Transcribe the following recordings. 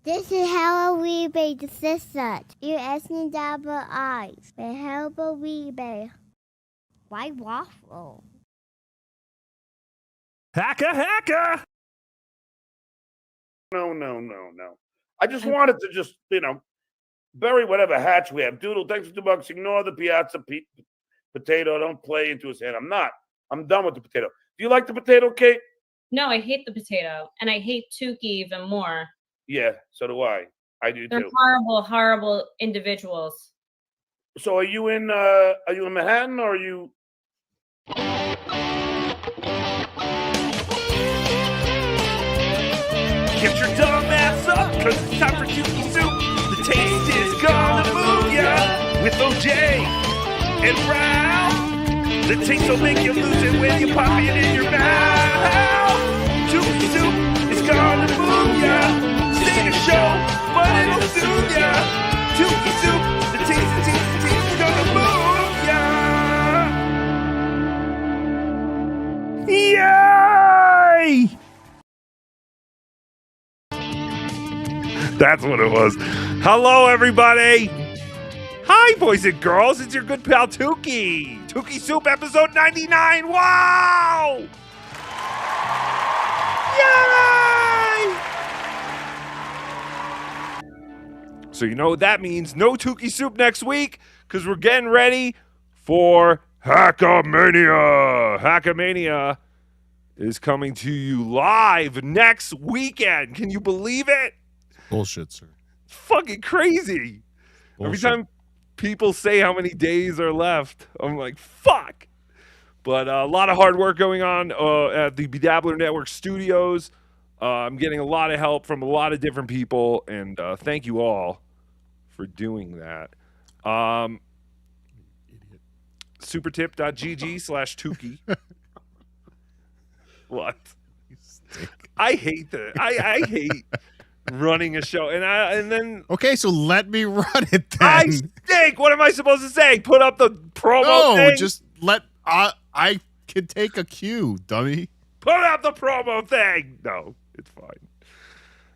This is how we be the sister. You're asking double eyes. But how we be? Why waffle? Hacka! No. I just wanted to just, bury whatever hatch we have. Doodle, thanks for $2. Ignore the piazza potato. Don't play into his hand. I'm done with the potato. Do you like the potato, Kate? No, I hate the potato. And I hate Tookie even more. Yeah, so do I. I do They're too. horrible individuals. So are you in Manhattan or are you? Get your dumb ass up, cause it's time for Tookie Soup. The taste is gonna move ya with OJ and Ralph. The taste will make you lose it when you pop it in your mouth. Tookie Soup is gonna move ya. Sing a show, but it'll soothe ya. Tookie Soup, the taste is gonna move ya. Yay! That's what it was. Hello, everybody. Hi, boys and girls. It's your good pal, Tookie. Tookie Soup, episode 99. Wow! Yay! So you know what that means. No Tookie Soup next week because we're getting ready for Hackamania. Hackamania is coming to you live next weekend. Can you believe it? Bullshit, sir. Fucking crazy. Bullshit. Every time people say how many days are left, I'm like, fuck. But a lot of hard work going on at the Bedabbler Network studios. I'm getting a lot of help from a lot of different people, and thank you all for doing that. Supertip.gg/Tookie. What? I hate that. I hate running a show, and then okay, so let me run it then. I stink. What am I supposed to say? Put up the promo no, thing? Just let I can take a cue, dummy. Put up the promo thing. No, it's fine.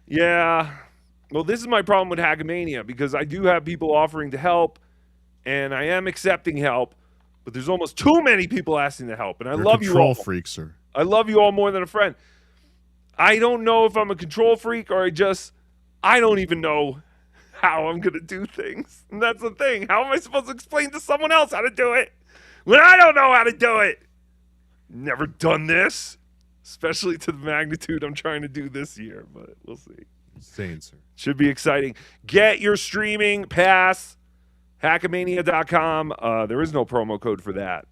Yeah. Well, this is my problem with Hackamania because I do have people offering to help, and I am accepting help, but there's almost too many people asking to help, and I love you all. Control freak, sir. I love you all more than a friend. I don't know if I'm a control freak or I don't even know how I'm going to do things. And that's the thing. How am I supposed to explain to someone else how to do it when I don't know how to do it? Never done this, especially to the magnitude I'm trying to do this year, but we'll see. Insane, sir. Should be exciting. Get your streaming pass, hackamania.com. There is no promo code for that.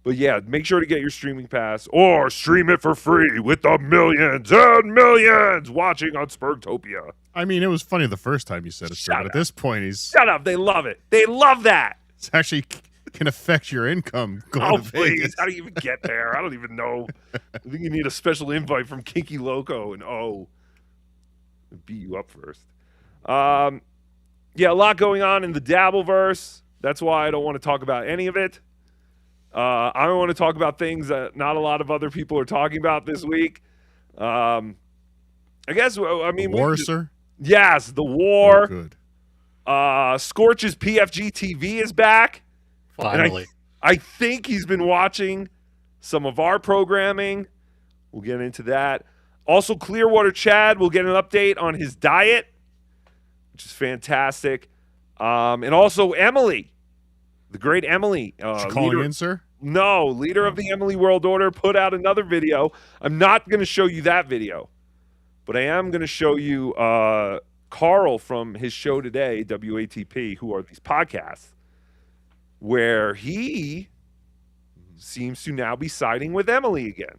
But yeah, make sure to get your streaming pass or stream it for free with the millions and millions watching on Spurgtopia. I mean, it was funny the first time you said it, sir, but at this point, Shut up. They love it. They love that. It's actually can affect your income going to please. Vegas. How do you even get there? I don't even know. I think you need a special invite from Kinky Loco and beat you up first. Yeah, a lot going on in the Dabbleverse. That's why I don't want to talk about any of it. I don't want to talk about things that not a lot of other people are talking about this week. I guess, I mean... The war, sir? Yes, the war. Oh, good. Scorch's PFGTV is back. Finally. And I think he's been watching some of our programming. We'll get into that. Also, Clearwater Chad will get an update on his diet, which is fantastic. And also Emily. The great Emily. Calling in, sir? No, leader of the Emily World Order put out another video. I'm not going to show you that video, but I am going to show you Carl from his show today, WATP, who are these podcasts, where he seems to now be siding with Emily again.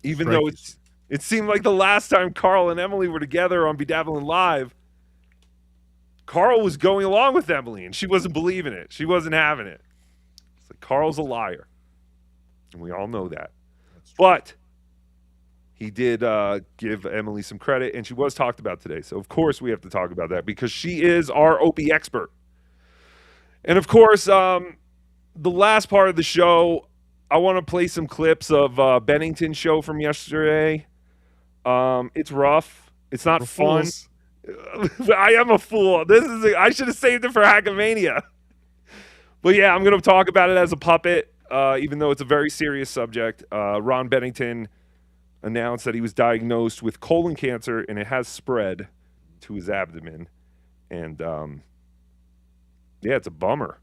Even though it seemed like the last time Carl and Emily were together on Bedabbling Live, Carl was going along with Emily, and she wasn't believing it. She wasn't having it. It's like Carl's a liar, and we all know that. But he did give Emily some credit, and she was talked about today. So, of course, we have to talk about that because she is our Opie expert. And, of course, the last part of the show, I want to play some clips of Bennington's show from yesterday. It's rough. It's not We're fun. fools. I am a fool. I should have saved it for Hackamania. But yeah, I'm going to talk about it as a puppet, even though it's a very serious subject. Ron Bennington announced that he was diagnosed with colon cancer, and it has spread to his abdomen. And yeah, it's a bummer.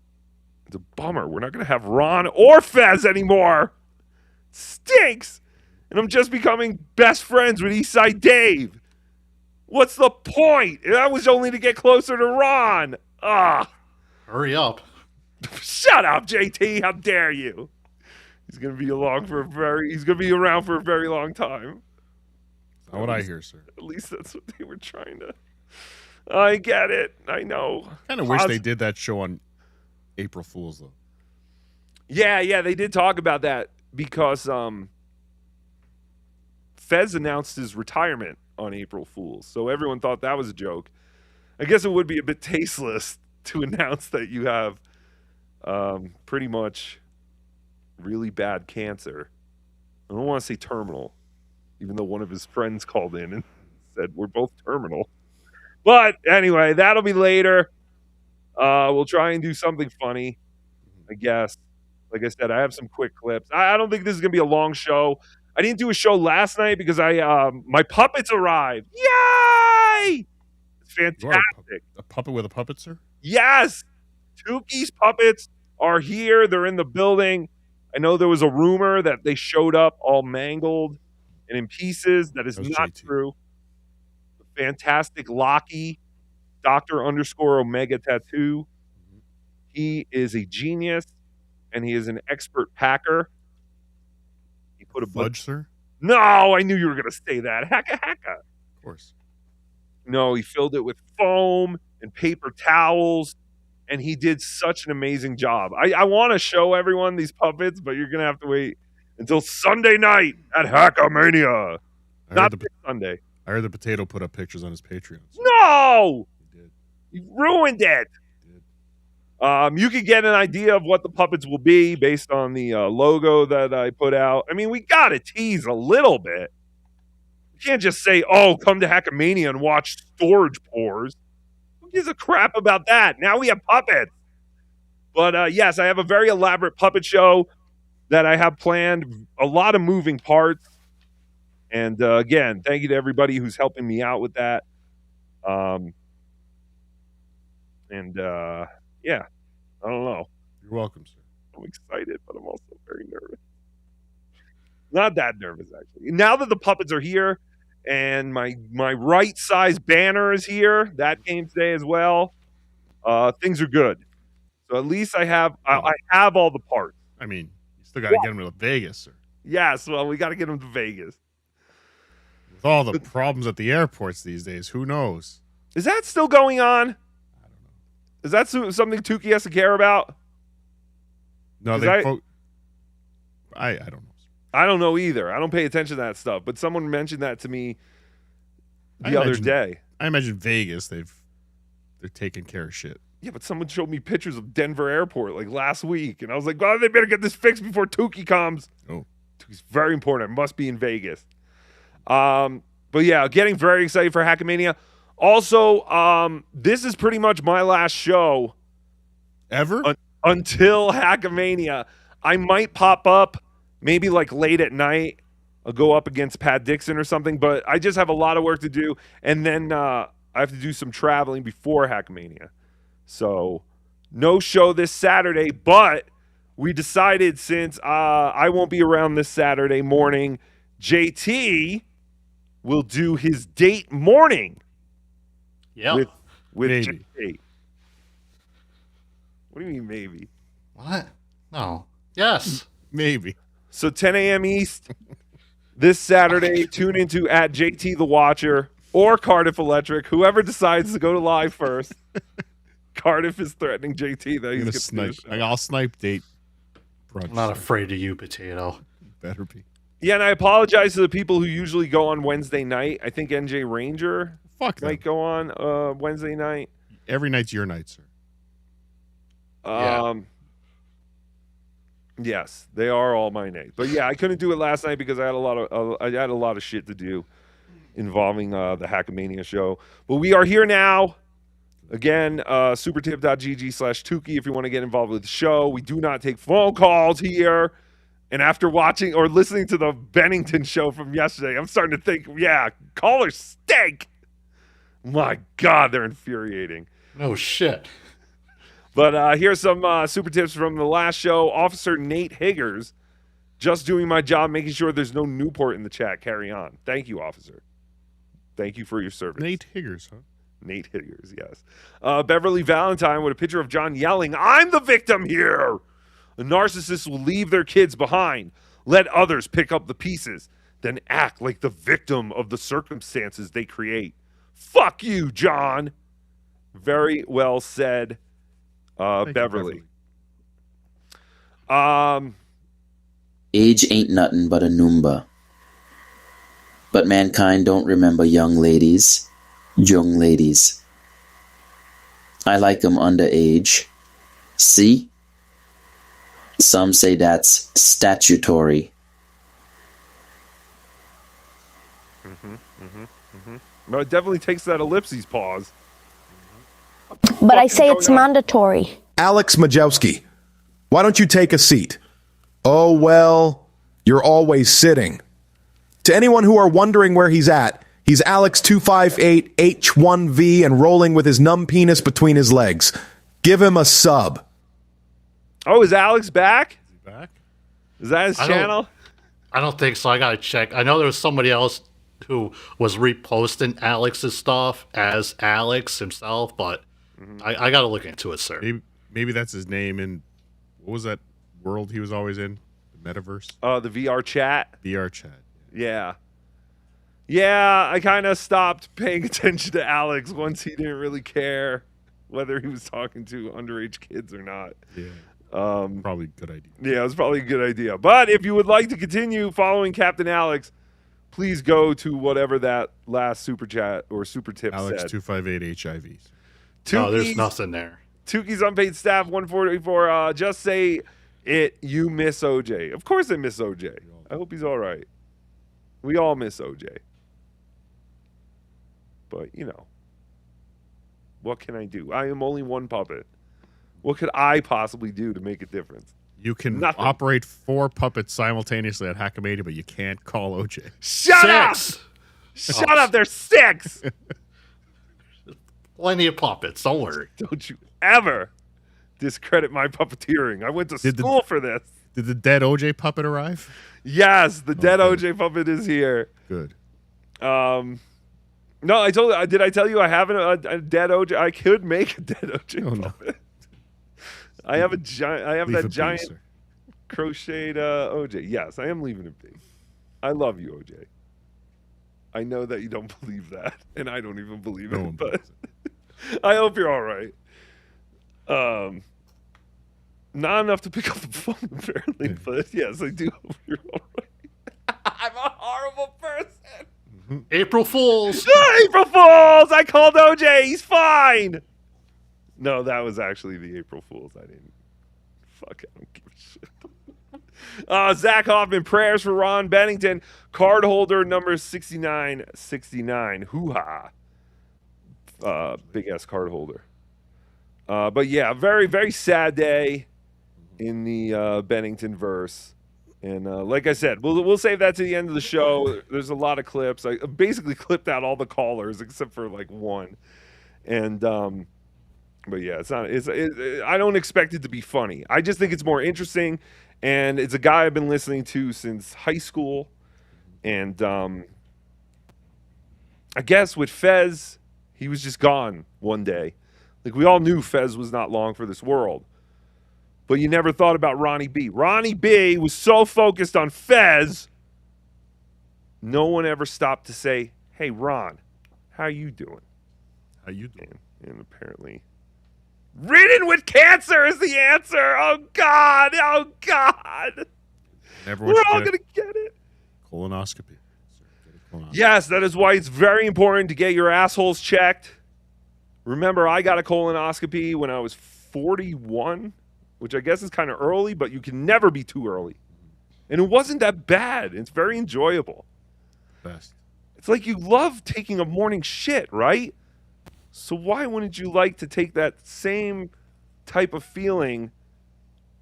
It's a bummer. We're not going to have Ron or Fez anymore. Stinks. And I'm just becoming best friends with Eastside Dave. What's the point? That was only to get closer to Ron. Ah. Hurry up. Shut up, JT. How dare you? He's gonna be around for a very long time. Not what I hear, sir. At least that's what they were trying to. I get it. I know. Kind of wish they did that show on April Fools though. Yeah, they did talk about that because Fez announced his retirement on April Fools, so everyone thought that was a joke. I guess it would be a bit tasteless to announce that you have pretty much really bad cancer. I don't want to say terminal, even though one of his friends called in and said we're both terminal. But anyway, that'll be later. We'll try and do something funny, I guess. Like I said, I have some quick clips. I don't think this is gonna be a long show. I didn't do a show last night because my puppets arrived. Yay! It's You are fantastic. a puppet with a puppet, sir? Yes, Tookie's puppets are here. They're in the building. I know there was a rumor that they showed up all mangled and in pieces. That is That was not JT. true. The fantastic Lockie, Dr. Omega Tattoo. He is a genius, and he is an expert packer. He put a Fudge, sir? No, I knew you were going to say that. Hacka. Of course. No, he filled it with foam and paper towels, and he did such an amazing job. I want to show everyone these puppets, but you're going to have to wait until Sunday night at Hackamania. Not this Sunday. I heard the potato put up pictures on his Patreon. So No! he did. You ruined it. He did. You could get an idea of what the puppets will be based on the logo that I put out. I mean, we got to tease a little bit. You can't just say, oh, come to Hackamania and watch storage pours. Who gives a crap about that? Now we have puppets. But yes, I have a very elaborate puppet show that I have planned. A lot of moving parts. And again, thank you to everybody who's helping me out with that. Yeah, I don't know. You're welcome, sir. I'm excited, but I'm also very nervous. Not that nervous, actually. Now that the puppets are here and my right size banner is here, that came today as well. Things are good. So at least I have all the parts. I mean, you still got to get him to Vegas, sir. Yes, well, we got to get them to Vegas. With all the problems at the airports these days, who knows? Is that still going on? I don't know. Is that something Tookie has to care about? No, I don't know. I don't know either. I don't pay attention to that stuff. But someone mentioned that to me the other day. I imagine Vegas, they're taking care of shit. Yeah, but someone showed me pictures of Denver Airport like last week, and I was like, "Oh, they better get this fixed before Tookie comes." Oh, Tookie's very important. It must be in Vegas. But yeah, getting very excited for Hackamania. Also, this is pretty much my last show ever? until Hackamania. I might pop up maybe like late at night. I'll go up against Pat Dixon or something, but I just have a lot of work to do, and then I have to do some traveling before Hackamania. So no show this Saturday, but we decided since I won't be around this Saturday morning, JT will do his date morning Yeah. with Maybe. JT. What do you mean maybe? What? No. Yes. Maybe. So 10 a.m. East this Saturday, tune into at JT the Watcher or Cardiff Electric, whoever decides to go to live first. Cardiff is threatening JT that he's I'm going gonna to snipe. snipe. I'll snipe date. Brunch, I'm not sir. afraid of you, Potato. Better be. Yeah, and I apologize to the people who usually go on Wednesday night. I think NJ Ranger Fuck them. might go on Wednesday night. Every night's your night, sir. Yeah. Yes, they are all my nights. But yeah, I couldn't do it last night because I had a lot of shit to do. involving the Hackamania show. But we are here now. Again, supertip.gg/Tookie if you want to get involved with the show. We do not take phone calls here. And after watching or listening to the Bennington show from yesterday, I'm starting to think, yeah, callers stink. My God, they're infuriating. No shit. But here's some super tips from the last show. Officer Nate Higgers, just doing my job, making sure there's no Newport in the chat. Carry on. Thank you, officer. Thank you for your service. Nate Higgers, huh? Nate Higgers, yes. Beverly Valentine with a picture of John yelling, "I'm the victim here." A narcissist will leave their kids behind, let others pick up the pieces, then act like the victim of the circumstances they create. Fuck you, John. Very well said, Beverly. Age ain't nothing but a number. But mankind don't remember young ladies. Young ladies. I like 'em underage. See? Some say that's statutory. No, it definitely takes that ellipses pause. But I say it's mandatory. Alex Majewski, why don't you take a seat? Oh, well, you're always sitting. To anyone who are wondering where he's at, he's Alex 258H1V and rolling with his numb penis between his legs. Give him a sub. Oh, is Alex back? Is he back? Is that his channel? I don't think so. I gotta check. I know there was somebody else who was reposting Alex's stuff as Alex himself, but I gotta look into it, sir. Maybe that's his name in, what was that world he was always in? The metaverse? The VR chat. VR chat. Yeah. Yeah, I kind of stopped paying attention to Alex once he didn't really care whether he was talking to underage kids or not. Yeah. Probably a good idea. Yeah, it was probably a good idea. But if you would like to continue following Captain Alex, please go to whatever that last super chat or super tip Alex said. 258HIV. No, there's nothing there. Tukey's unpaid staff 144. Just say it. You miss OJ. Of course I miss OJ. I hope he's all right. We all miss OJ. But, you know, what can I do? I am only one puppet. What could I possibly do to make a difference? You can Nothing. operate 4 puppets simultaneously at Hackamania, but you can't call OJ. Shut up! Shut up. There's 6. Plenty of puppets. Don't worry. Don't you ever discredit my puppeteering. I went to school for this. Did the dead OJ puppet arrive? Yes, the dead OJ puppet is here. Good. No, I told you. Did I tell you I have a dead OJ? I could make a dead OJ puppet. I have a giant. I have Leave that it be, giant sir. crocheted OJ. Yes, I am leaving it be. I love you, OJ. I know that you don't believe that, and I don't even believe No it. one But I hope you're all right. Not enough to pick up the phone, apparently. But yes, I do hope you're all right. I'm a horrible person. April Fools. April Fools! I called OJ. He's fine. No, that was actually the April Fools. I didn't. Fuck, I don't give a shit. Zach Hoffman, prayers for Ron Bennington. Card holder number 6969. Hoo-ha. Big ass card holder. But yeah, very, very sad day in the Bennington verse. And like I said, we'll save that to the end of the show. There's a lot of clips. I basically clipped out all the callers except for like one. And but yeah, it's not. I don't expect it to be funny. I just think it's more interesting, and it's a guy I've been listening to since high school. And I guess with Fez, he was just gone one day. Like we all knew Fez was not long for this world. But you never thought about Ronnie B. Ronnie B was so focused on Fez, no one ever stopped to say, "Hey, Ron, how you doing?" How you doing? And apparently, ridden with cancer is the answer. Oh God! Oh God! Never We're all gonna get it. Colonoscopy. Yes, that is why it's very important to get your assholes checked. Remember, I got a colonoscopy when I was 41. Which I guess is kind of early, but you can never be too early. And it wasn't that bad. It's very enjoyable. Best. It's like you love taking a morning shit, right? So why wouldn't you like to take that same type of feeling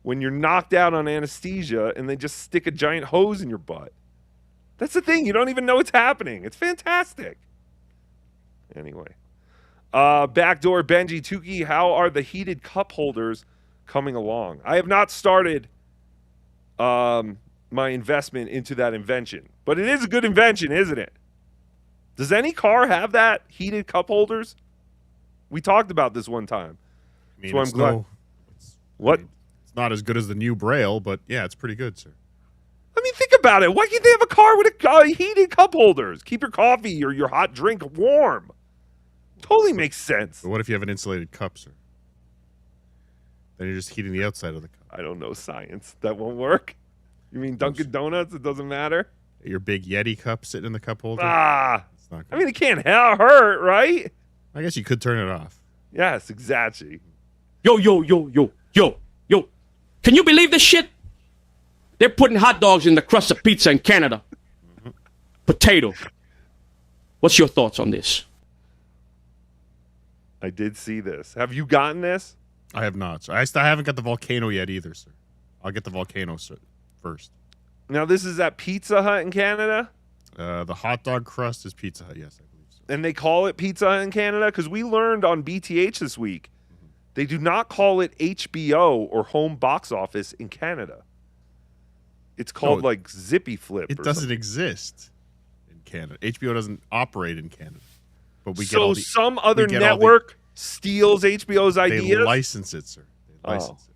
when you're knocked out on anesthesia and they just stick a giant hose in your butt? That's the thing. You don't even know what's happening. It's fantastic. Anyway. Backdoor Benji, Tookie, how are the heated cup holders coming along? I have not started my investment into that invention. But it is a good invention, isn't it? Does any car have that? Heated cup holders? We talked about this one time. I mean, So I'm it's glad. What? It's not as good as the new Braille, but yeah, it's pretty good, sir. I mean, think about it. Why can't they have a car with heated cup holders? Keep your coffee or your hot drink warm. Totally makes sense. But what if you have an insulated cup, sir? Then you're just heating the outside of the cup. I don't know science. That won't work. You mean Dunkin' Donuts? It doesn't matter? Your big Yeti cup sitting in the cup holder? Ah. It's not I mean, it can't hurt, right? I guess you could turn it off. Yes, exactly. Yo. Can you believe this shit? They're putting hot dogs in the crust of pizza in Canada. Potato. What's your thoughts on this? I did see this. Have you gotten this? I have not. Sir. I haven't got the volcano yet either, sir. I'll get the volcano first. Now, this is at Pizza Hut in Canada? The hot dog crust is Pizza Hut, yes, I believe so. And they call it Pizza Hut in Canada? Because we learned on BTH this week, they do not call it HBO or home box office in Canada. It's called like Zippy Flip. It doesn't exist in Canada. HBO doesn't operate in Canada. But we get so all the, some other network steals HBO's they ideas? license it, sir. They license it.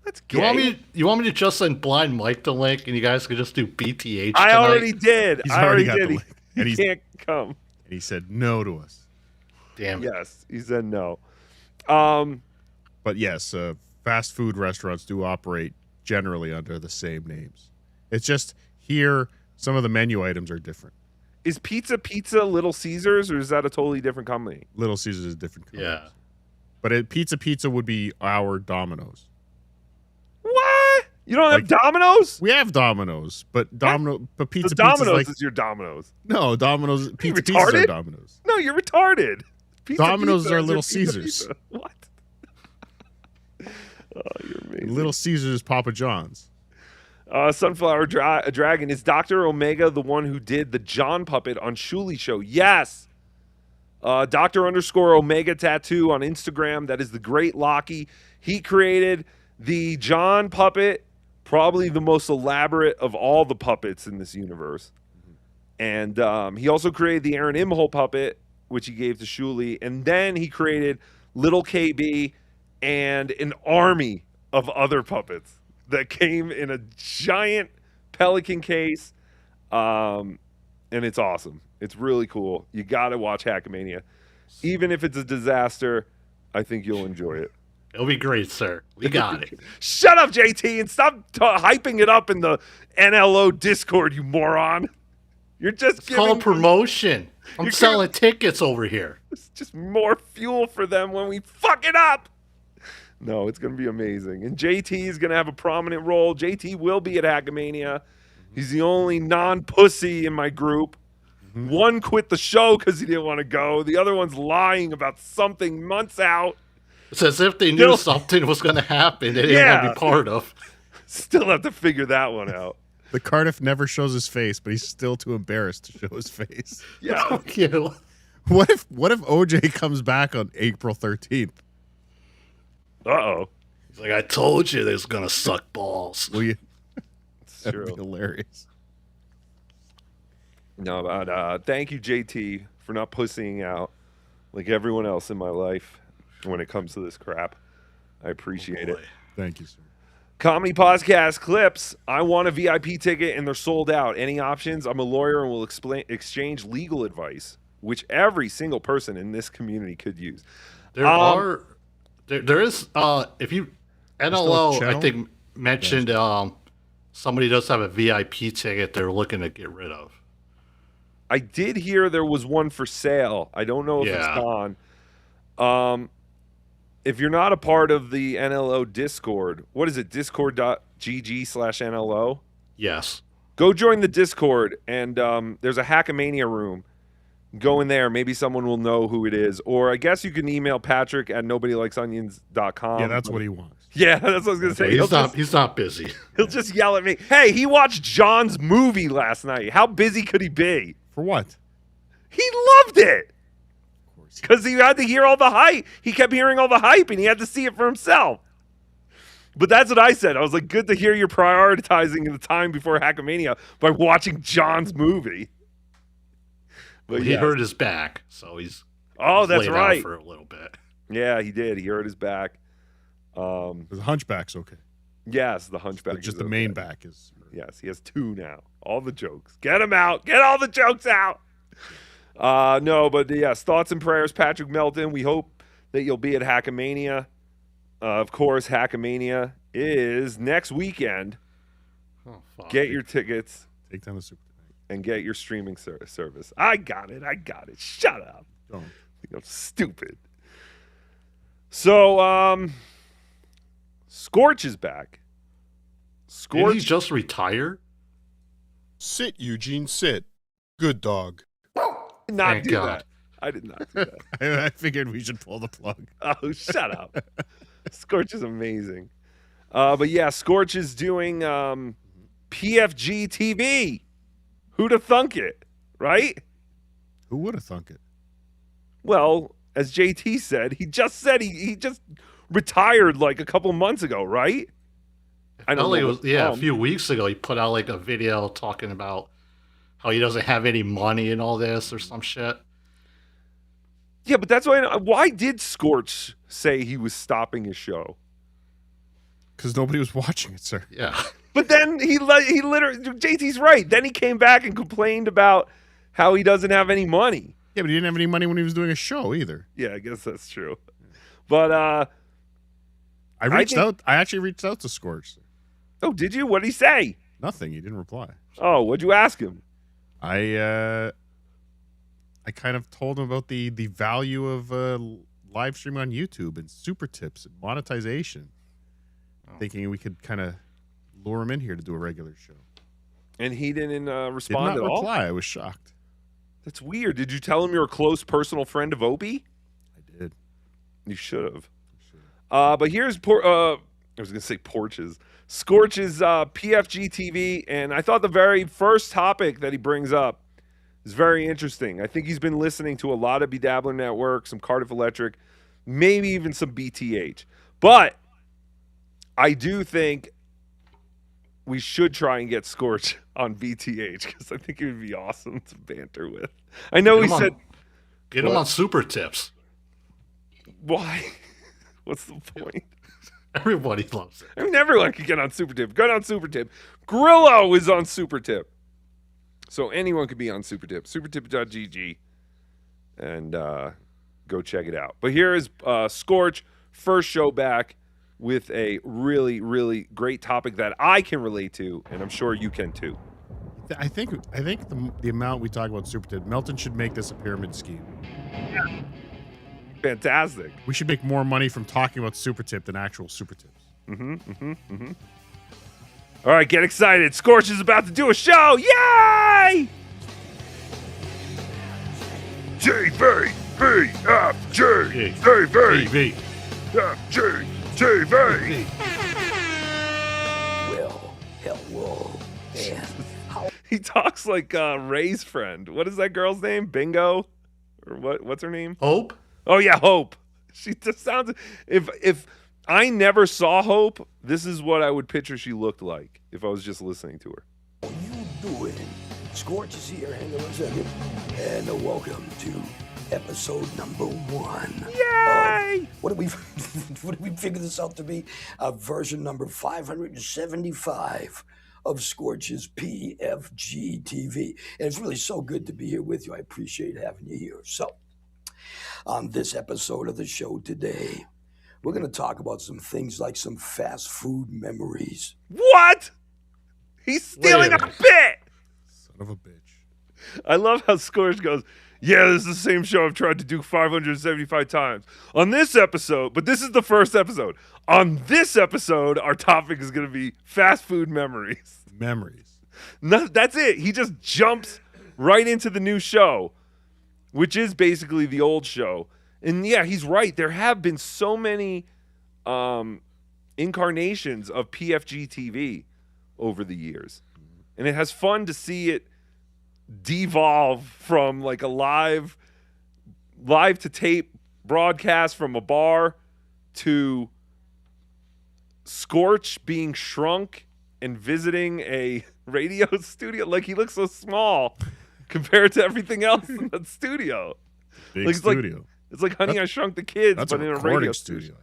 That's You want gay. me to just send Blind Mike the link, and you guys could just do BTH? I tonight? already did. He's I already already got did. the link. And He he's- can't come. And he said no to us. Damn it. Yes, he said no. But yes, fast food restaurants do operate generally under the same names. It's just here, some of the menu items are different. Is Pizza Little Caesars, or is that a totally different company? Little Caesars is a different company. Yeah. But Pizza would be our Domino's. What? You don't have Domino's? We have Domino's, but Pizza Domino's like, is your Domino's. No, Domino's Pizza retarded? Pizzas are Domino's. No, you're retarded. Domino's Pizza are is Little your Pizza Caesars. Pizza. What? Oh, you're amazing. Little Caesars is Papa John's. Sunflower Dragon, is Dr. Omega the one who did the John puppet on Shuli Show? Yes. Dr._Omega tattoo on Instagram. That is the great Lockie. He created the John puppet, probably the most elaborate of all the puppets in this universe. And he also created the Aaron Imhol puppet, which he gave to Shuli. And then he created Little KB and an army of other puppets that came in a giant pelican case. And it's awesome. It's really cool. You got to watch Hackamania. Even if it's a disaster, I think you'll enjoy it. It'll be great, sir. We got it. Shut up, JT, and stop hyping it up in the NLO Discord, you moron. You're just It's called promotion. I'm selling tickets over here. It's just more fuel for them when we fuck it up. No, it's going to be amazing. And JT is going to have a prominent role. JT will be at Hackamania. He's the only non-pussy in my group. One quit the show because he didn't want to go. The other one's lying about something months out. It's as if they knew something was going to happen they didn't want to be part of. Still have to figure that one out. The Cardiff never shows his face, but he's still too embarrassed to show his face. Yeah. Fuck you. What if OJ comes back on April 13th? Uh-oh. He's like, I told you they was going to suck balls. Will you? That'd That'd be hilarious. No, but thank you, JT, for not pussying out like everyone else in my life when it comes to this crap. I appreciate it. Thank you, sir. Comedy podcast clips. I want a VIP ticket and they're sold out. Any options? I'm a lawyer and will exchange legal advice, which every single person in this community could use. There is if you NLO I channel? think mentioned somebody does have a VIP ticket they're looking to get rid of. I did hear there was one for sale. I don't know if it's gone. If you're not a part of the NLO Discord, what is it? Discord.gg/NLO? Yes. Go join the Discord, and there's a Hackamania room. Go in there. Maybe someone will know who it is. Or I guess you can email Patrick at nobodylikesonions.com. Yeah, that's what he wants. Yeah, that's what I was going to say. He's not busy. He'll just yell at me. Hey, he watched John's movie last night. How busy could he be? For what? He loved it. Because he had to hear all the hype. He kept hearing all the hype, and he had to see it for himself. But that's what I said. I was like, good to hear you're prioritizing the time before Hackamania by watching John's movie. But He hurt his back, so he's that's laid right. out for a little bit. Yeah, he did. He hurt his back. The hunchback's okay. Yes, the hunchback. But just is the main back is. Yes, he has 2 now. All the jokes. Get them out. Get all the jokes out. No, but yes, thoughts and prayers, Patrick Melton. We hope that you'll be at Hackamania. Of course, Hackamania is next weekend. Oh, fuck. Get your tickets. Take down the Super and get your streaming service. I got it. Shut up. Don't. I'm stupid. So, Scorch is back. Did he just retire? Sit, Eugene, sit. Good dog. Did not Thank do God. that. I did not do that. I figured we should pull the plug. Oh, shut up. Scorch is amazing. But yeah, Scorch is doing PFGTV. Who'd have thunk it, right? Who would have thunk it? Well, as JT said, he just retired like a couple months ago, right? I don't know. A few weeks ago he put out like a video talking about how he doesn't have any money and all this or some shit. Yeah, but that's why did Scorch say he was stopping his show? Because nobody was watching it, sir. Yeah. But then he literally, JT's right. Then he came back and complained about how he doesn't have any money. Yeah, but he didn't have any money when he was doing a show either. Yeah, I guess that's true. But I actually reached out to Scorch. Oh, did you? What did he say? Nothing. He didn't reply. Oh, what'd you ask him? I kind of told him about the value of live streaming on YouTube and super tips and monetization, thinking we could kind of lure him in here to do a regular show. And he didn't respond Did not at all? reply. I was shocked. That's weird. Did you tell him you're a close personal friend of Opie? I did. You should have. But here's I was going to say Porches. Scorch's PFGTV, and I thought the very first topic that he brings up is very interesting. I think he's been listening to a lot of Bedabbler Network, some Cardiff Electric, maybe even some BTH. But I do think we should try and get Scorch on BTH because I think it would be awesome to banter with. I know Get him on Super Tips. Why? What's the point? Everybody loves it. I mean, everyone can get on Super Tip. Go on Super Tip. Grillo is on Super Tip. So anyone could be on Super Tip. Supertip.gg. And go check it out. But here is Scorch, first show back with a really, really great topic that I can relate to, and I'm sure you can too. I think the amount we talk about Super Tip, Melton should make this a pyramid scheme. Yeah. Fantastic. We should make more money from talking about Super Tip than actual Super Tips. All right, get excited. Scorch is about to do a show. Yay! TV, BFG, TV, FG, TV. Well, hello. He talks like Ray's friend. What is that girl's name? Bingo? Or what's her name? Hope? Oh yeah, Hope. She just sounds. If I never saw Hope, this is what I would picture she looked like if I was just listening to her. What you doing? Scorch is here. Hang on a second. And welcome to episode number 1. Yay! What did we figure this out to be? Version number 575 of Scorch's PFGTV. And it's really so good to be here with you. I appreciate having you here. So, on this episode of the show today, we're going to talk about some things like some fast food memories. What? He's stealing a bit! Son of a bitch. I love how Scorch goes, yeah, this is the same show I've tried to do 575 times. On this episode, but this is the first episode. On this episode, our topic is going to be fast food memories. Memories. No, that's it. He just jumps right into the new show, which is basically the old show. And yeah, he's right. There have been so many incarnations of PFGTV over the years. And it has fun to see it devolve from like a live to tape broadcast from a bar to Scorch being shrunk and visiting a radio studio. Like, he looks so small compared to everything else in that studio. Big like, studio. It's like Honey, I Shrunk the Kids, That's but a in a recording radio studio.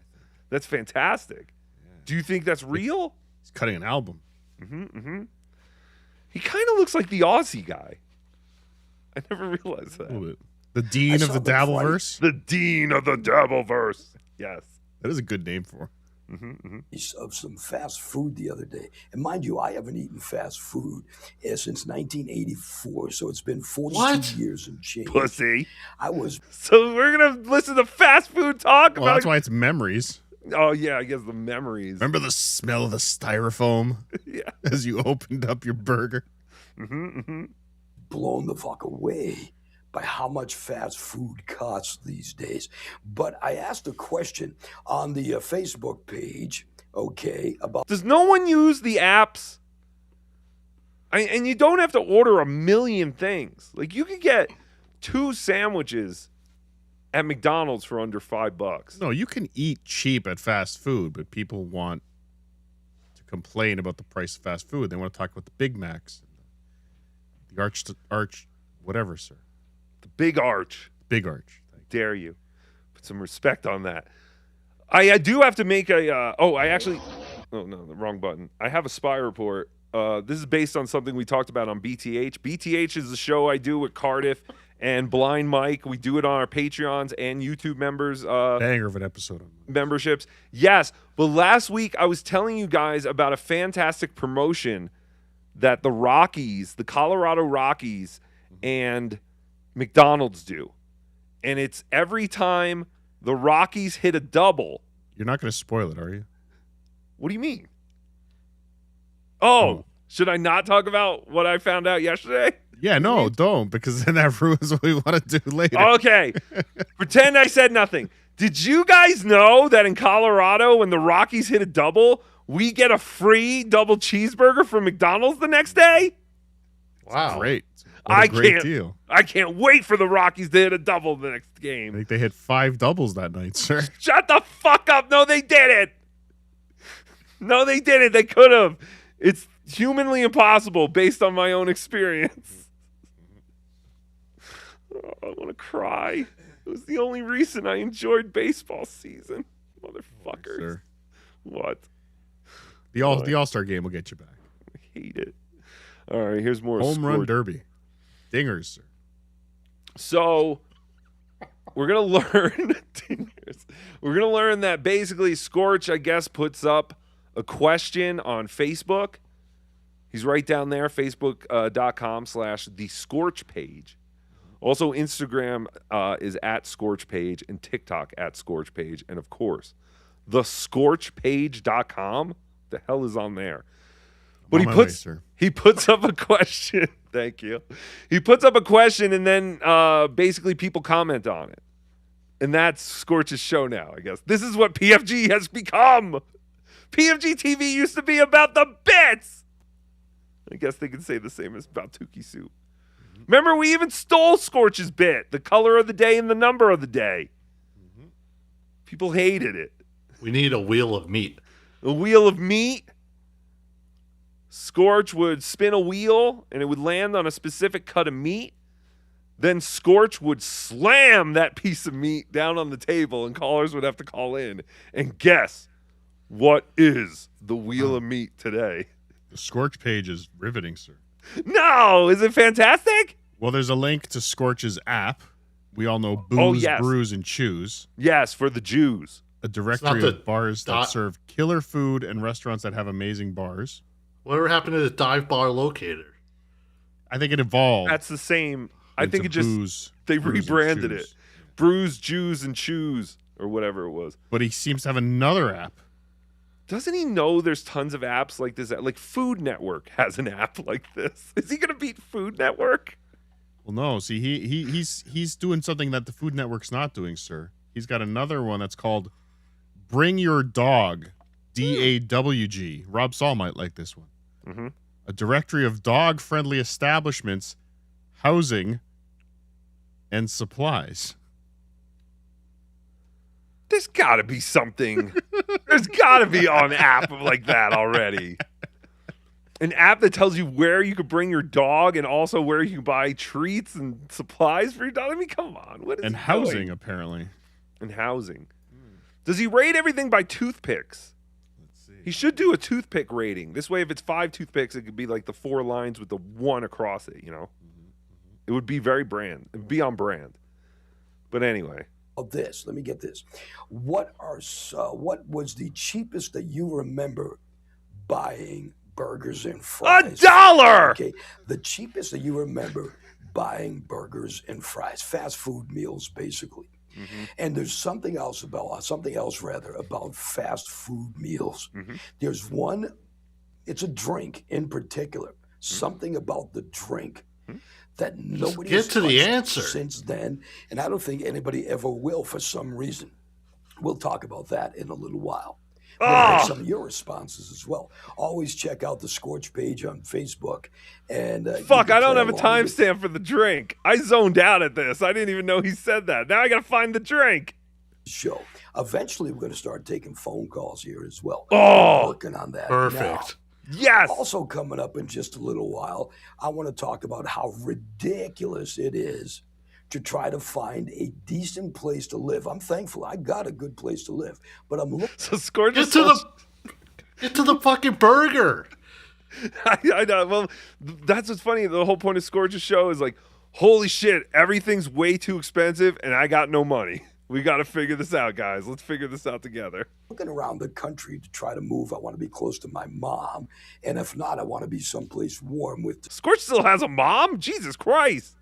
That's fantastic. Yeah. Do you think that's real? He's cutting an album. He kind of looks like the Aussie guy. I never realized that. A little bit. The Dean of the Dabbleverse? The Dean of the Dabbleverse. Yes. That is a good name for him. Of some fast food the other day. And mind you, I haven't eaten fast food since 1984, so it's been 42 years and change. Pussy. So we're going to listen to fast food talk? Well, that's why it's memories. Oh, yeah, I guess the memories. Remember the smell of the styrofoam as you opened up your burger? Blown the fuck away by how much fast food costs these days. But I asked a question on the Facebook page, about... Does no one use the apps? And you don't have to order a million things. Like, you could get 2 sandwiches at McDonald's for under $5. No, you can eat cheap at fast food, but people want to complain about the price of fast food. They want to talk about the Big Macs. The arch, whatever, sir. The Big Arch. Big Arch. Dare you. Put some respect on that. I do have to make a... oh, no, the wrong button. I have a spy report. This is based on something we talked about on BTH. BTH is the show I do with Cardiff and Blind Mike. We do it on our Patreons and YouTube members. Banger of an episode. Memberships. Yes, but last week I was telling you guys about a fantastic promotion that the Rockies, the Colorado Rockies, and McDonald's do. And it's every time the Rockies hit a double. You're not going to spoil it, are you? What do you mean? Oh, should I not talk about what I found out yesterday? Yeah, no, don't, because then that ruins what we want to do later. Okay. Pretend I said nothing. Did you guys know that in Colorado, when the Rockies hit a double, we get a free double cheeseburger from McDonald's the next day? Wow. Great. What a great deal. I can't wait for the Rockies to hit a double the next game. I think they hit 5 doubles that night, sir. Shut the fuck up. No, they didn't. No, they didn't. They could have. It's humanly impossible based on my own experience. Oh, I want to cry. It was the only reason I enjoyed baseball season. Motherfuckers. Sir. What? The All-Star game will get you back. I hate it. All right, here's more. Home run derby. Dingers, sir. So we're gonna learn We're gonna learn that basically Scorch, I guess, puts up a question on Facebook. He's right down there, facebook.com/the Scorch page. Also, Instagram is at Scorch page and TikTok at Scorch page, and of course, the scorchpage.com. The hell is on there? But he puts up a question. Thank you. He puts up a question, and then basically people comment on it. And that's Scorch's show now, I guess. This is what PFG has become. PFGTV used to be about the bits. I guess they could say the same as about Tookie Soup. Remember, we even stole Scorch's bit, the color of the day and the number of the day. People hated it. We need a wheel of meat. A wheel of meat. Scorch would spin a wheel, and it would land on a specific cut of meat. Then Scorch would slam that piece of meat down on the table, and callers would have to call in and guess what is the wheel of meat today. The Scorch page is riveting, sir. No! Is it fantastic? Well, there's a link to Scorch's app. We all know Booze, Brews, and Chews. Yes, for the Jews. A directory of bars that serve killer food and restaurants that have amazing bars. Whatever happened to the dive bar locator? I think it evolved. That's the same. I think it just, they rebranded it. Brews, Jews, and Chews, or whatever it was. But he seems to have another app Doesn't he know there's tons of apps like this? Like Food Network has an app like this. Is he going to beat Food Network? Well, no. See, he's doing something that the Food Network's not doing, sir. He's got another one that's called Bring Your Dog, DAWG. Rob Saul might like this one. Mm-hmm. A directory of dog-friendly establishments, housing, and supplies. There's got to be something. There's got to be an app like that already. An app that tells you where you could bring your dog and also where you can buy treats and supplies for your dog. I mean, come on. What is and he housing, doing? apparently. And housing. Does he rate everything by toothpicks? Let's see. He should do a toothpick rating. This way, if it's 5 toothpicks, it could be like the 4 lines with the 1 across it, you know? It would be very brand. It would be on brand. But anyway. Of this, let me get this. What was the cheapest that you remember buying burgers and fries? $1! Okay, the cheapest that you remember buying burgers and fries, fast food meals, basically. Mm-hmm. And there's something else about fast food meals. Mm-hmm. There's one, it's a drink in particular, something about the drink that nobody Get has to the touched answer. since then, and I don't think anybody ever will for some reason. We'll talk about that in a little while. We'll get some of your responses as well. Always check out the Scorch page on Facebook. And Fuck, I don't have a timestamp for the drink. I zoned out at this. I didn't even know he said that. Now I got to find the drink. Show. Eventually, we're going to start taking phone calls here as well. Oh, we're working on that. Perfect. Now, yes. Also coming up in just a little while, I want to talk about how ridiculous it is to try to find a decent place to live. I'm thankful I got a good place to live, but I'm looking. So Scorch Get to the fucking burger. I know. Well, that's what's funny. The whole point of Scorch's show is like, holy shit, everything's way too expensive, and I got no money. We got to figure this out, guys. Let's figure this out together. Looking around the country to try to move. I want to be close to my mom, and if not, I want to be someplace warm with. Scorch still has a mom? Jesus Christ.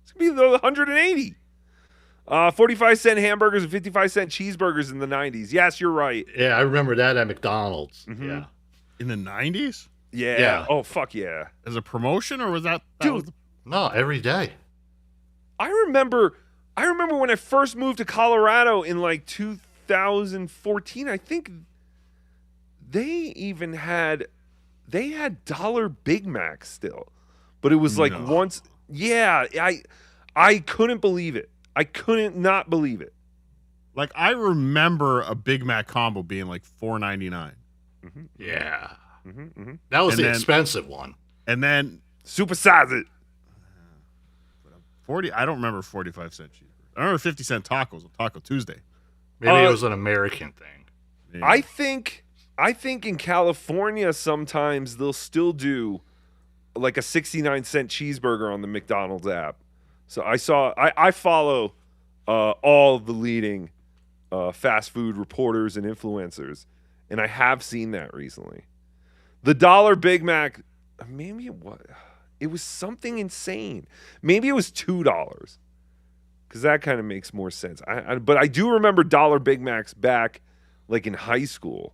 It's going to be the 180. 45-cent hamburgers and 55-cent cheeseburgers in the 90s. Yes, you're right. Yeah, I remember that at McDonald's. Mm-hmm. Yeah. In the 90s? Yeah. Oh, fuck yeah. As a promotion, or was that Dude, no, every day. I remember when I first moved to Colorado in like 2014, I think they had dollar Big Macs still. But it was like once, yeah, I couldn't believe it. I couldn't not believe it. Like, I remember a Big Mac combo being like $4.99. Mm-hmm. Yeah. Mm-hmm, mm-hmm. That was the expensive one. And then supersize it. 40. I don't remember 45-cent cheeseburger. I remember 50-cent tacos on Taco Tuesday. Maybe it was an American thing. Yeah. I think in California sometimes they'll still do like a 69-cent cheeseburger on the McDonald's app. So I follow all the leading fast food reporters and influencers, and I have seen that recently. The dollar Big Mac, maybe it was something insane. Maybe it was $2, because that kind of makes more sense. But I do remember dollar Big Macs back like in high school.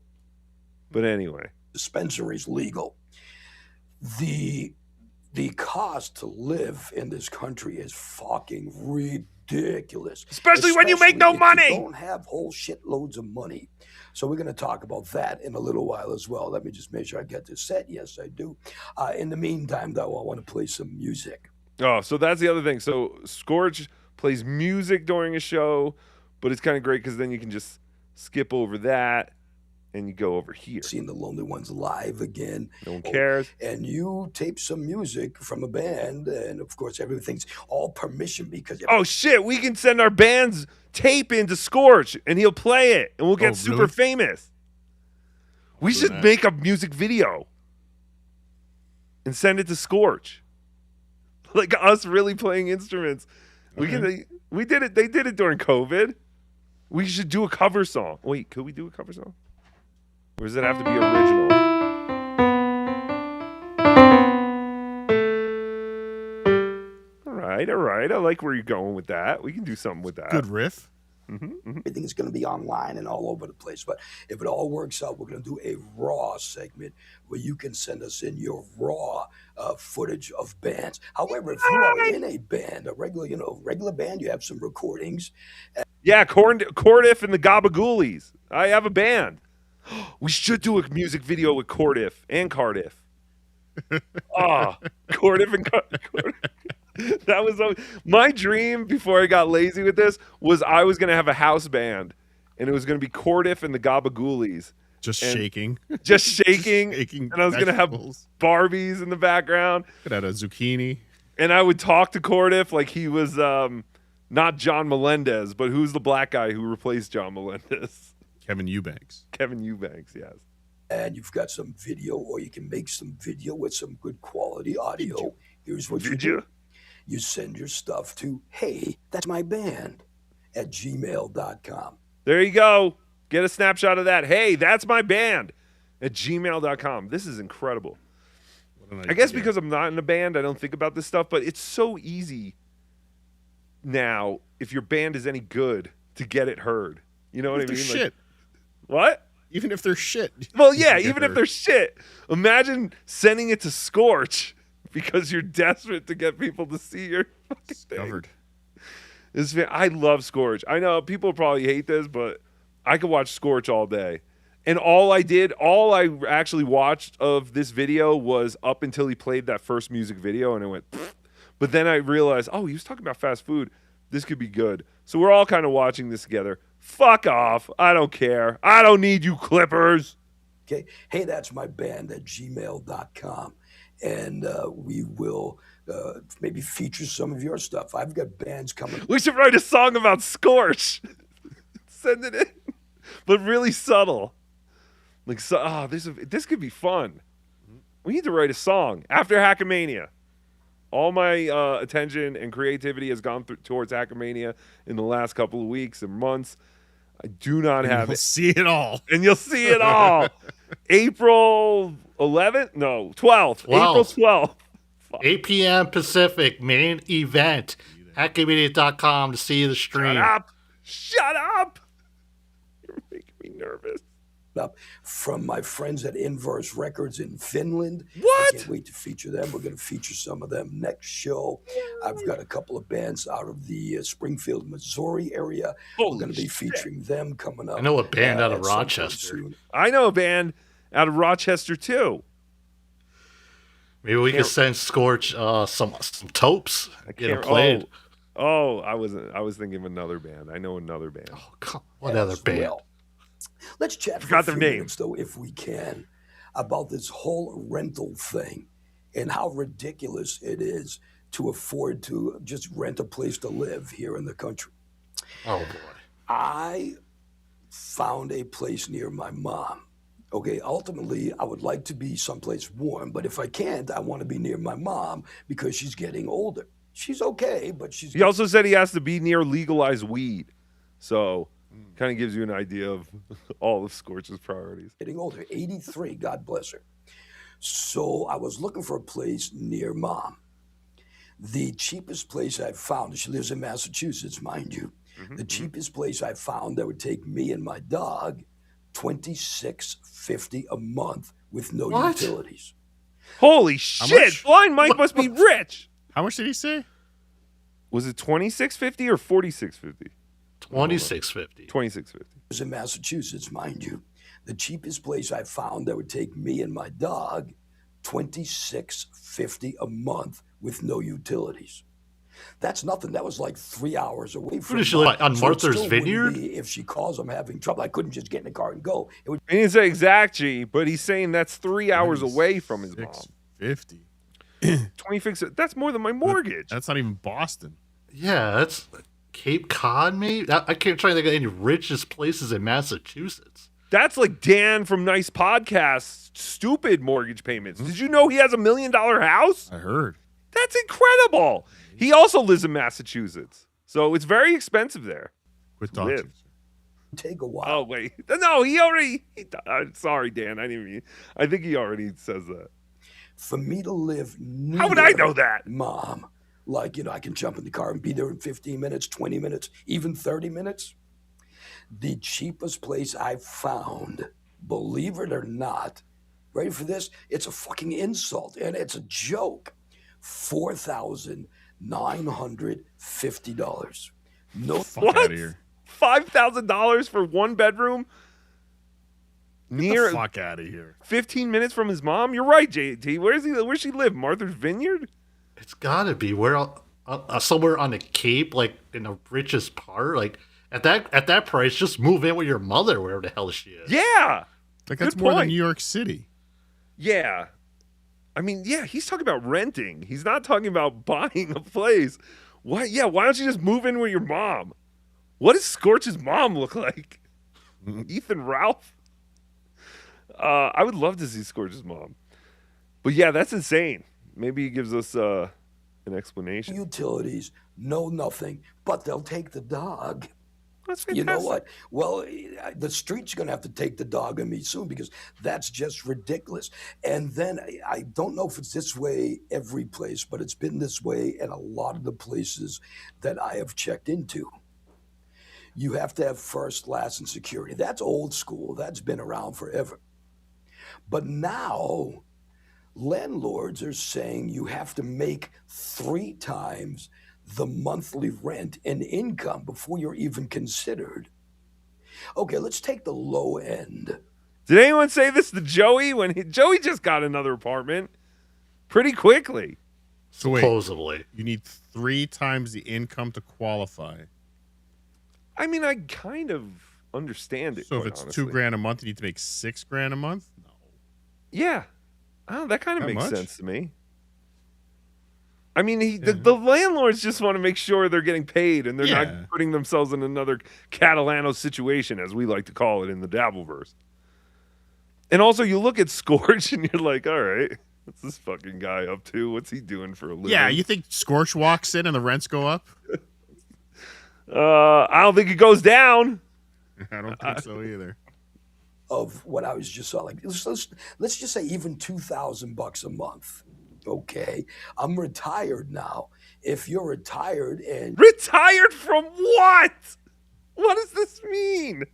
But anyway, dispensaries legal. The cost to live in this country is fucking ridiculous. Especially when you make no money. You don't have whole shitloads of money. So we're going to talk about that in a little while as well. Let me just make sure I get this set. Yes, I do. In the meantime, though, I want to play some music. Oh, so that's the other thing. So Scorch plays music during a show, but it's kind of great because then you can just skip over that and you go over here. Seeing the Lonely Ones live again. No one cares. And you tape some music from a band, and of course everything's all permission because. Oh shit! We can send our band's tape into Scorch, and he'll play it, and we'll get super famous. We should make a music video and send it to Scorch, like us really playing instruments. Okay. We did it. They did it during COVID. We should do a cover song. Wait, could we do a cover song? Or does it have to be original? All right. I like where you're going with that. We can do something with that. Good riff. Everything is going to be online and all over the place. But if it all works out, we're going to do a raw segment where you can send us in your raw footage of bands. However, if you are in a band, a regular band, you have some recordings. Yeah, Cordiff and the Gabagoolies. I have a band. We should do a music video with Cordiff and Cardiff. Cordiff and Cardiff. That was my dream before I got lazy with this. Was I was going to have a house band, and it was going to be Cordiff and the Gabagoolies. Just shaking. And I was going to have Barbies in the background. Could have a zucchini. And I would talk to Cordiff like he was not John Melendez, but who's the black guy who replaced John Melendez? Kevin Eubanks. Kevin Eubanks, yes. And you've got some video, or you can make some video with some good quality audio. Here's what you do. You send your stuff to, hey, that's my band, at gmail.com. There you go. Get a snapshot of that. Hey, that's my band, at gmail.com. This is incredible. I guess because I'm not in a band, I don't think about this stuff, but it's so easy now, if your band is any good, to get it heard. You know what I mean? Shit. What? Even if they're shit. Well, yeah, even if they're shit. Imagine sending it to Scorch because you're desperate to get people to see your fucking thing. I love Scorch. I know people probably hate this, but I could watch Scorch all day. And all I actually watched of this video was up until he played that first music video, and it went, pfft. But then I realized, he was talking about fast food. This could be good. So we're all kind of watching this together. Fuck off. I don't care. I don't need you clippers. Okay. Hey, that's my band at gmail.com. And we will maybe feature some of your stuff. I've got bands coming. We should write a song about Scorch. Send it in. But really subtle. Like, this could be fun. We need to write a song after Hackamania. All my attention and creativity has gone towards Hackamania in the last couple of weeks and months. I do not have it. You'll see it all. And you'll see it all. April 11th? No, 12th. April 12th. 8 p.m. Pacific, main event. Hackamania.com to see the stream. Shut up. You're making me nervous. Up from my friends at Inverse Records in Finland. What? I can't wait to feature them. We're going to feature some of them next show. I've got a couple of bands out of the Springfield, Missouri area. We're going to be featuring them coming up. I know a band out of Rochester. I know a band out of Rochester too. Maybe we could send Scorch some topes. Get them played. I was thinking of another band. I know another band. What other band? Well, let's chat for a few minutes, though, if we can, about this whole rental thing and how ridiculous it is to afford to just rent a place to live here in the country. Oh, boy. I found a place near my mom. Okay, ultimately, I would like to be someplace warm, but if I can't, I want to be near my mom because she's getting older. She's okay, but she's... He also said he has to be near legalized weed. So... kind of gives you an idea of all of Scorch's priorities. Getting older, 83, God bless her. So I was looking for a place near mom. The cheapest place I found, she lives in Massachusetts, mind you. The cheapest place I found that would take me and my dog, $26.50 a month with no utilities. Holy shit! Blind Mike must be rich. How much did he say? Was it $26.50 or $46.50? $26.50. $26.50. It was in Massachusetts, mind you. The cheapest place I found that would take me and my dog, $26.50 a month with no utilities. That's nothing. That was like 3 hours away from me. On Martha's Vineyard? If she calls, I'm having trouble. I couldn't just get in the car and go. He didn't say exact G, but he's saying that's 3 hours away from his mom. $50. 26. That's more than my mortgage. That's not even Boston. Yeah, that's Cape Cod, maybe? I can't try to think of any richest places in Massachusetts. That's like Dan from Nice Podcast, stupid mortgage payments. Did you know he has $1 million house? I heard. That's incredible. He also lives in Massachusetts. So it's very expensive there. Quit talking. Take a while. Oh, wait. No, he already... sorry, Dan. I think he already says that. For me to live near... How would I know that? Mom. Like, I can jump in the car and be there in 15 minutes, 20 minutes, even 30 minutes. The cheapest place I've found, believe it or not, ready for this? It's a fucking insult and it's a joke. $4,950. No, Fuck out of here. $5,000 for one bedroom? Get the fuck out of here. 15 minutes from his mom? You're right, JT. Where's she live? Martha's Vineyard? It's gotta be somewhere on the Cape, like in the richest part. Like at that price, just move in with your mother, wherever the hell she is. Yeah. Like that's Good more than point. New York City. Yeah. I mean, yeah, he's talking about renting. He's not talking about buying a place. Why? Yeah, why don't you just move in with your mom? What does Scorch's mom look like? Ethan Ralph? I would love to see Scorch's mom. But yeah, that's insane. Maybe he gives us an explanation. utilities, no nothing, but they'll take the dog. That's You know fantastic. what? Well, the street's going to have to take the dog on me soon because that's just ridiculous. And then I don't know if it's this way every place, but it's been this way in a lot of the places that I have checked into. You have to have first, last, and security. That's old school. That's been around forever. But now landlords are saying you have to make 3 times the monthly rent and income before you're even considered. Okay, let's take the low end. Did anyone say this to Joey Joey just got another apartment pretty quickly? So wait, Supposedly. you need 3 times the income to qualify. I mean, I kind of understand it. So if quite it's honestly. $2,000 a month, you need to make $6,000 a month. No, Yeah. Oh, that kind of That makes much? sense to me. I mean, the landlords just want to make sure they're getting paid and they're Yeah. not putting themselves in another Catalano situation, as we like to call it in the Dabbleverse. And also, you look at Scorch and you're like, all right, what's this fucking guy up to? What's he doing for a living? Yeah, you think Scorch walks in and the rents go up? I don't think it goes down. I don't think so either. Of what I was just saw, like let's just say even $2,000 a month. Okay, I'm retired now. If you're retired and Retired from what? What does this mean?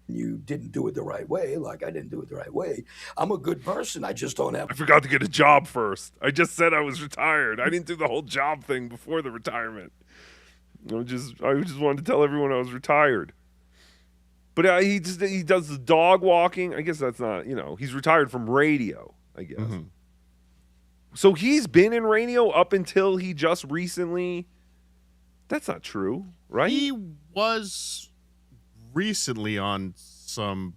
you didn't do it the right way, like I didn't do it the right way, I'm a good person. I just don't have. I forgot to get a job first. I just said I was retired. I didn't do the whole job thing before the retirement. I just wanted to tell everyone I was retired. But he does the dog walking. I guess that's not, he's retired from radio, I guess. Mm-hmm. So he's been in radio up until he just recently. That's not true, right? He was recently on some,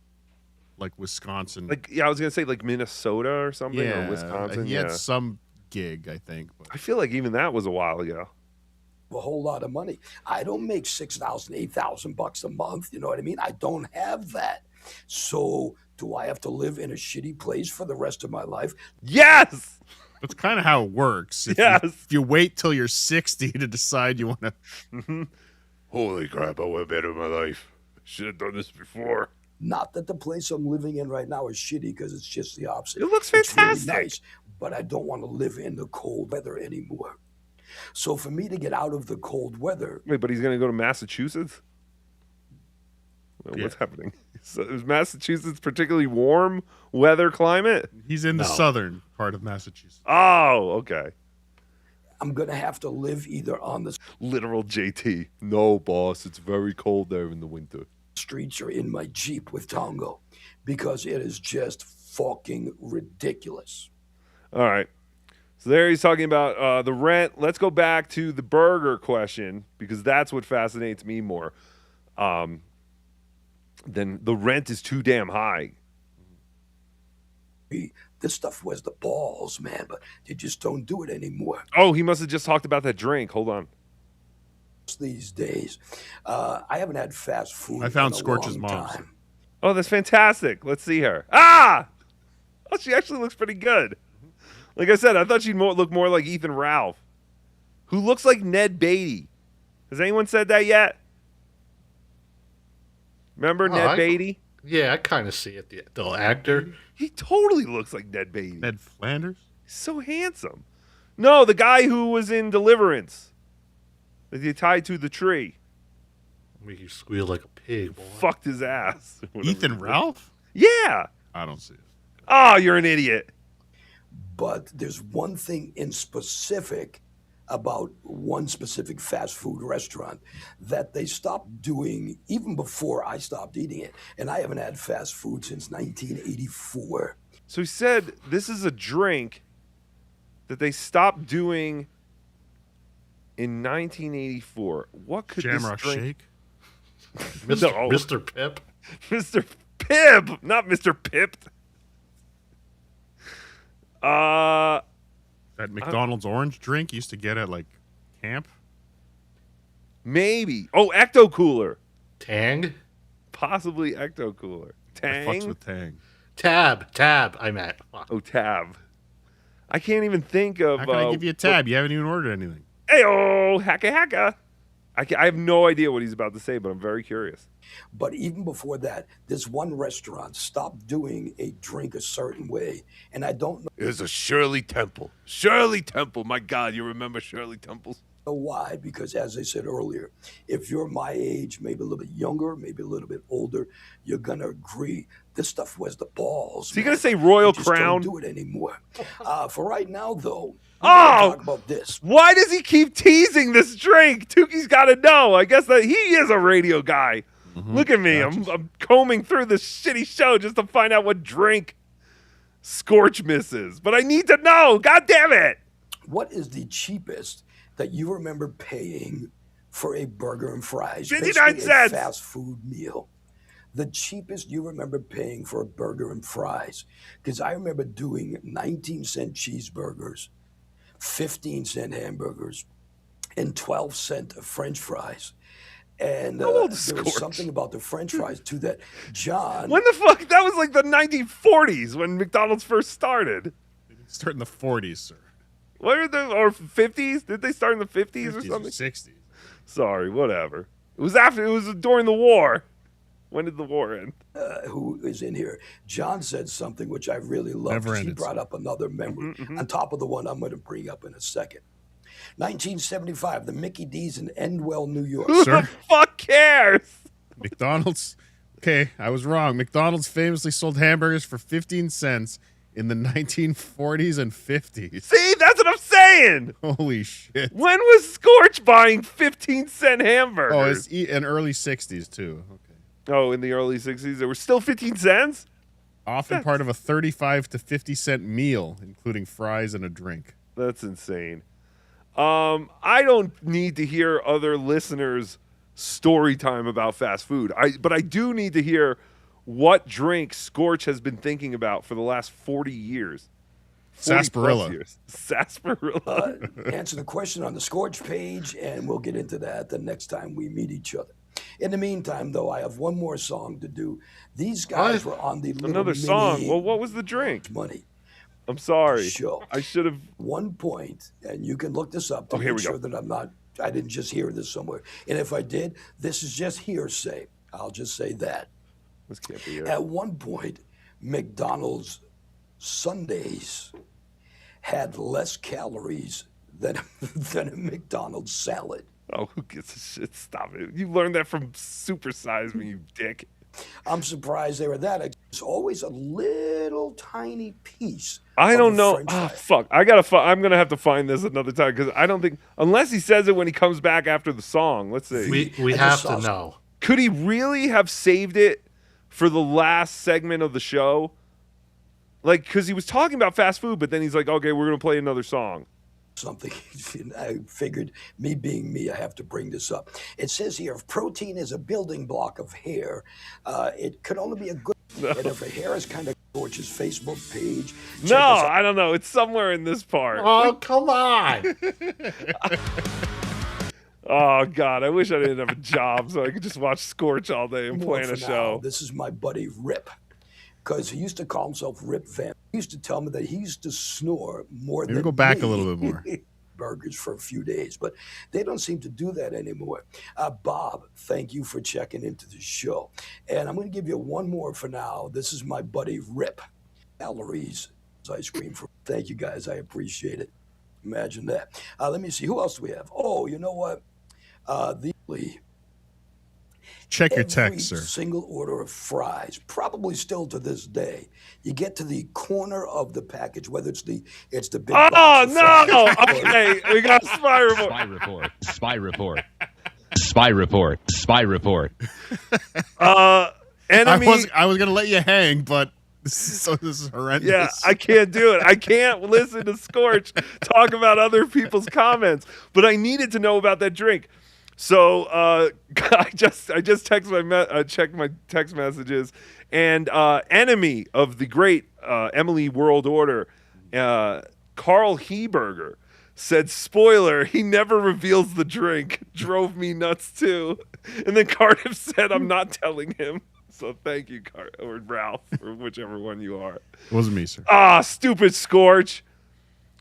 like, Wisconsin. I was going to say like Minnesota or something, or Wisconsin. He had some gig, I think. But I feel like even that was a while ago. A whole lot of money. I don't make $6,000, $8,000 a month. You know what I mean? I don't have that. So do I have to live in a shitty place for the rest of my life? Yes. That's kind of how it works. If you wait till you're 60 to decide you want to. Holy crap! I went better in my life. Should have done this before. Not that the place I'm living in right now is shitty, because it's just the opposite. It looks It's really fantastic. nice, but I don't want to live in the cold weather anymore. So for me to get out of the cold weather, Wait, but he's going to go to Massachusetts? Well, what's happening? So is Massachusetts particularly warm weather climate? He's in the southern part of Massachusetts. Oh, okay. I'm going to have to live either on the Literal JT. No, boss. It's very cold there in the winter. streets or in my Jeep with Tongo, because it is just fucking ridiculous. All right. So there he's talking about the rent. Let's go back to the burger question, because that's what fascinates me more. Then the rent is too damn high. This stuff was the balls, man, but they just don't do it anymore. Oh, he must have just talked about that drink. Hold on. These days, I haven't had fast food. I found in a Scorch's long mom's. time. Oh, that's fantastic. Let's see her. Ah! Oh, she actually looks pretty good. Like I said, I thought she'd look more like Ethan Ralph, who looks like Ned Beatty. Has anyone said that yet? Remember Ned Beatty? Yeah, I kind of see it. The actor. He totally looks like Ned Beatty. Ned Flanders? He's so handsome. No, the guy who was in Deliverance. That he tied to the tree. Make you squeal like a Hey, boy. Fucked his ass. Ethan Ralph? Yeah. I don't see it. Oh, you're an idiot. But there's one thing in specific about one specific fast food restaurant that they stopped doing even before I stopped eating it. And I haven't had fast food since 1984. So he said this is a drink that they stopped doing in 1984. What could Shamrock this drink? Shake? Mr. Pip? Mr. Pibb, not Mr. Pipped. That McDonald's orange drink you used to get at like camp? Maybe. Oh, Ecto Cooler. Tang? Possibly Ecto Cooler. Tang. I fucks with Tang. Tab, I meant. Oh, Tab. I can't even think of. How can I give you a tab? You haven't even ordered anything. Hey-oh, hacka. I have no idea what he's about to say, but I'm very curious. But even before that, this one restaurant stopped doing a drink a certain way. And I don't know. It was a Shirley Temple. Shirley Temple. My God, you remember Shirley Temples? Why? Because as I said earlier, if you're my age, maybe a little bit younger, maybe a little bit older, you're gonna agree this stuff was the balls. Is he gonna say Royal Crown? Don't do it anymore. For right now, though, oh, talk about this. Why does he keep teasing this drink? Tookie's got to know. I guess that he is a radio guy. Look at me. I'm combing through this shitty show just to find out what drink Scorch misses. But I need to know. God damn it. What is the cheapest that you remember paying for a burger and fries? 59 Basically cents. A fast food meal. The cheapest you remember paying for a burger and fries. Because I remember doing 19-cent cheeseburgers, 15-cent hamburgers, and 12-cent French fries. And there was something about the French fries too that John. When the fuck? That was like the 1940s when McDonald's first started. They didn't start in the 40s, sir. What are the or 50s? Did they start in the 50s or 50s something? or 60s. Sorry, whatever. It was after. It was during the war. When did the war end? Who is in here? John said something which I really loved. Never He ended, brought up another memory on top of the one I'm going to bring up in a second. 1975, the Mickey D's in Endwell, New York. Who the fuck cares? McDonald's. Okay, I was wrong. McDonald's famously sold hamburgers for 15 cents in the 1940s and 50s. See, that's what I'm saying. Holy shit. When was Scorch buying 15-cent hamburgers? Oh, it's in early 60s, too. Okay. Oh, in the early 60s, they were still 15 cents? Often part of a 35 to 50-cent meal, including fries and a drink. That's insane. I don't need to hear other listeners' story time about fast food. But I do need to hear what drink Scorch has been thinking about for the last 40 years. Sarsaparilla. Sarsaparilla. Answer the question on the Scorch page, and we'll get into that the next time we meet each other. In the meantime, though, I have one more song to do. These guys were on the another song. Well, what was the drink? Money. I'm sorry. Show. I should have. One point, and you can look this up to make sure that I didn't just hear this somewhere. And if I did, this is just hearsay. I'll just say that. This can't be it. At one point, McDonald's Sundays had less calories than a McDonald's salad. Oh, who gives a shit? Stop it. You learned that from Super Size Me, you dick. I'm surprised they were that. It's always a little tiny piece. I don't know. Oh, fuck. I'm going to have to find this another time because I don't think, unless he says it when he comes back after the song. Let's see. We have to know. Could he really have saved it for the last segment of the show? Like, because he was talking about fast food, but then he's like, okay, we're going to play another song. Something. I figured, me being me, I have to bring this up. It says here, if protein is a building block of hair, it could only be a good. And if a hair is kind of Scorch's Facebook page. No, I don't know. It's somewhere in this part. Oh, come on. Oh, God. I wish I didn't have a job so I could just watch Scorch all day and plan a show. This is my buddy Rip. Because he used to call himself Rip Van. He used to tell me that he used to snore more than go back me. a little bit more. Burgers for a few days, but they don't seem to do that anymore. Bob, thank you for checking into the show. And I'm going to give you one more for now. This is my buddy Rip. Calories ice cream. Thank you, guys. I appreciate it. Imagine that. Let me see. Who else do we have? Oh, you know what? Check your Every text, sir. single order of fries, probably still to this day, you get to the corner of the package, whether it's the big Oh box of fries no! or- Okay, we got a spy report. Spy report. Spy report. Spy report. Spy report. Enemy. I was gonna let you hang, but this is horrendous. Yeah, I can't do it. I can't listen to Scorch talk about other people's comments. But I needed to know about that drink. So I just checked my text messages, and enemy of the great Emily World Order, Carl Heberger, said, spoiler, he never reveals the drink. Drove me nuts too. And then Cardiff said, I'm not telling him. So thank you, or Ralph, or whichever one you are. It wasn't me, sir. Ah, stupid Scorch.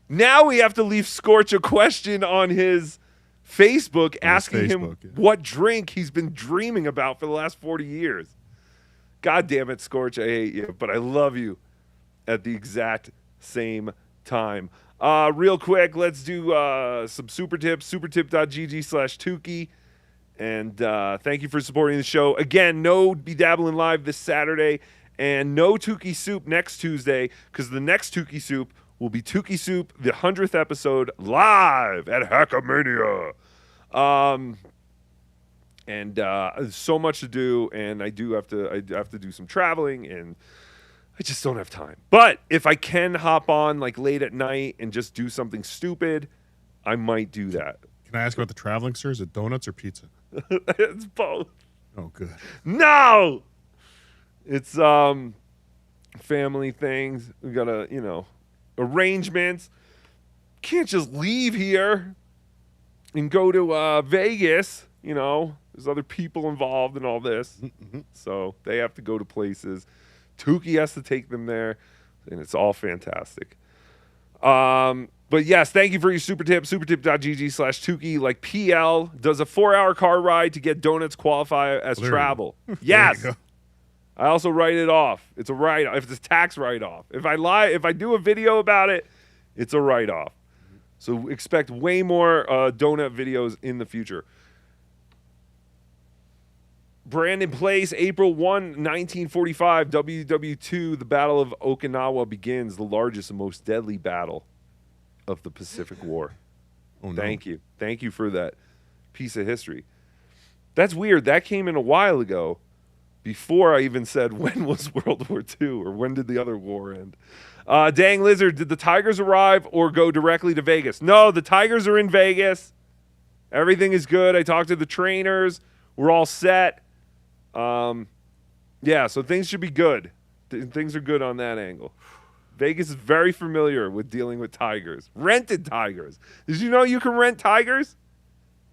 Now we have to leave Scorch a question on his Facebook asking him what drink he's been dreaming about for the last 40 years. God damn it, Scorch, I hate you, but I love you at the exact same time. Real quick, let's do some super tips, supertip.gg/Tookie. And thank you for supporting the show. Again, no Be Dabbling Live this Saturday, and no Tookie Soup next Tuesday, because the next Tookie Soup will be Tookie Soup, the 100th episode, live at Hackamania. And there's so much to do, and I have to do some traveling, and I just don't have time. But if I can hop on like late at night and just do something stupid, I might do that. Can I ask about the traveling, sir? Is it donuts or pizza? It's both. Oh, good. No! It's family things. We gotta, arrangements. Can't just leave here and go to Vegas. There's other people involved in all this. Mm-hmm. So they have to go to places. Tookie has to take them there, and it's all fantastic. But yes, thank you for your super tip. Supertip.gg/Tookie. Like PL does a 4-hour car ride to get donuts qualify as travel. Yes. I also write it off. It's a write-off. If it's a tax write-off. If I do a video about it, it's a write-off. So expect way more donut videos in the future. Brandon Place, April 1, 1945, WW2, the Battle of Okinawa begins, the largest and most deadly battle of the Pacific War. Oh, no. Thank you. Thank you for that piece of history. That's weird. That came in a while ago, before I even said when was World War II or when did the other war end. Dang Lizard, did the Tigers arrive or go directly to Vegas? No, the Tigers are in Vegas. Everything is good. I talked to the trainers. We're all set. Yeah, so things should be good. Things are good on that angle. Vegas is very familiar with dealing with tigers. Rented tigers. Did you know you can rent tigers?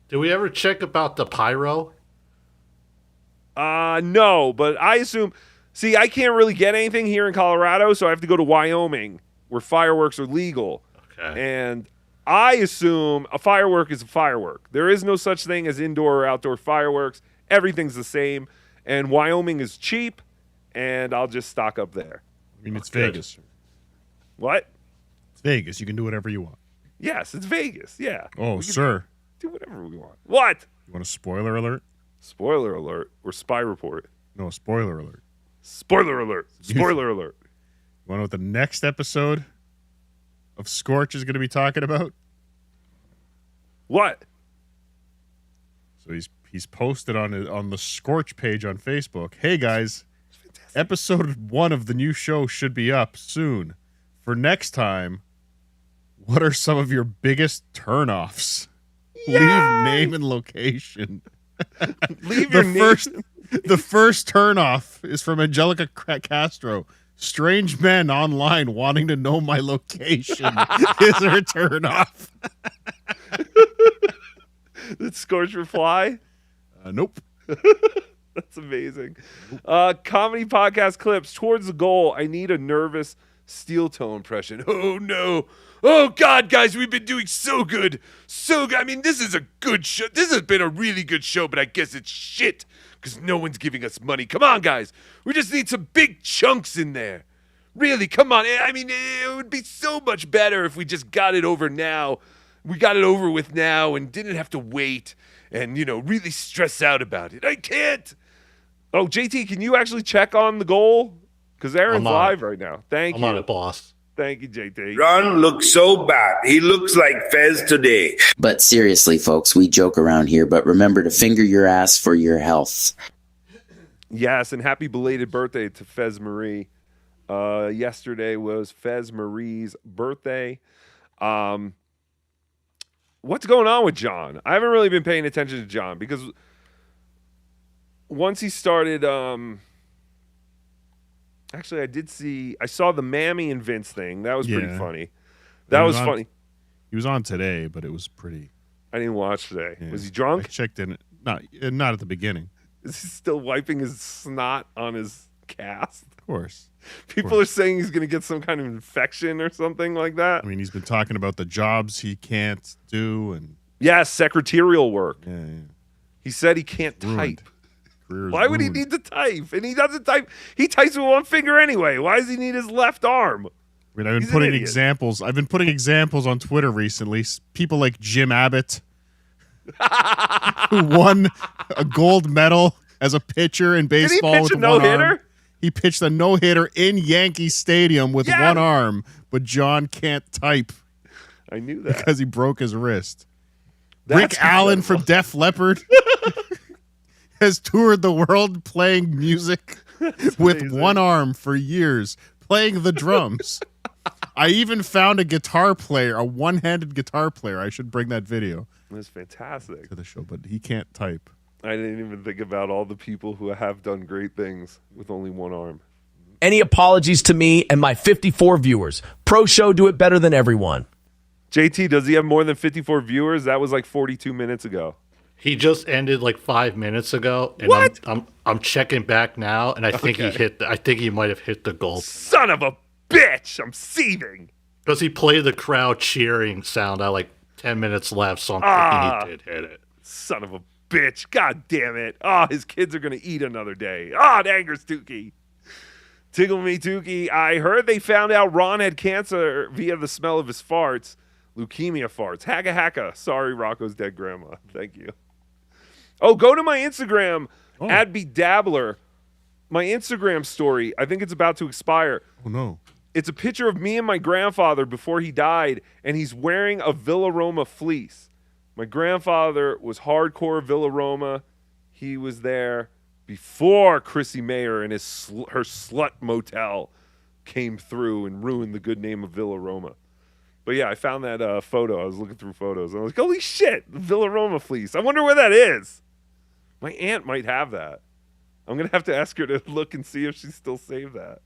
Did we ever check about the pyro? No, but I assume... See, I can't really get anything here in Colorado, so I have to go to Wyoming, where fireworks are legal. Okay. And I assume a firework is a firework. There is no such thing as indoor or outdoor fireworks. Everything's the same. And Wyoming is cheap, and I'll just stock up there. I mean, it's Vegas. What? It's Vegas. You can do whatever you want. Yes, it's Vegas. Yeah. Oh, sir. Do whatever we want. What? You want a spoiler alert? Spoiler alert or spy report? No, spoiler alert. Spoiler alert. Spoiler alert. You want to know what the next episode of Scorch is going to be talking about? What? So he's posted on the Scorch page on Facebook. Hey guys, episode 1 of the new show should be up soon. For next time, what are some of your biggest turnoffs? Yay! Leave name and location. Leave your name. The first turnoff is from Angelica Castro. Strange men online wanting to know my location is her turnoff. Did Scorch reply? Nope. That's amazing. Comedy podcast clips. Towards the goal, I need a nervous steel toe impression. Oh, no. Oh, God, guys, we've been doing so good. So good. I mean, this is a good show. This has been a really good show, but I guess it's shit because no one's giving us money. Come on, guys. We just need some big chunks in there. Really, come on. I mean, it would be so much better if we just got it over now. we got it over with now and didn't have to wait and, really stress out about it. I can't. Oh, JT, can you actually check on the goal? Because Aaron's live right now. Thank you. I'm on it, boss. Thank you, JT. Ron looks so bad. He looks like Fez today. But seriously, folks, we joke around here, but remember to finger your ass for your health. Yes, and happy belated birthday to Fez Marie. Yesterday was Fez Marie's birthday. What's going on with John? I haven't really been paying attention to John because once he started, actually I saw the Mammy and Vince thing. That was pretty funny. That was funny. He was on today, but it was pretty. I didn't watch today. Yeah. Was he drunk? I checked in. Not at the beginning. Is he still wiping his snot on his cast? Of course. People are saying he's going to get some kind of infection or something like that. I mean, he's been talking about the jobs he can't do, and secretarial work. yeah. He said he can't Ruined. type. Career's Why would he ruined. need to type? And he doesn't type. He types with one finger anyway. Why does he need his left arm? I mean, I've been He's an putting idiot. examples. I've been putting examples on Twitter recently. People like Jim Abbott, who won a gold medal as a pitcher in baseball. Did he pitch with a no-hitter? one arm. He pitched a no-hitter in Yankee Stadium with one arm, but John can't type. I knew that. Because he broke his wrist. That's Rick Allen from Def Leppard has toured the world playing music with one arm for years, playing the drums. I even found a guitar player, a one-handed guitar player. I should bring that video. That's fantastic. To the show, but he can't type. I didn't even think about all the people who have done great things with only one arm. Any apologies to me and my 54 viewers. Pro Show do it better than everyone. JT, does he have more than 54 viewers? That was like 42 minutes ago. He just ended like 5 minutes ago, and What? I'm checking back now, and I think he might have hit the goal. Son of a bitch! I'm seething. Because he played the crowd cheering sound at like 10 minutes left, so I'm thinking he did hit it. Son of a bitch. God damn it. Oh, his kids are going to eat another day. Oh, it angers Tookie. Tickle me, Tookie. I heard they found out Ron had cancer via the smell of his farts. Leukemia farts. Hacka. Sorry, Rocco's dead grandma. Thank you. Oh, go to my Instagram, @BDabbler. My Instagram story, I think it's about to expire. Oh, no. It's a picture of me and my grandfather before he died, and he's wearing a Villaroma fleece. My grandfather was hardcore Villaroma. He was there before Chrissy Mayer and her slut motel came through and ruined the good name of Villaroma. But yeah, I found that photo. I was looking through photos. And I was like, holy shit, the Villaroma fleece. I wonder where that is. My aunt might have that. I'm going to have to ask her to look and see if she still saved that.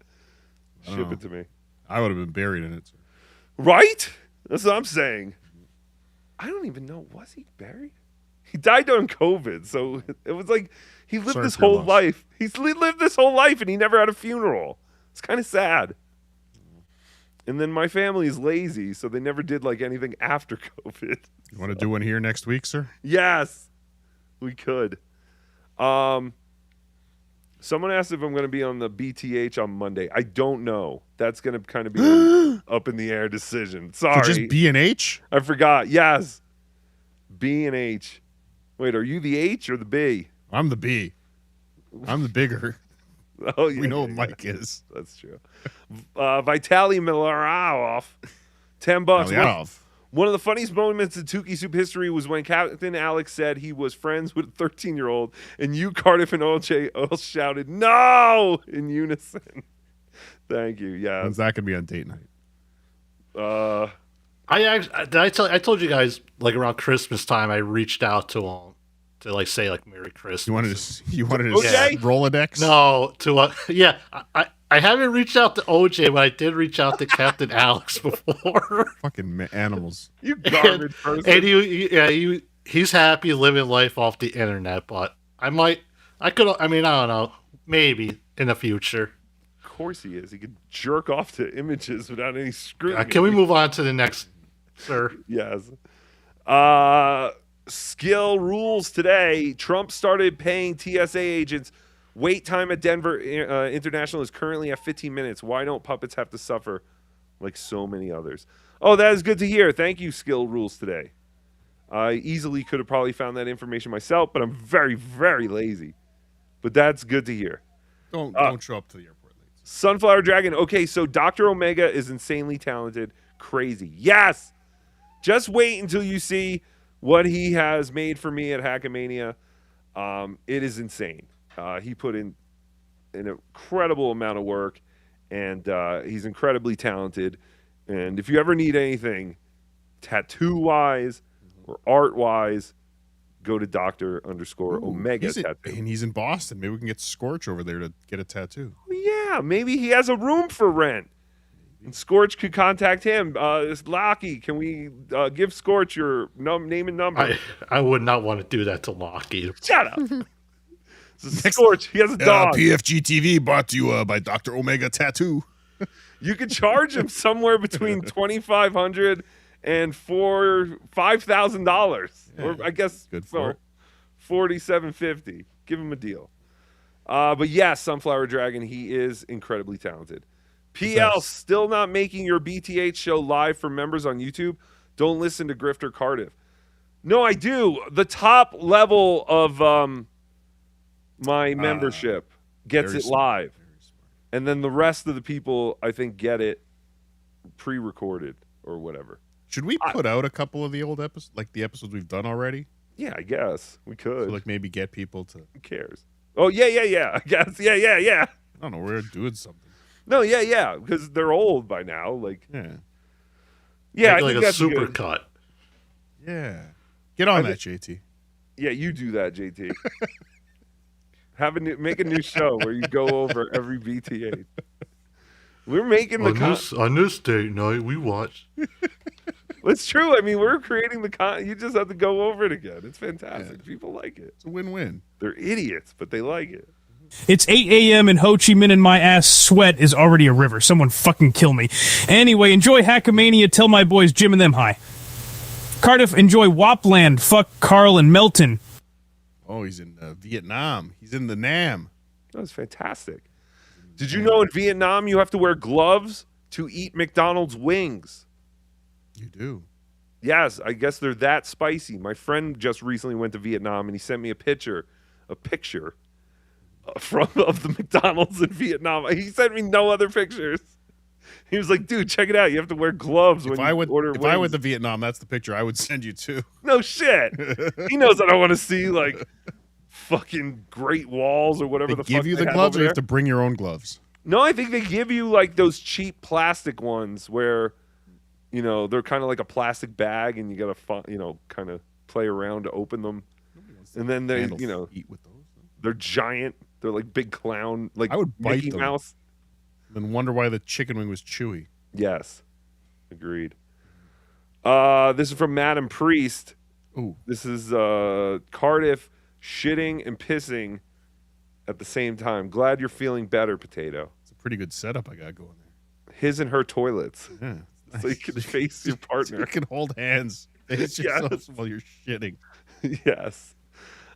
Ship it to me. I would have been buried in it. Right? That's what I'm saying. I don't even know. Was he buried? He died during COVID. So it was like he lived this whole life. He's lived this whole life and he never had a funeral. It's kind of sad. And then my family is lazy, so they never did like anything after COVID. You want to do one here next week, sir? Yes, we could. Someone asked if I'm going to be on the BTH on Monday. I don't know. That's going to kind of be an up in the air decision. Sorry. So just B and H? I forgot. Yes. B and H. Wait, are you the H or the B? I'm the B. I'm the bigger. Oh, yeah. We know what Mike is. That's true. Vitaly Milarov, $10. One of the funniest moments in Tookie Soup history was when Captain Alex said he was friends with a 13-year-old, and you, Cardiff, and OJ all shouted, "No!" in unison. Thank you. Yeah. When's that going to be on date night? I told you guys like around Christmas time I reached out to him to like say like Merry Christmas. You wanted to Rolodex? No, to I haven't reached out to OJ, but I did reach out to Captain Alex before. Fucking animals. You garbage person. And he's happy living life off the internet, but I don't know, maybe in the future. Of course he is. He could jerk off to images without any scrutiny. Can we move on to the next, sir? Yes. Skill rules today. Trump started paying TSA agents. Wait time at Denver International is currently at 15 minutes. Why don't puppets have to suffer like so many others? Oh, that is good to hear. Thank you, Skill Rules today. I easily could have probably found that information myself, but I'm very, very lazy. But that's good to hear. Don't show up to the airport late. Sunflower Dragon. Okay, so Dr. Omega is insanely talented. Crazy. Yes! Just wait until you see what he has made for me at Hackamania. It is insane. He put in an incredible amount of work, and he's incredibly talented. And if you ever need anything, tattoo-wise or art-wise, go to Dr._Omega Tattoo. And he's in Boston. Maybe we can get Scorch over there to get a tattoo. Yeah, maybe he has a room for rent. And Scorch could contact him. Locky, can we give Scorch your name and number? I would not want to do that to Locky. Shut up. Scorch, he has a dog. PFGTV brought to you by Dr. Omega Tattoo. You could charge him somewhere between $2,500 and $5,000, or I guess good for it. $4,750. Give him a deal. But yes, Sunflower Dragon, he is incredibly talented. PL, still not making your BTH show live for members on YouTube. Don't listen to Grifter Cardiff. No, I do. The top level of my membership gets it live. And then the rest of the people, I think, get it pre-recorded or whatever. Should we put out a couple of the old episodes, like the episodes we've done already? Yeah, I guess we could. So, like, maybe get people to... Who cares? Oh, yeah. I guess. Yeah. I don't know. We're doing something. No, yeah, because they're old by now. Like, Yeah, I like think a that's super good. cut. Yeah. Get on that, JT. Yeah, you do that, JT. Make a new show where you go over every BTA. We're making on this date night we watch. It's true. I mean, we're creating the you just have to go over it again. It's fantastic. People like it. It's a win-win. They're idiots, but they like it. It's 8 a.m. in Ho Chi Minh and my ass sweat is already a river. Someone fucking kill me. Anyway, enjoy Hackamania. Tell my boys Jim and them hi. Cardiff, enjoy Wopland. Fuck Carl and Melton. Oh, he's in Vietnam. He's in the Nam. That was fantastic. Did you know in Vietnam you have to wear gloves to eat McDonald's wings? You do? Yes, I guess they're that spicy. My friend just recently went to Vietnam and he sent me a picture of the McDonald's in Vietnam. He sent me no other pictures. He was like, dude, check it out. You have to wear gloves when you order wings. If I went to Vietnam, that's the picture I would send you to. No shit. He knows I don't want to see like fucking Great Walls or whatever the fuck. Give you the gloves or you have to bring your own gloves? No, I think they give you like those cheap plastic ones where, you know, they're kind of like a plastic bag and you got to, kind of play around to open them. And then they, eat with those. They're giant. They're like big clown, like I would bite Mickey them. Mouse. Then wonder why the chicken wing was chewy. Yes. Agreed. This is from Madam Priest. Ooh. This is Cardiff shitting and pissing at the same time. Glad you're feeling better, Potato. It's a pretty good setup I got going there. His and her toilets. Yeah. So you can face your partner. So you can hold hands. Face yourself while you're shitting. Yes.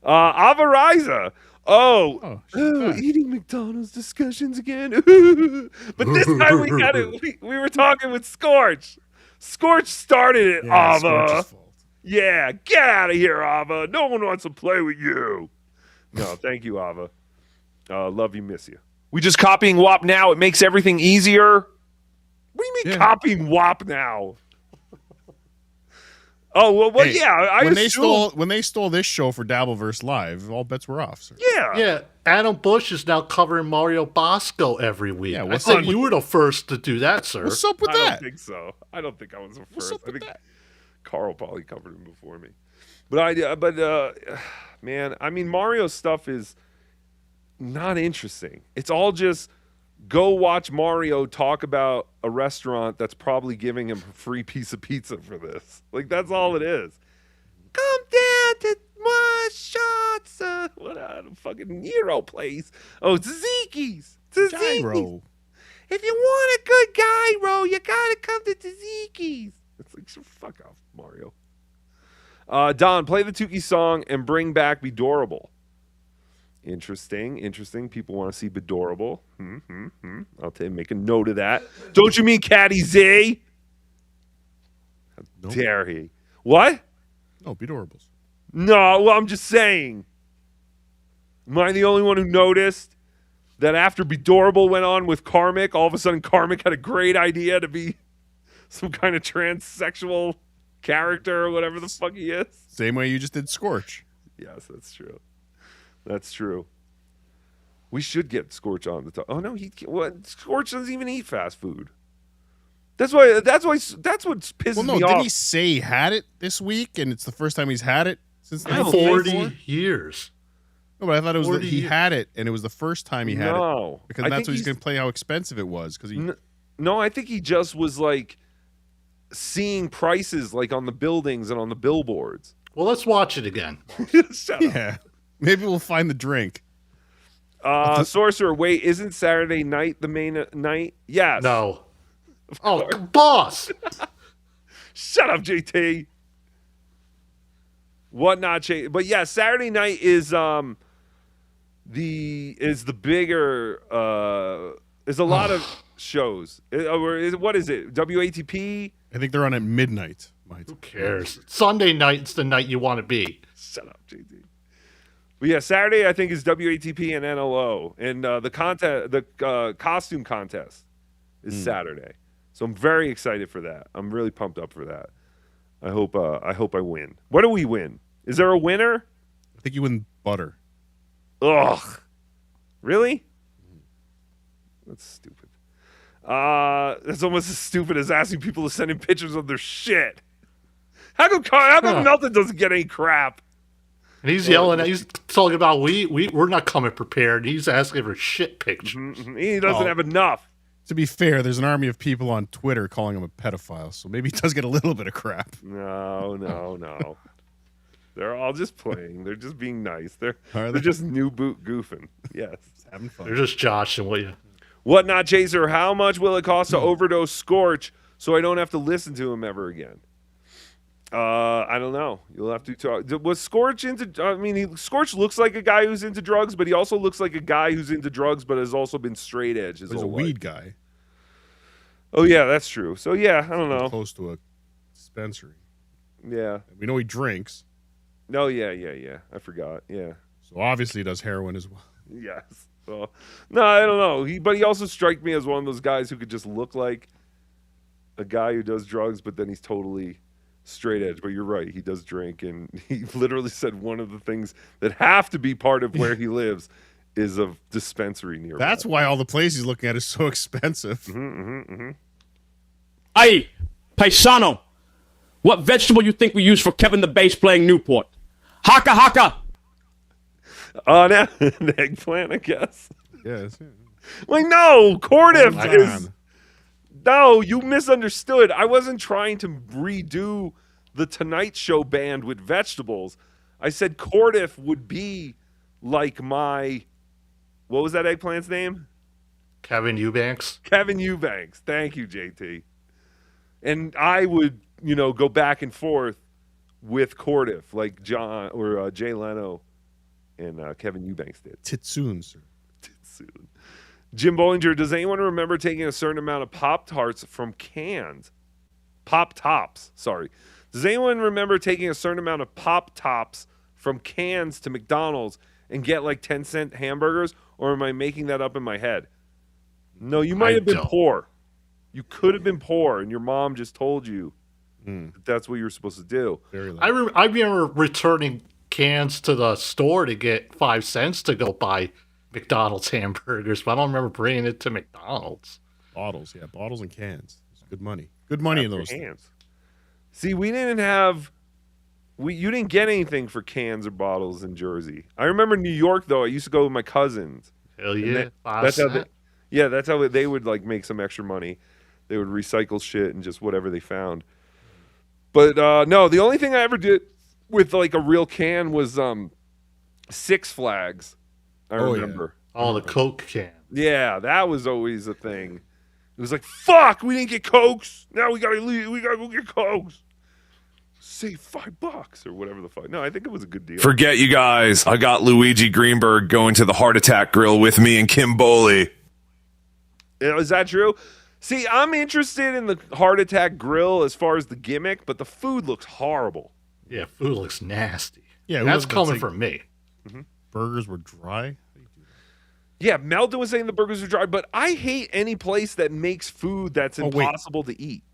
Avariza. Eating McDonald's discussions again. But this time we had it. We were talking with Scorch. Scorch started it, Yeah, Ava. Scorch's fault. Yeah, get out of here, Ava. No one wants to play with you. No, thank you, Ava. Love you, miss you. We just copying WAP now. It makes everything easier. What do you mean copying WAP now? Oh well, Hey, yeah. When they stole this show for Dabbleverse Live, all bets were off, sir. Yeah, Adam Bush is now covering Mario Bosco every week. Yeah, I think you were the first to do that, sir. What's up with I that? don't think so. I don't think I was the What's first. up I with think that? Carl probably covered him before me. Man, I mean, Mario's stuff is not interesting. It's all just go watch Mario talk about a restaurant that's probably giving him a free piece of pizza for this. Like, that's all it is. Come down to my shots. What a fucking Nero place. Oh, Tzatziki's. Gyro. If you want a good gyro, you gotta come to Tzatziki's. It's like, so fuck off, Mario. Don, play the Tookie song and bring back Bedorable. Interesting. People want to see Bedorable. I'll make a note of that. Don't you mean Caddy Z? Nope. Dare he? What? No, Bedorables. No, well, I'm just saying. Am I the only one who noticed that after Bedorable went on with Karmic, all of a sudden Karmic had a great idea to be some kind of transsexual character or whatever the fuck he is? Same way you just did Scorch. Yes, that's true. That's true. We should get Scorch on the top. Oh no, Scorch doesn't even eat fast food. That's what's pisses me off. Didn't he say he had it this week, and it's the first time he's had it since 40 years. No, but I thought it was that he had it, and it was the first time he had it. Because I that's think what he's going to play how expensive it was. No, I think he just was like seeing prices like on the buildings and on the billboards. Well, let's watch it again. Shut up. Yeah, maybe we'll find the drink. Sorcerer, wait, isn't Saturday night the main night? Yes. No. Oh, boss! Shut up, JT. What not change? But yeah, Saturday night is the bigger. There's a lot of shows. What is it? WATP? I think they're on at midnight. Who cares? Sunday night's the night you want to be. Shut up, JT. But yeah, Saturday I think is WATP and NLO, and the costume contest is Saturday. So I'm very excited for that. I'm really pumped up for that. I hope I win. What do we win? Is there a winner? I think you win butter. Ugh. Really? That's stupid. That's almost as stupid as asking people to send in pictures of their shit. How come Melton doesn't get any crap? And he's yelling at, he's talking about we're not coming prepared. He's asking for shit pictures. He doesn't have enough. To be fair, there's an army of people on Twitter calling him a pedophile, so maybe he does get a little bit of crap. No. They're all just playing. They're just being nice. They're just new boot goofing. Yes. Having fun. They're just joshing with you. What not, Chaser? How much will it cost to overdose Scorch so I don't have to listen to him ever again? I don't know. You'll have to talk. Was Scorch into? I mean, Scorch looks like a guy who's into drugs, but he also looks like a guy who's into drugs, but has also been straight edge. He's a weed guy. Oh yeah, that's true. So yeah, I don't know. Close to a dispensary. Yeah, we know he drinks. No, yeah. I forgot. Yeah. So obviously he does heroin as well. Yes. Well, no, I don't know. But he also strikes me as one of those guys who could just look like a guy who does drugs, but then he's totally straight edge. But you're right, he does drink, and he literally said one of the things that have to be part of where he lives is a dispensary nearby. That's why all the places he's looking at is so expensive. Hey, paisano, what vegetable you think we use for Kevin the Bass playing Newport? Haka. An eggplant, I guess. Yes. Wait, no, Cordiff is. No, you misunderstood. I wasn't trying to redo the Tonight Show band with vegetables. I said Cordiff would be like my. What was that eggplant's name? Kevin Eubanks. Kevin Eubanks. Thank you, JT. And I would, go back and forth with Cordiff, like John or Jay Leno and Kevin Eubanks did. Titsoon, sir. Titsoon. Jim Bollinger, does anyone remember taking a certain amount of Pop-Tarts from cans? Pop-Tops, sorry. Does anyone remember taking a certain amount of Pop-Tops from cans to McDonald's and get like 10-cent hamburgers? Or am I making that up in my head? No, you might have been poor. You could have been poor, and your mom just told you that that's what you're supposed to do. I remember returning cans to the store to get 5 cents to go buy McDonald's hamburgers, but I don't remember bringing it to McDonald's. Bottles and cans. It's good money. Good money in those cans. See, we didn't have. You didn't get anything for cans or bottles in Jersey. I remember New York though. I used to go with my cousins. Hell yeah! That's how they would like make some extra money. They would recycle shit and just whatever they found. But no, the only thing I ever did with like a real can was Six Flags. I remember. Yeah. Oh, the Coke can. Yeah, that was always a thing. It was like, fuck, we didn't get Cokes. Now we gotta leave. We gotta go get Cokes. Save $5 or whatever the fuck. No, I think it was a good deal. Forget you guys. I got Luigi Greenberg going to the Heart Attack Grill with me and Kim Boley. Is that true? See, I'm interested in the Heart Attack Grill as far as the gimmick, but the food looks horrible. Yeah, food looks nasty. Yeah, And that's coming from me. Burgers were dry. Yeah, Melton was saying the burgers are dry, but I hate any place that makes food that's wait. impossible to eat.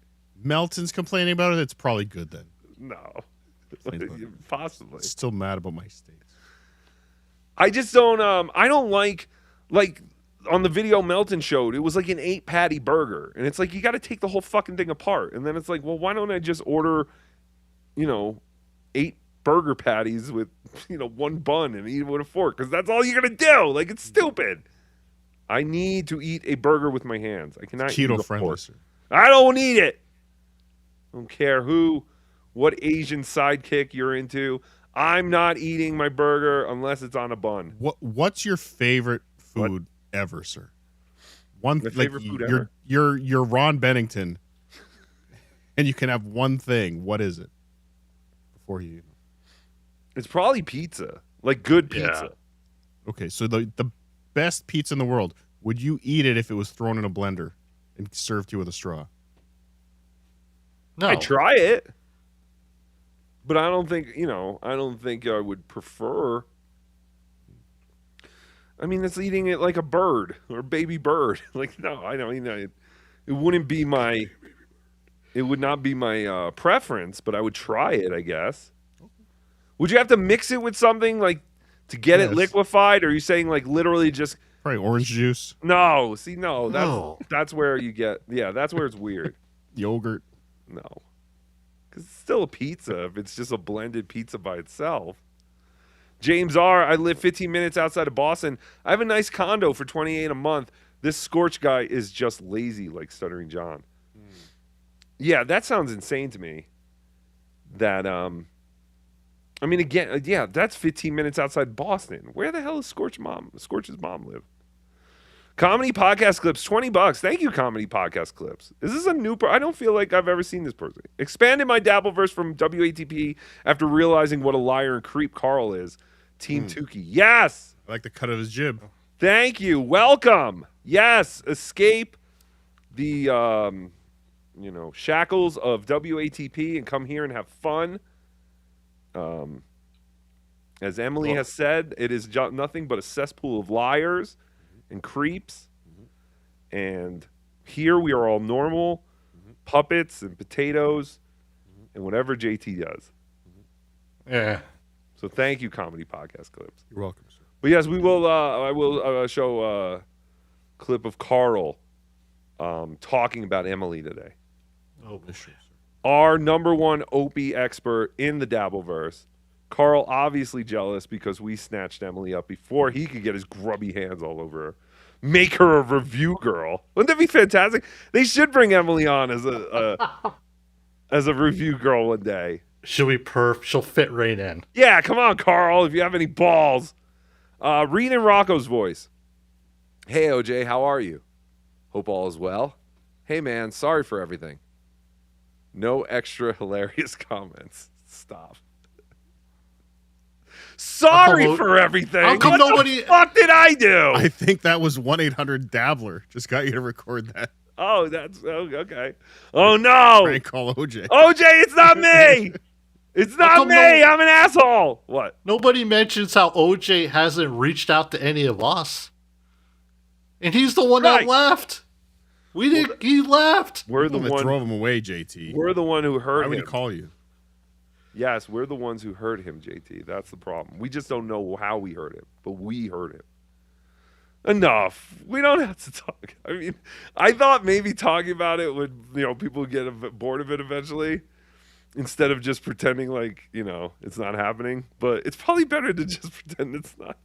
Melton's complaining about it. It's probably good then. No, possibly. Still mad about my steaks. I just don't. I don't like on the video Melton showed. It was like an 8-patty burger, and it's like you got to take the whole fucking thing apart. And then it's like, well, why don't I just order, 8 burger patties with 1 bun and eat it with a fork? Because that's all you're gonna do. Like, it's stupid. I need to eat a burger with my hands. I cannot eat Keto with a friendly, fork. sir. I don't eat it. Don't care what Asian sidekick you're into. I'm not eating my burger unless it's on a bun. What's your favorite food ever, sir? One My favorite food ever? You're Ron Bennington, and you can have one thing. What is it? Before you, It's probably pizza, like good pizza. okay. So the best pizza in the world. Would you eat it if it was thrown in a blender and served to you with a straw? No, I try it, but I don't think I don't think I would prefer. I mean, it's eating it like a bird or a baby bird. Like, no, I don't. It wouldn't be my. It would not be my preference, but I would try it, I guess. Would you have to mix it with something like to get it liquefied? Or are you saying like literally just probably orange juice? No, see, no, that's where you get. Yeah, that's where it's weird. Yogurt. No, because it's still a pizza if it's just a blended pizza by itself. James R., I live 15 minutes outside of Boston. I have a nice condo for $28 a month. This Scorch guy is just lazy, like Stuttering John. Yeah, that sounds insane to me. That I mean, again, yeah, that's 15 minutes outside Boston. Where the hell is Scorch's mom live? Comedy podcast clips, $20. Thank you, comedy podcast clips. Is this a new? I don't feel like I've ever seen this person. Expanded my Dabbleverse from WATP after realizing what a liar and creep Carl is. Team Tookie, yes. I like the cut of his jib. Thank you. Welcome. Yes, escape the shackles of WATP and come here and have fun. As Emily has said, it is nothing but a cesspool of liars and creeps. And here we are all normal puppets and potatoes and whatever JT does. Yeah. So thank you, comedy podcast clips. You're welcome, sir. But yes, we will. I will show a clip of Carl talking about Emily today. Oh, sure. Our number one Opie expert in the Dabbleverse. Carl obviously jealous because we snatched Emily up before he could get his grubby hands all over her. Make her a review girl. Wouldn't that be fantastic? They should bring Emily on as a review girl one day. She'll be perf. She'll fit right in. Yeah, come on, Carl, if you have any balls. Read in Rocco's voice. Hey, OJ, how are you? Hope all is well. Hey, man, sorry for everything. No extra hilarious comments. Stop. Sorry for everything. How come What the fuck did I do? I think that was 1-800-Dabbler. Just got you to record that. Oh, that's okay. Oh, no. Prank call OJ. OJ, it's not me. It's not me. I'm an asshole. What? Nobody mentions how OJ hasn't reached out to any of us. And he's the one that left. We didn't. He left. We're the that one drove him away, JT. We're the one who heard Why would him. he call you? Yes, we're the ones who heard him, JT. That's the problem. We just don't know how we heard him, but we heard him. Enough. We don't have to talk. I mean, I thought maybe talking about it would, people would get a bit bored of it eventually, instead of just pretending like, it's not happening. But it's probably better to just pretend it's not.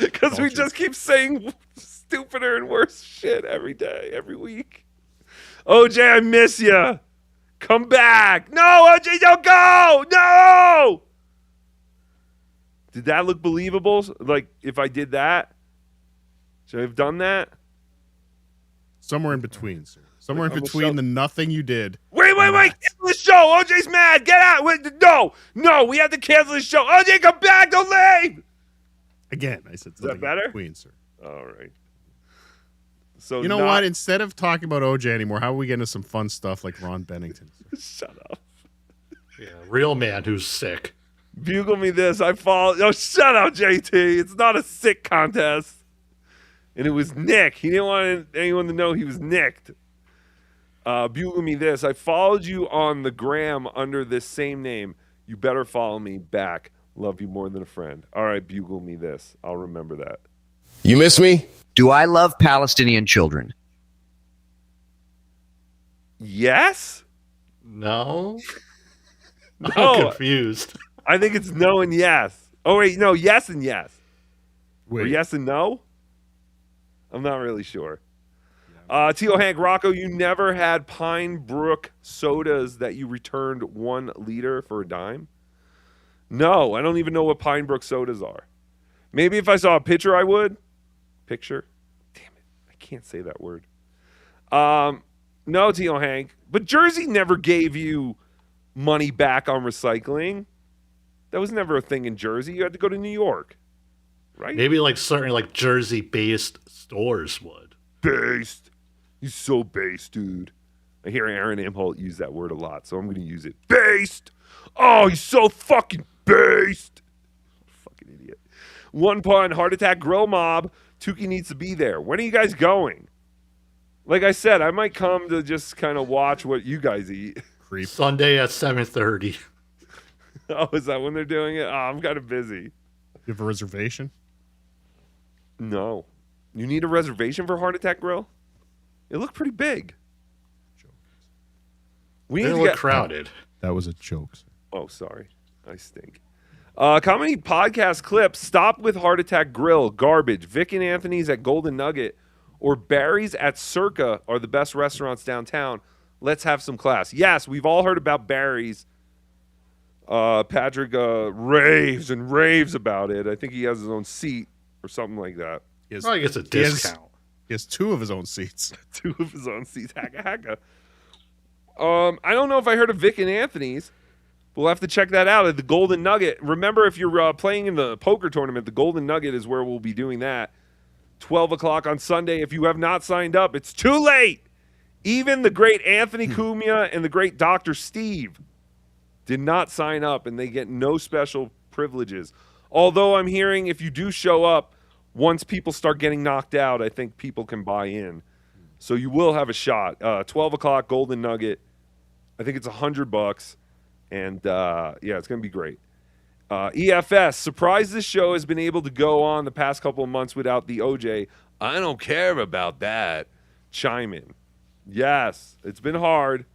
Because we just keep saying stupider and worse shit every day, every week. OJ, I miss you. Come back. No, OJ, don't go. No. Did that look believable? Like, if I did that? Should I have done that? Somewhere in between, sir. Somewhere in between the nothing you did. Wait. Cancel the show. OJ's mad. Get out. Wait, no. We have to cancel the show. OJ, come back. Don't leave. Again, I said something better? in between, sir. All right. So You know what? Instead of talking about OJ anymore, how are we getting to some fun stuff like Ron Bennington? Shut up. Yeah, real man who's sick. Bugle me this. I follow. Oh, shut up, JT. It's not a sick contest. And it was Nick. He didn't want anyone to know he was nicked. Bugle me this. I followed you on the gram under this same name. You better follow me back. Love you more than a friend. All right, bugle me this. I'll remember that. You miss me? Do I love Palestinian children? Yes? No. No. I'm confused. I think it's no and yes. Oh, wait. No, yes and yes. Wait. Or yes and no? I'm not really sure. Tio Hank Rocco, you never had Pine Brook sodas that you returned 1 liter for a dime? No, I don't even know what Pine Brook sodas are. Maybe if I saw a picture, I would. Picture? Damn it. I can't say that word. No, Tio Hank. But Jersey never gave you money back on recycling. That was never a thing in Jersey. You had to go to New York. Right? Maybe like certain like Jersey-based stores would. Based. He's so based, dude. I hear Aaron Imholt use that word a lot, so I'm going to use it. Based. Oh, he's so fucking based. Fucking idiot. One pun, Heart Attack Grill Mob. Tookie needs to be there. When are you guys going? Like I said, I might come to just kind of watch what you guys eat. Creep. Sunday at 7:30. Oh, is that when they're doing it? Oh, I'm kind of busy. You have a reservation? No. You need a reservation for Heart Attack Grill? It looked pretty big. We need to get crowded. That was a joke. Oh, sorry. I stink. Comedy podcast clips. Stop with Heart Attack Grill. Garbage. Vic and Anthony's at Golden Nugget or Barry's at Circa are the best restaurants downtown. Let's have some class. Yes, we've all heard about Barry's. Patrick raves and raves about it. I think he has his own seat or something like that. Probably gets a discount. He has 2 of his own seats. 2 of his own seats. Hacka. I don't know if I heard of Vic and Anthony's. We'll have to check that out at the Golden Nugget. Remember, if you're playing in the poker tournament, the Golden Nugget is where we'll be doing that. 12 o'clock on Sunday. If you have not signed up, it's too late. Even the great Anthony Cumia and the great Dr. Steve did not sign up, and they get no special privileges. Although I'm hearing if you do show up, once people start getting knocked out, I think people can buy in. So you will have a shot. 12 o'clock, Golden Nugget. I think it's $100. And, yeah, it's going to be great. EFS, surprised this show has been able to go on the past couple of months without the OJ. I don't care about that. Chime in. Yes, it's been hard.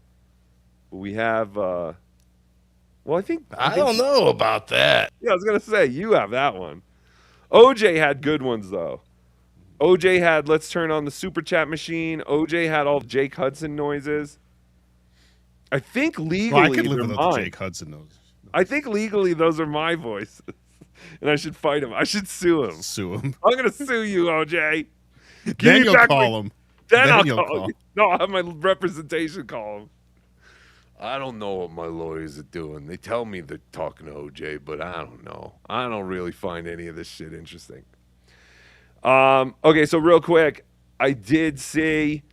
But we have, well, I think I don't know about that. Yeah, I was going to say, you have that one. OJ had good ones, though. OJ had, let's turn on the super chat machine. OJ had all Jake Hudson noises. I think legally I could live they're without the mine. Jake Hudson noises. I think legally those are my voices. And I should fight him. I should sue him. Sue him. I'm going to sue you, OJ. Give Then me you'll back call my- him. Then Then I'll you'll call call. you. No, I'll have my representation call him. I don't know what my lawyers are doing. They tell me they're talking to OJ, but I don't know. I don't really find any of this shit interesting. Okay, so real quick, I did see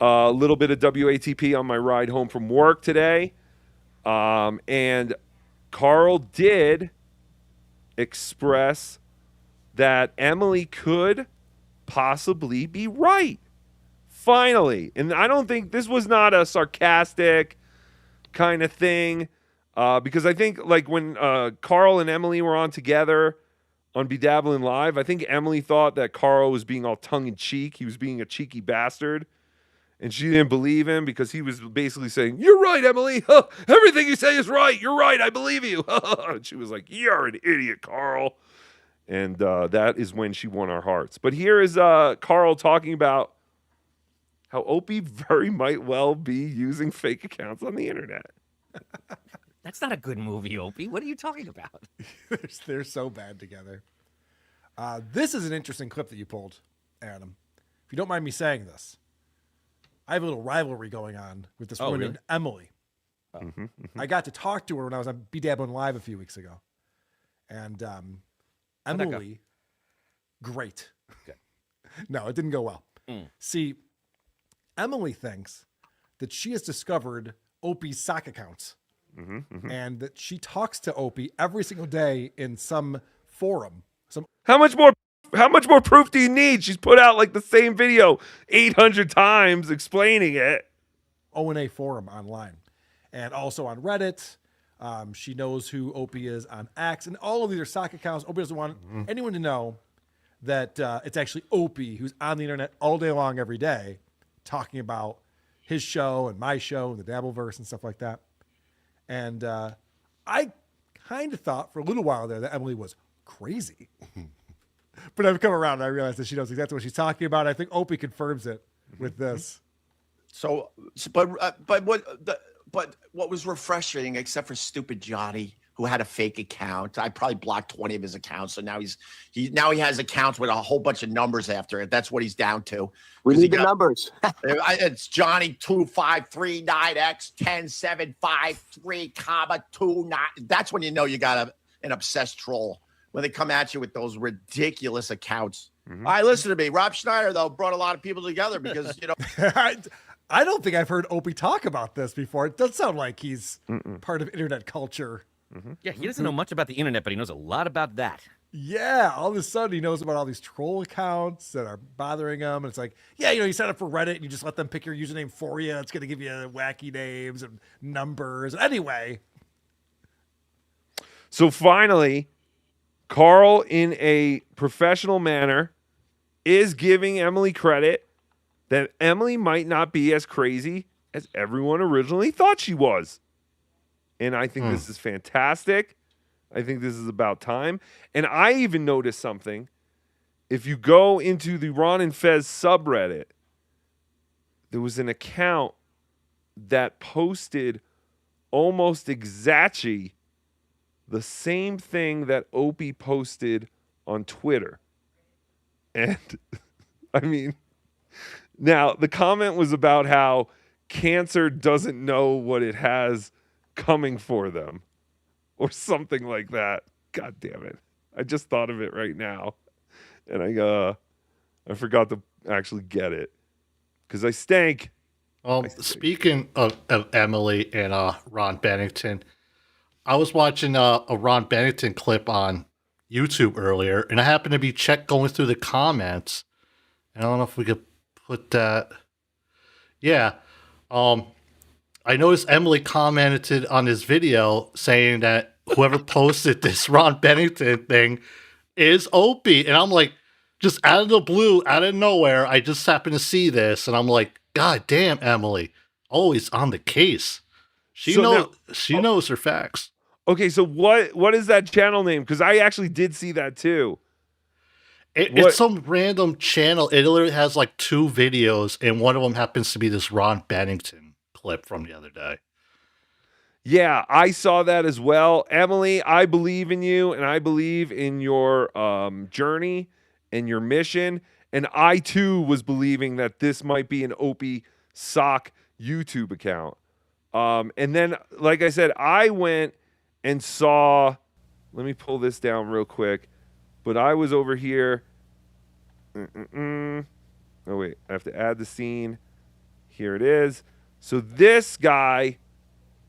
a little bit of WATP on my ride home from work today. And Carl did express that Emily could possibly be right. Finally. And I don't think this was not a sarcastic kind of thing. Because I think like when Carl and Emily were on together on Bedabbling Live, I think Emily thought that Carl was being all tongue-in-cheek. He was being a cheeky bastard. And she didn't believe him because he was basically saying, "You're right, Emily. Everything you say is right. You're right. I believe you." And she was like, "You're an idiot, Carl." And that is when she won our hearts. But here is Carl talking about how Opie very might well be using fake accounts on the internet. That's not a good movie, Opie. What are you talking about? They're so bad together. This is an interesting clip that you pulled, Adam. If you don't mind me saying this, I have a little rivalry going on with this woman named Emily. I got to talk to her when I was on Bedabbling Live a few weeks ago. And Emily, great. No, it didn't go well. See, Emily thinks that she has discovered Opie's sock accounts and that she talks to Opie every single day in some forum. How much more proof do you need? She's put out like the same video 800 times explaining it. O&A forum online and also on Reddit. She knows who Opie is on X, and all of these are sock accounts. Opie doesn't want anyone to know that it's actually Opie who's on the internet all day long every day talking about his show and my show and the Dabbleverse and stuff like that. And I kind of thought for a little while there that Emily was crazy. But I've come around and I realized that she knows exactly what she's talking about. I think Opie confirms it with this. But what was refreshing, except for stupid Johnny, who had a fake account. I probably blocked 20 of his accounts, so now he has accounts with a whole bunch of numbers after it. That's what he's down to. We need the numbers. It's Johnny 2539x 10753, 29. That's when you know you got an obsessed troll. When they come at you with those ridiculous accounts. All right, listen to me. Rob Schneider, though, brought a lot of people together because, you know. I don't think I've heard Opie talk about this before. It does sound like he's part of internet culture. Yeah, he doesn't know much about the internet, but he knows a lot about that. Yeah, all of a sudden he knows about all these troll accounts that are bothering him. And it's like, yeah, you sign up for Reddit and you just let them pick your username for you. It's going to give you wacky names and numbers. Anyway. So finally, Carl, in a professional manner, is giving Emily credit that Emily might not be as crazy as everyone originally thought she was. And I think this is fantastic. I think this is about time. And I even noticed something. If you go into the Ron and Fez subreddit, there was an account that posted almost exactly the same thing that Opie posted on Twitter. And I mean, now the comment was about how cancer doesn't know what it has coming for them or something like that. God damn it. I just thought of it right now. And I forgot to actually get it because I stank. Speaking of Emily and Ron Bennington, I was watching a Ron Bennington clip on YouTube earlier, and I happened to be going through the comments. And I don't know if we could put that. Yeah. I noticed Emily commented on his video saying that whoever posted this Ron Bennington thing is Opie. And I'm like, just out of the blue, out of nowhere, I just happened to see this. And I'm like, God damn, Emily, always on the case. She knows her facts. Okay, so what is that channel name? Because I actually did see that too. It's some random channel. It literally has like 2 videos, and one of them happens to be this Ron Bennington clip from the other day. Yeah, I saw that as well. Emily, I believe in you, and I believe in your journey and your mission. And I, too, was believing that this might be an Opie Sock YouTube account. And then, like I said, I went and saw, let me pull this down real quick, but I was over here. Oh, wait, I have to add the scene. Here it is. So this guy,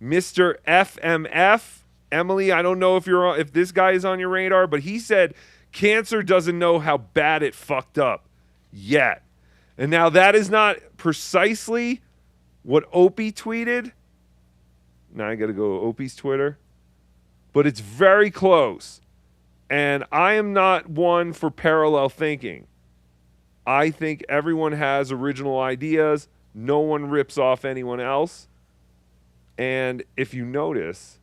Mr. FMF, Emily, I don't know if this guy is on your radar, but he said cancer doesn't know how bad it fucked up yet. And now that is not precisely what Opie tweeted. Now I got to go to Opie's Twitter. But it's very close. And I am not one for parallel thinking. I think everyone has original ideas. No one rips off anyone else. And if you notice...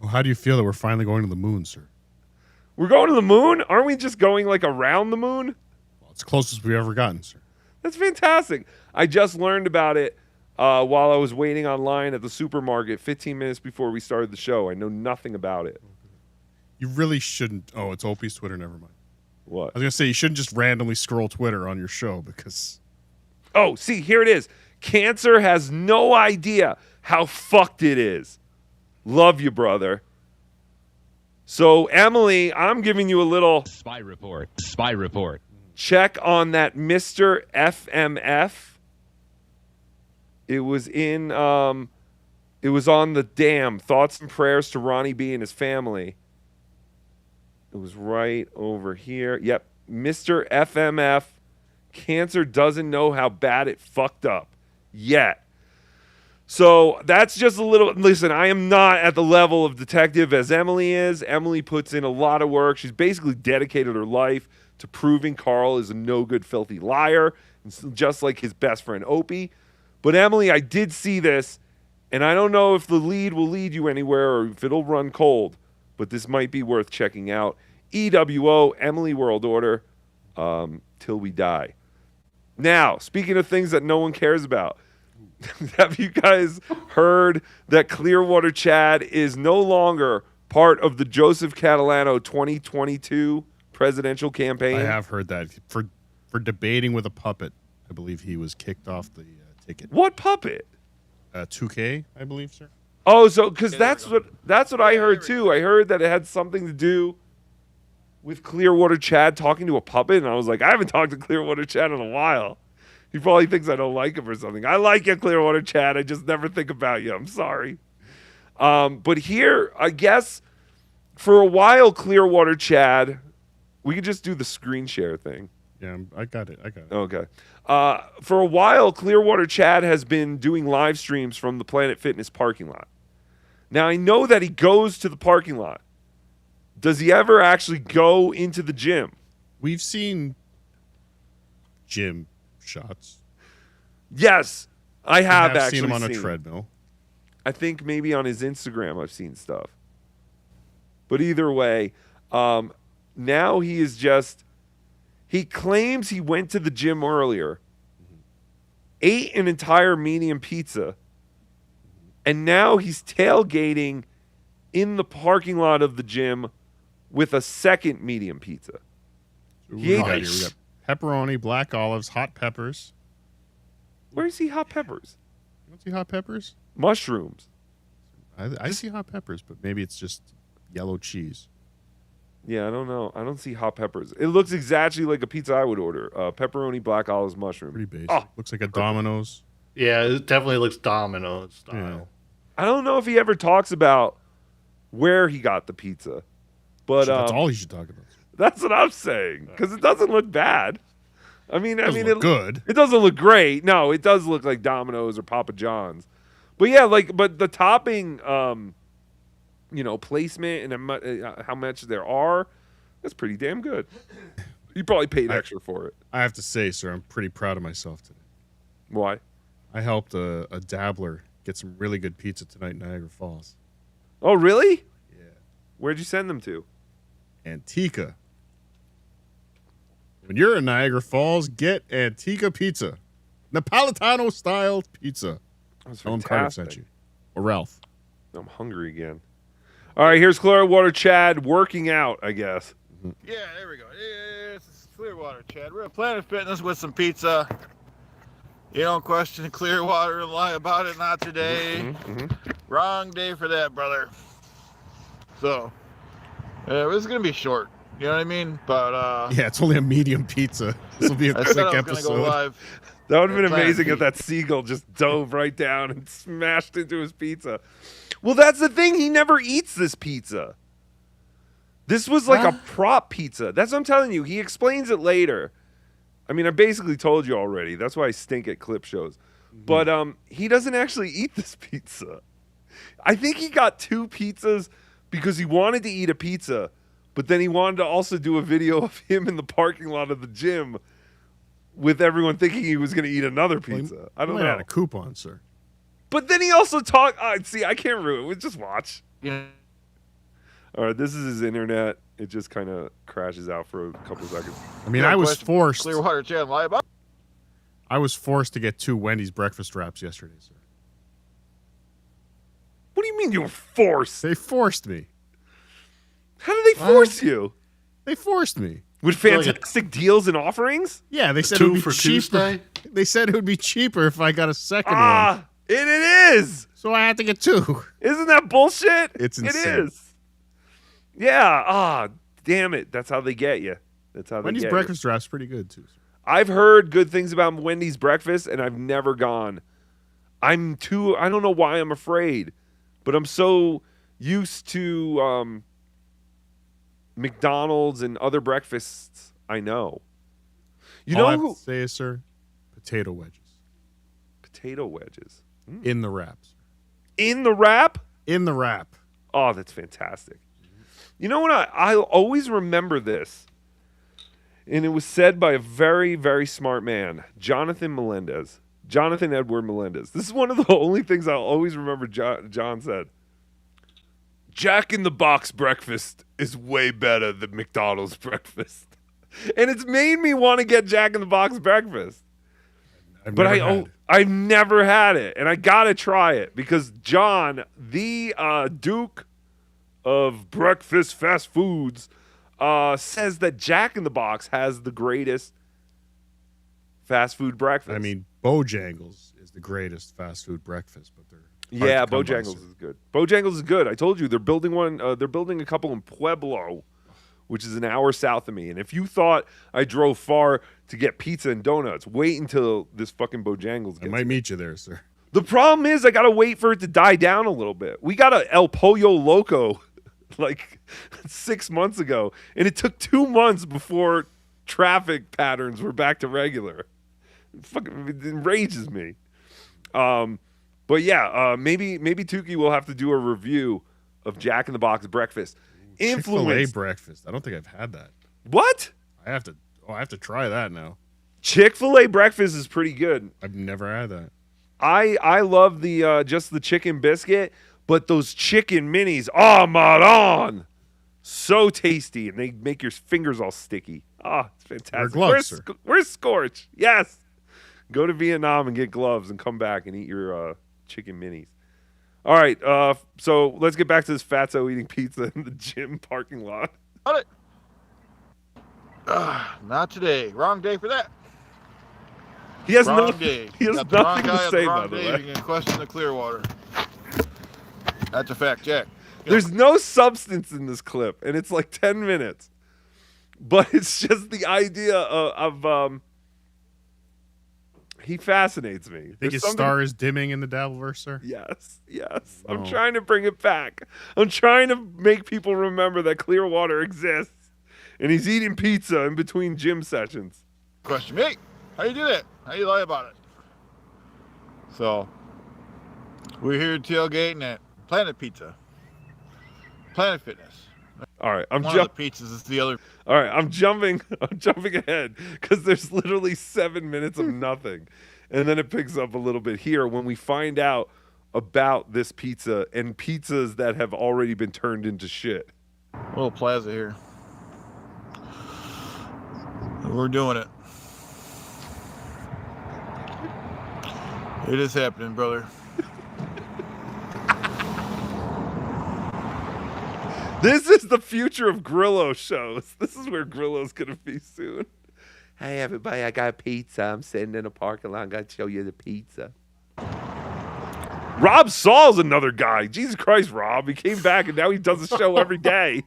Well, how do you feel that we're finally going to the moon, sir? We're going to the moon? Aren't we just going like around the moon? Well, it's the closest we've ever gotten, sir. That's fantastic. I just learned about it while I was waiting online at the supermarket 15 minutes before we started the show. I know nothing about it. You really shouldn't. Oh, it's Opie's Twitter. Never mind. What? I was going to say, you shouldn't just randomly scroll Twitter on your show because... Oh, see, here it is. Cancer has no idea how fucked it is. Love you, brother. So, Emily, I'm giving you a little... Spy report. Spy report. check on that Mr. FMF. It was in it was on the dam. Thoughts and prayers to Ronnie B and his family. It was right over here. Yep. Mr. FMF. Cancer doesn't know how bad it fucked up yet. So that's just a little. Listen, I am not at the level of detective as Emily is. Emily puts in a lot of work. She's basically dedicated her life to proving Carl is a no good, filthy liar, just like his best friend Opie. But Emily, I did see this, and I don't know if the lead will lead you anywhere or if it'll run cold, but this might be worth checking out. EWO, Emily World Order, till we die. Now, speaking of things that no one cares about, have you guys heard that Clearwater Chad is no longer part of the Joseph Catalano 2022 presidential campaign? I have heard that. For debating with a puppet, I believe he was kicked off the ticket. What puppet? 2K, I believe, sir. Oh, so because that's what I heard too. I heard that it had something to do with Clearwater Chad talking to a puppet, and I was like, I haven't talked to Clearwater Chad in a while. He probably thinks I don't like him or something. I like you, Clearwater Chad. I just never think about you. I'm sorry. But here, I guess, for a while, Clearwater Chad, we could just do the screen share thing. Yeah, I got it. Okay. For a while, Clearwater Chad has been doing live streams from the Planet Fitness parking lot. Now, I know that he goes to the parking lot. Does he ever actually go into the gym? We've seen gym shots. Yes, I have actually seen him on a treadmill. I think maybe on his Instagram I've seen stuff. But either way, now he is just... He claims he went to the gym earlier, ate an entire medium pizza, and now he's tailgating in the parking lot of the gym with a second medium pizza. We got pepperoni, black olives, hot peppers. Where is he hot peppers? You don't see hot peppers? Mushrooms. I see hot peppers, but maybe it's just yellow cheese. Yeah, I don't know. I don't see hot peppers. It looks exactly like a pizza I would order. Pepperoni, black olives, mushroom. Pretty basic. Oh, looks like a Domino's. Yeah, it definitely looks Domino's style. Yeah. I don't know if he ever talks about where he got the pizza. But That's all you should talk about. That's what I'm saying, because it doesn't look bad. I mean, Look good. It doesn't look great. No, it does look like Domino's or Papa John's. But yeah, but the topping, placement and how much there are, that's pretty damn good. You probably paid extra for it. I have to say, sir, I'm pretty proud of myself today. Why? I helped a dabbler get some really good pizza tonight in Niagara Falls. Oh, really? Yeah. Where'd you send them to? Antica. When you're in Niagara Falls, get Antica Pizza. Napolitano-style pizza. That's Tell him fantastic. Carter sent you. Or Ralph. I'm hungry again. All right, here's Clearwater Chad working out, I guess. Yeah, there we go. This is Clearwater Chad. We're at Planet Fitness with some pizza. You don't question Clearwater and lie about it, not today. Wrong day for that, brother. So, this is going to be short. You know what I mean? But yeah, it's only a medium pizza. This will be a I quick said I was episode. gonna go live. That would have been Planet amazing if that seagull just dove right down and smashed into his pizza. Well, that's the thing. He never eats this pizza. This was like a prop pizza. That's what I'm telling you. He explains it later. I mean, I basically told you already. That's why I stink at clip shows. But he doesn't actually eat this pizza. I think he got 2 pizzas because he wanted to eat a pizza, but then he wanted to also do a video of him in the parking lot of the gym with everyone thinking he was going to eat another pizza. I don't know. Had a coupon, sir. But then he also talked. See, I can't ruin it. Just watch. Yeah. All right, this is his internet. It just kind of crashes out for a couple seconds. I mean, I was forced. Clearwater Chad, lie about. I was forced to get 2 Wendy's breakfast wraps yesterday, sir. What do you mean you were forced? They forced me. How did they force you? They forced me. With fantastic deals and offerings? Yeah, they said 2 it would be for cheaper. Tuesday? They said it would be cheaper if I got a second one. It is. So I had to get 2. Isn't that bullshit? It's insane. It is. Yeah. Damn it. That's how they get you. That's how they Wendy's get breakfast wrap's pretty good too. I've heard good things about Wendy's breakfast, and I've never gone. I don't know why I'm afraid, but I'm so used to McDonald's and other breakfasts I know. You All I know have who? to say is, sir, potato wedges. Potato wedges. In the wraps. In the wrap? In the wrap. Oh, that's fantastic. You know what? I always remember this. And it was said by a very, very smart man, Jonathan Edward Melendez. This is one of the only things I'll always remember John said. Jack in the Box breakfast is way better than McDonald's breakfast. And it's made me want to get Jack in the Box breakfast. I've never had it, and I gotta try it because John, the Duke of breakfast fast foods, says that Jack in the Box has the greatest fast food breakfast. I mean, Bojangles is the greatest fast food breakfast, but they're Bojangles is good. Bojangles is good. I told you they're building one. They're building a couple in Pueblo, which is an hour south of me. And if you thought I drove far to get pizza and donuts, wait until this fucking Bojangles gets I might meet you there, sir. The problem is I got to wait for it to die down a little bit. We got a El Pollo Loco like 6 months ago, and it took 2 months before traffic patterns were back to regular. It enrages me. But yeah, maybe Tookie will have to do a review of Jack in the Box breakfast. Chick-fil-A breakfast. I don't think I've had that. What? I have to try that now. Chick-fil-A breakfast is pretty good. I've never had that. I love the just the chicken biscuit, but those chicken minis, oh Maron, so tasty, and they make your fingers all sticky. Oh, it's fantastic. Gloves, sir. Where's Scorch? Yes. Go to Vietnam and get gloves and come back and eat your chicken minis. All right, so let's get back to this fatso eating pizza in the gym parking lot. Got it. Not today. Wrong day for that. He has wrong nothing. day. He has Got the wrong nothing guy to on say, the by wrong the day. way. You can question the Clearwater. That's a fact, Jack. There's no substance in this clip, and it's like 10 minutes. But it's just the idea of he fascinates me. Think his star is dimming in the Dabbleverse, sir? Yes. I'm trying to bring it back. I'm trying to make people remember that Clearwater exists, and he's eating pizza in between gym sessions. Question me. How you do that? How you lie about it? So, we're here tailgating at Planet Pizza. Planet Fitness. All right, I'm One of the pizzas is the other. All right, I'm jumping ahead because there's literally 7 minutes of nothing, and then it picks up a little bit here when we find out about this pizza and pizzas that have already been turned into shit. Little plaza here. We're doing it. It is happening, brother. This is the future of Grillo shows. This is where Grillo's going to be soon. Hey, everybody, I got pizza. I'm sitting in a parking lot. I'm going to show you the pizza. Rob Saul's another guy. Jesus Christ, Rob. He came back, and now he does a show every day.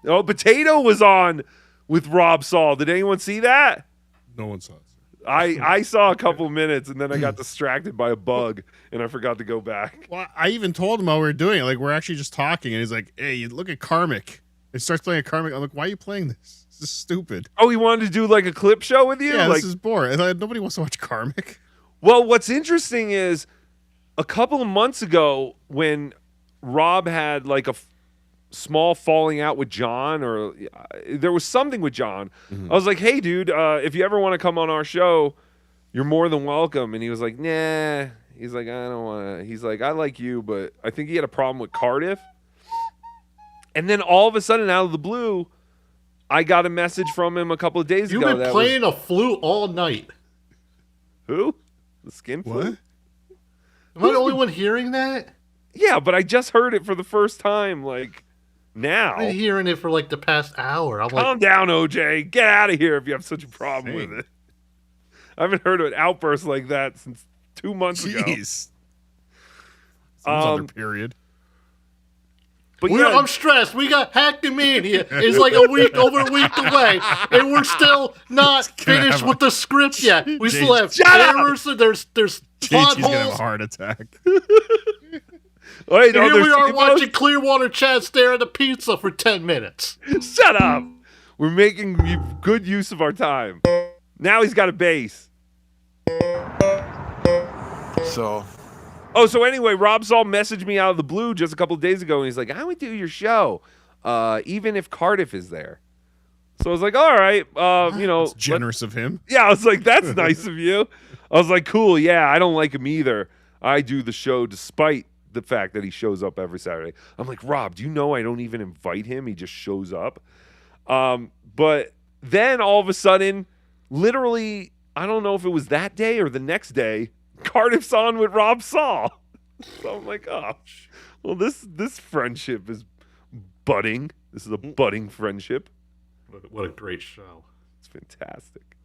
Oh, Potato was on with Rob Saul. Did anyone see that? No one saw it. I saw a couple minutes, and then I got distracted by a bug, and I forgot to go back. Well, I even told him while we were doing it, like, we're actually just talking, and he's like, hey, look at Karmic. It starts playing a Karmic. I'm like, why are you playing this? This is stupid. Oh, he wanted to do, like, a clip show with you? Yeah, like, this is boring. Nobody wants to watch Karmic. Well, what's interesting is a couple of months ago when Rob had, like, a small falling out with John, or there was something with John. I was like, hey, dude, if you ever want to come on our show, you're more than welcome. And he was like, nah. He's like, I don't want to. He's like, I like you, but I think he had a problem with Cardiff. And then all of a sudden, out of the blue, I got a message from him a couple of days You've ago. been playing a flute all night. Who? The skin flute? Am I the only one hearing that? Yeah, but I just heard it for the first time, like, now. I've been hearing it for like the past hour. I'm Calm down, OJ. Get out of here if you have such a problem with it. I haven't heard of an outburst like that since 2 months ago. Jeez. Under period. But I'm stressed. We got Hackamania. It's like over a week away, and we're still not finished with the script yet. We still have errors. There's plot JT's gonna have a holes. heart attack. Wait, And here we are watching Clearwater Chad stare at a pizza for 10 minutes. Shut up. We're making good use of our time. Now he's got a base. So. Oh, so anyway, Rob Saul messaged me out of the blue just a couple of days ago, and he's like, "I would do your show, even if Cardiff is there." So I was like, "All right, That's generous of him." Yeah, I was like, "That's nice of you." I was like, "Cool, yeah, I don't like him either. I do the show despite the fact that he shows up every Saturday." I'm like, "Rob, do you know I don't even invite him? He just shows up." But then all of a sudden, literally, I don't know if it was that day or the next day, Cardiff's on with Rob Saul. So I'm like, oh, well, this friendship is budding. This is a budding friendship. What a great show. It's fantastic.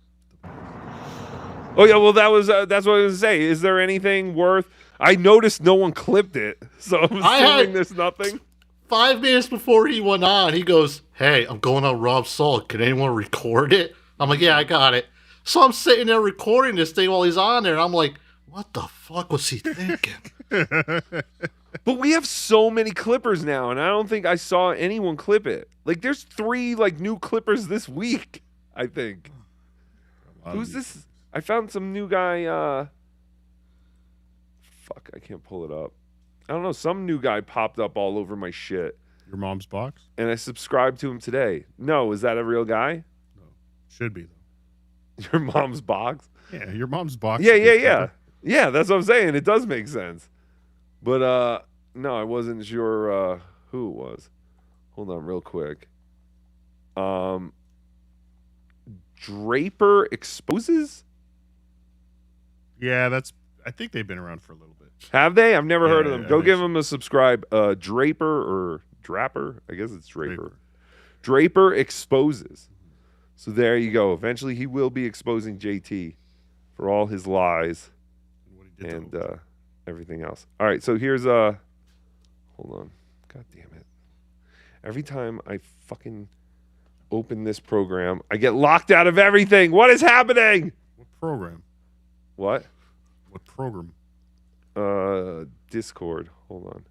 Oh yeah, well that's what I was gonna say. Is there anything worth? I noticed no one clipped it, so I'm assuming there's nothing. 5 minutes before he went on, he goes, "Hey, I'm going on Rob Saul. Can anyone record it?" I'm like, "Yeah, I got it." So I'm sitting there recording this thing while he's on there, and I'm like, what the fuck was he thinking? But we have so many clippers now, and I don't think I saw anyone clip it. Like, there's 3 new clippers this week, I think. Who's this? I found some new guy. Fuck, I can't pull it up. I don't know. Some new guy popped up all over my shit. Your mom's box? And I subscribed to him today. No, is that a real guy? No, should be though. Your mom's box? Yeah, your mom's box. Yeah. Yeah, that's what I'm saying. It does make sense. But no, I wasn't sure who it was. Hold on real quick. Draper Exposes? Yeah, I think they've been around for a little bit. Have they? I've never heard of them. I Go think give them a subscribe. Draper or Drapper? I guess it's Draper. Draper Exposes. So there you go. Eventually he will be exposing JT for all his lies and everything else. All right, so here's hold on. God damn it. Every time I fucking open this program, I get locked out of everything. What is happening? What program? What? What program? Discord. Hold on.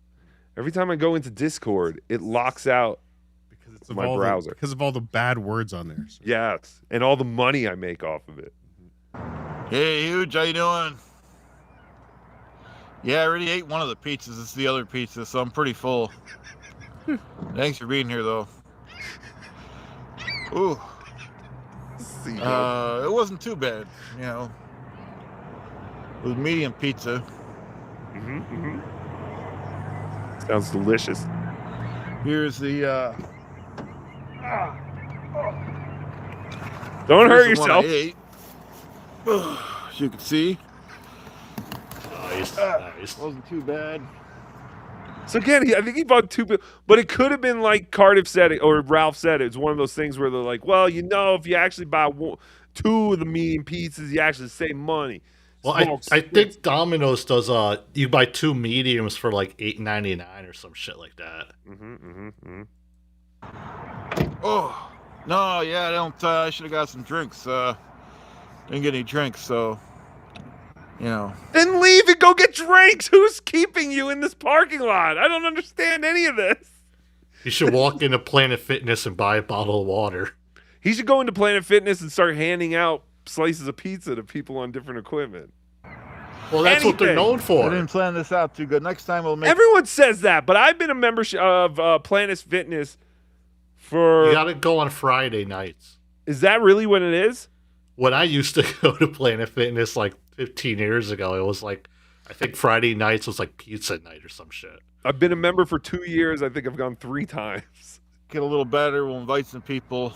Every time I go into Discord, it locks out because it's my browser. Because of all the bad words on there. So. Yes, and all the money I make off of it. Hey, Huge, how you doing? Yeah, I already ate one of the pizzas. It's the other pizza, so I'm pretty full. Thanks for being here, though. Ooh. It wasn't too bad, you know. It was medium pizza. Sounds delicious. Here's the Don't hurt here's the one yourself. I ate. As you can see. Nice. Wasn't too bad. So again, I think he bought 2, but it could have been like Cardiff said it or Ralph said it. It's one of those things where they're like, well, if you actually buy 2 of the medium pizzas, you actually save money. Well, I think Domino's does you buy 2 mediums for like $8.99 or some shit like that. Oh no, yeah, I don't. I should have got some drinks. Didn't get any drinks, so you know. Then leave and go get drinks. Who's keeping you in this parking lot? I don't understand any of this. You should walk into Planet Fitness and buy a bottle of water. He should go into Planet Fitness and start handing out slices of pizza to people on different equipment. Well, that's what they're known for. I didn't plan this out too good. Next time we'll make. Everyone says that, but I've been a member of Planet Fitness for. You gotta go on Friday nights. Is that really what it is? When I used to go to Planet Fitness like 15 years ago, it was like, I think Friday nights was like pizza night or some shit. I've been a member for 2 years. I think I've gone 3 times. Get a little better. We'll invite some people.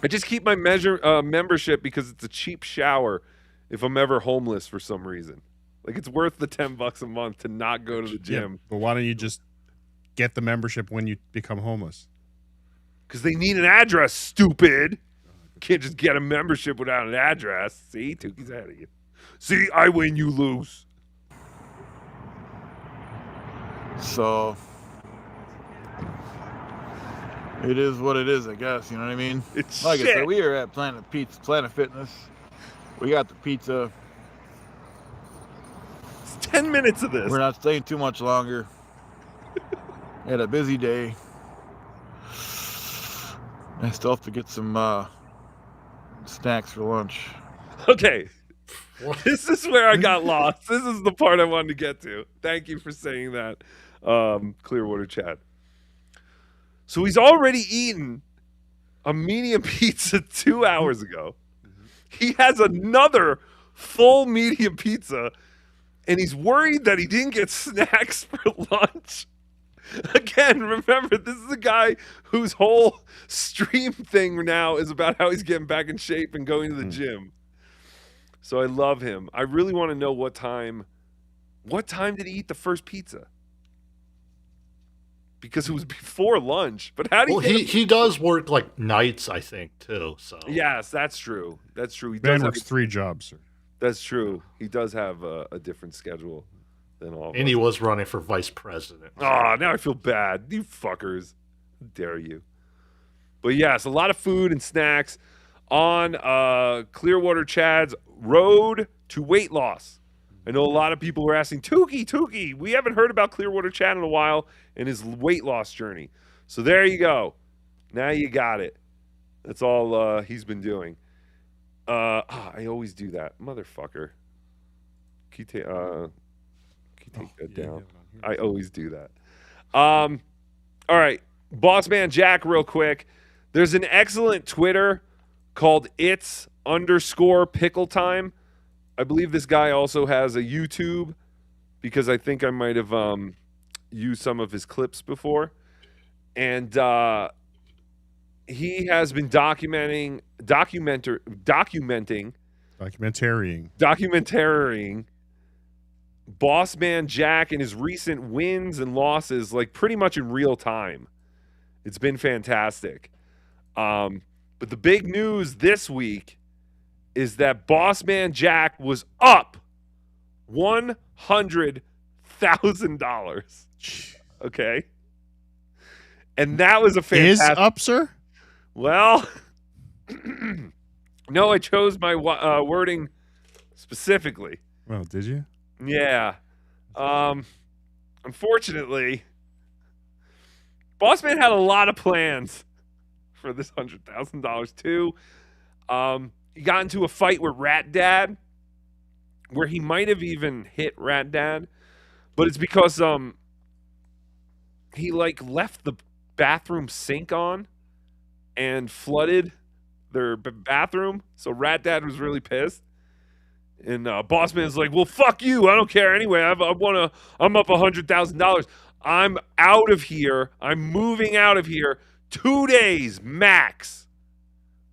I just keep my membership because it's a cheap shower if I'm ever homeless for some reason. Like, it's worth the $10 a month to not go to the gym. Yeah, but why don't you just get the membership when you become homeless? Because they need an address, stupid. Can't just get a membership without an address. See? Tookie's out of you. See? I win, you lose. So, It is what it is, I guess. You know what I mean? It's like I shit. said, we are at Planet Fitness. We got the pizza. It's 10 minutes of this. We're not staying too much longer. Had a busy day. I still have to get some snacks for lunch. Okay. This is where I got lost. This is the part I wanted to get to. Thank you for saying that, Clearwater Chad. So he's already eaten a medium pizza 2 hours ago. He has another full medium pizza, and he's worried that he didn't get snacks for lunch. Again, remember, this is a guy whose whole stream thing now is about how he's getting back in shape and going to the gym. So I love him. I really want to know what time did he eat the first pizza? Because it was before lunch. But how do he does work like nights, I think, too. So yes, that's true. That's true. He Man works 3 jobs, sir. That's true. He does have a different schedule than all of and us. he was running for vice president. Oh, now I feel bad. You fuckers. How dare you? But yes, a lot of food and snacks on Clearwater Chad's road to weight loss. I know a lot of people were asking, Tookie, we haven't heard about Clearwater Chad in a while and his weight loss journey. So there you go. Now you got it. That's all he's been doing. I always do that. Motherfucker. Can you take that down? I always do that. All right. Boss Man Jack, real quick. There's an excellent Twitter called its_pickle time. I believe this guy also has a YouTube because I think I might have used some of his clips before. And he has been documenting Boss Man Jack and his recent wins and losses, like pretty much in real time. It's been fantastic. But the big news this week is that Boss Man Jack was up $100,000. Okay. And that was a fantastic. Is up, sir? Well, no, I chose my wording specifically. Well, did you? Yeah. Unfortunately, Boss Man had a lot of plans for this $100,000 too. He got into a fight with Rat Dad, where he might have even hit Rat Dad, but it's because he like left the bathroom sink on and flooded their bathroom. So Rat Dad was really pissed. And Boss Man's like, well, fuck you. I don't care anyway. I'm up $100,000. I'm out of here. I'm moving out of here 2 days max.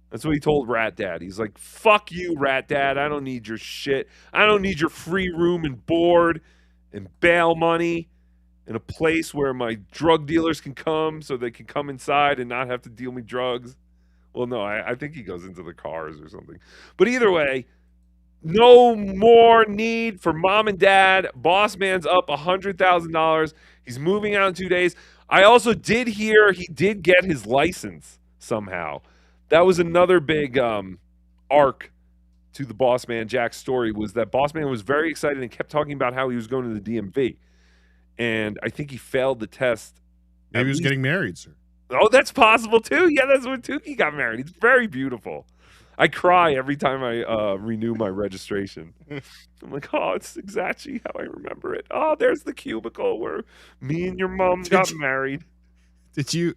That's what he told Rat Dad. He's like, fuck you, Rat Dad. I don't need your shit. I don't need your free room and board and bail money and a place where my drug dealers can come so they can come inside and not have to deal me drugs. Well, no, I think he goes into the cars or something. But either way, no more need for mom and dad. Boss Man's up $100,000. He's moving out in 2 days. I also did hear he did get his license somehow. That was another big arc to the Boss Man Jack story, was that Boss Man was very excited and kept talking about how he was going to the DMV. And I think he failed the test. Maybe he was getting married, sir. Oh, that's possible too. Yeah, that's when Tookie got married. It's very beautiful. I cry every time I renew my registration. I'm like, oh, it's exactly how I remember it. Oh, there's the cubicle where me and your mom got married. Did you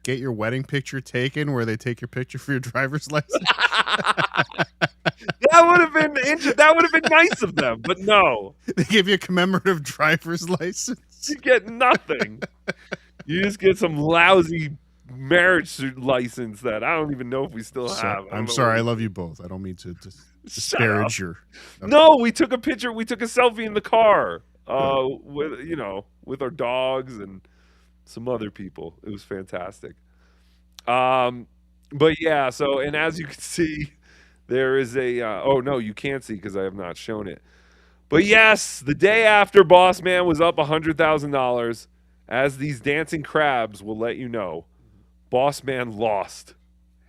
get your wedding picture taken where they take your picture for your driver's license? That would have been nice of them, but no. They give you a commemorative driver's license. You get nothing. You just get some lousy marriage license that I don't even know if we still have. I'm sorry, I love you both. I don't mean to disparage your. No, we took a picture. We took a selfie in the car with our dogs and some other people. It was fantastic. But yeah, so, and as you can see, there is a oh no, you can't see because I have not shown it. But yes, the day after Boss Man was up $100,000, as these dancing crabs will let you know, Boss Man lost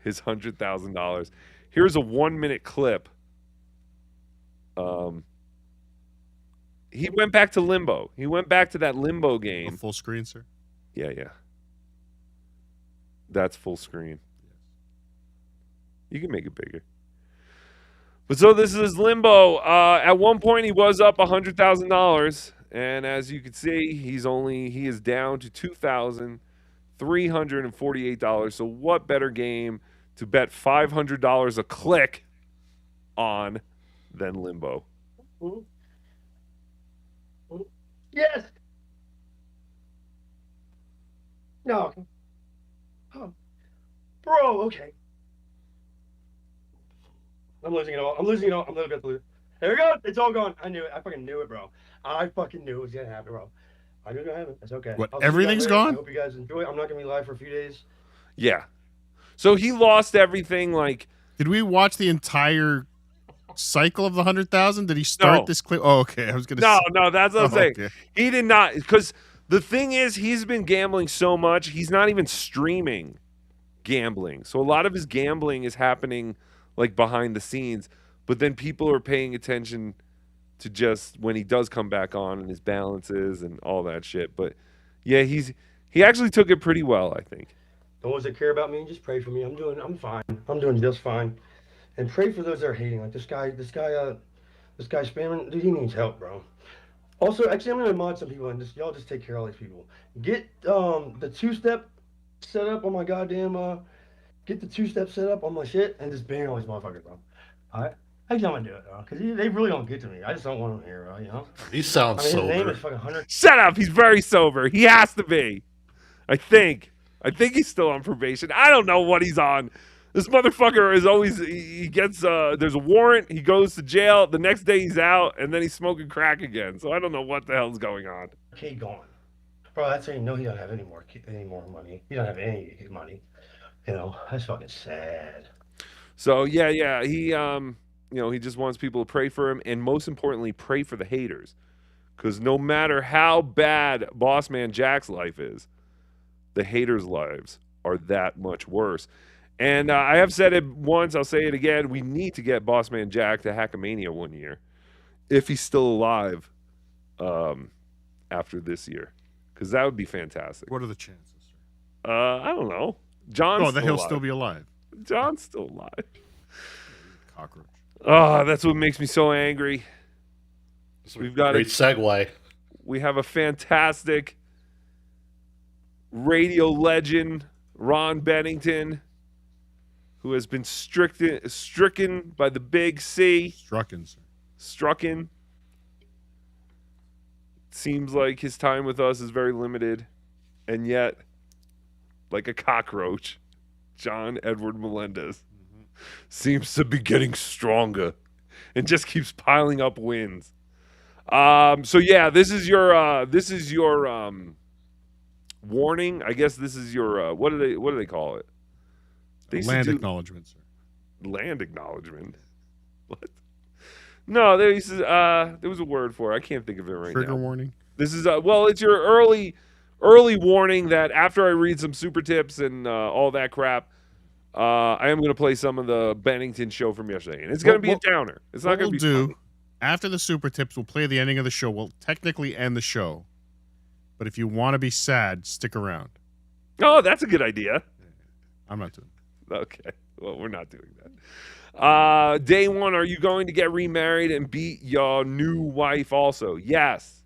his $100,000. Here's a 1-minute clip. He went back to limbo. He went back to that limbo game. Full screen, sir? Yeah. That's full screen. You can make it bigger. But so this is limbo. At one point, he was up $100,000. And as you can see, he is down to $2,348. So what better game to bet $500 a click on than limbo? Yes. No. Oh. Bro, okay. I'm losing it all. I'm literally about to lose. There we go. It's all gone. I knew it. I fucking knew it, bro. I fucking knew it was gonna happen, bro. I knew it was gonna happen. It's okay. What, I'll see you everything's guys later. gone? I hope you guys enjoy. I'm not gonna be live for a few days. Yeah. So he lost everything. Like, did we watch the entire cycle of the 100,000? Did he start this clip? Oh, okay. I was gonna. No, that's what I'm saying. Okay. He did not, because the thing is, he's been gambling so much. He's not even streaming gambling. So a lot of his gambling is happening like behind the scenes. But then people are paying attention to just when he does come back on and his balances and all that shit. But yeah, he actually took it pretty well, I think. The ones that care about me, just pray for me. I'm fine. I'm doing just fine. And pray for those that are hating. Like this guy spamming, dude, he needs help, bro. Also, actually, I'm gonna mod some people and y'all just take care of all these people. Get the two-step set up on my goddamn get the two-step set up on my shit and just ban all these motherfuckers, bro. Alright? I just want to do it, bro, because they really don't get to me. I just don't want them here, bro, you know? He sounds his name sober. is fucking Hunter. Shut up. He's very sober. He has to be. I think he's still on probation. I don't know what he's on. This motherfucker is always, he gets, there's a warrant, he goes to jail, the next day he's out, and then he's smoking crack again. So I don't know what the hell's going on. Okay, gone. Bro, that's how you know he don't have any more money. He don't have any money. You know, that's fucking sad. So yeah, he he just wants people to pray for him, and most importantly, pray for the haters. Because no matter how bad Boss Man Jack's life is, the haters' lives are that much worse. And I have said it once, I'll say it again. We need to get Boss Man Jack to Hackamania one year, if he's still alive after this year, because that would be fantastic. What are the chances? I don't know. John's that he'll still be alive. John's still alive. Cockroach. Oh, that's what makes me so angry. We've got Great segue. We have a fantastic radio legend, Ron Bennington, who has been stricken by the big C. Strucken. Seems like his time with us is very limited, and yet, like a cockroach, John Edward Melendez seems to be getting stronger and just keeps piling up wins. So yeah, this is your warning. I guess this is your what do they call it? Land acknowledgement, sir. Land acknowledgement. What? No, there was a word for it. I can't think of it right now. Trigger warning. This is it's your early warning that after I read some super tips and all that crap, I am going to play some of the Bennington show from yesterday, and it's going to be a downer. It's not going to be funny. After the super tips, we'll play the ending of the show. We'll technically end the show, but if you want to be sad, stick around. Oh, that's a good idea. I'm not doing that. Okay, well, we're not doing that. Day one, are you going to get remarried and beat your new wife also? Yes.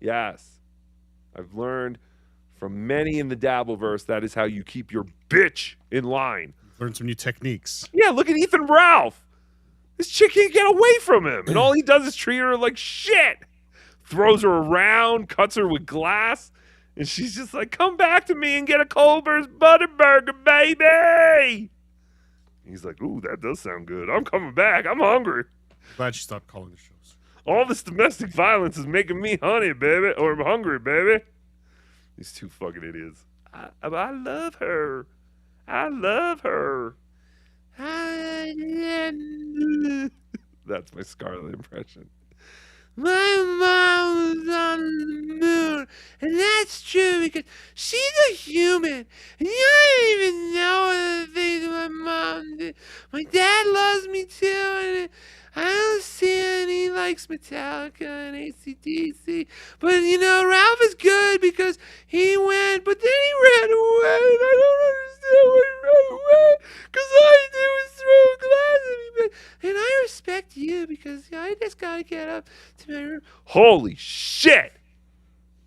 I've learned from many in the Dabbleverse that is how you keep your bitch in line. Learn some new techniques. Yeah, look at Ethan Ralph. This chick can't get away from him, and all he does is treat her like shit. Throws her around, cuts her with glass, and she's just like, come back to me and get a Culver's Butterburger, baby. He's like, ooh, that does sound good. I'm coming back. I'm hungry. Glad you stopped calling the shows. All this domestic violence is making me honey, baby, or I'm hungry, baby. These two fucking idiots. I love her. I love her. That's my Scarlet impression. my mom was on the moon. And that's true because she's a human. And you don't even know the things my mom did. My dad loves me too. And I don't see it. He likes Metallica and AC/DC. But, you know, Ralph is good because he went, but then he ran away. And I don't understand why he ran away. Because all he did was throw a glass at me. And I respect you because I just got to get up to my room. Holy shit.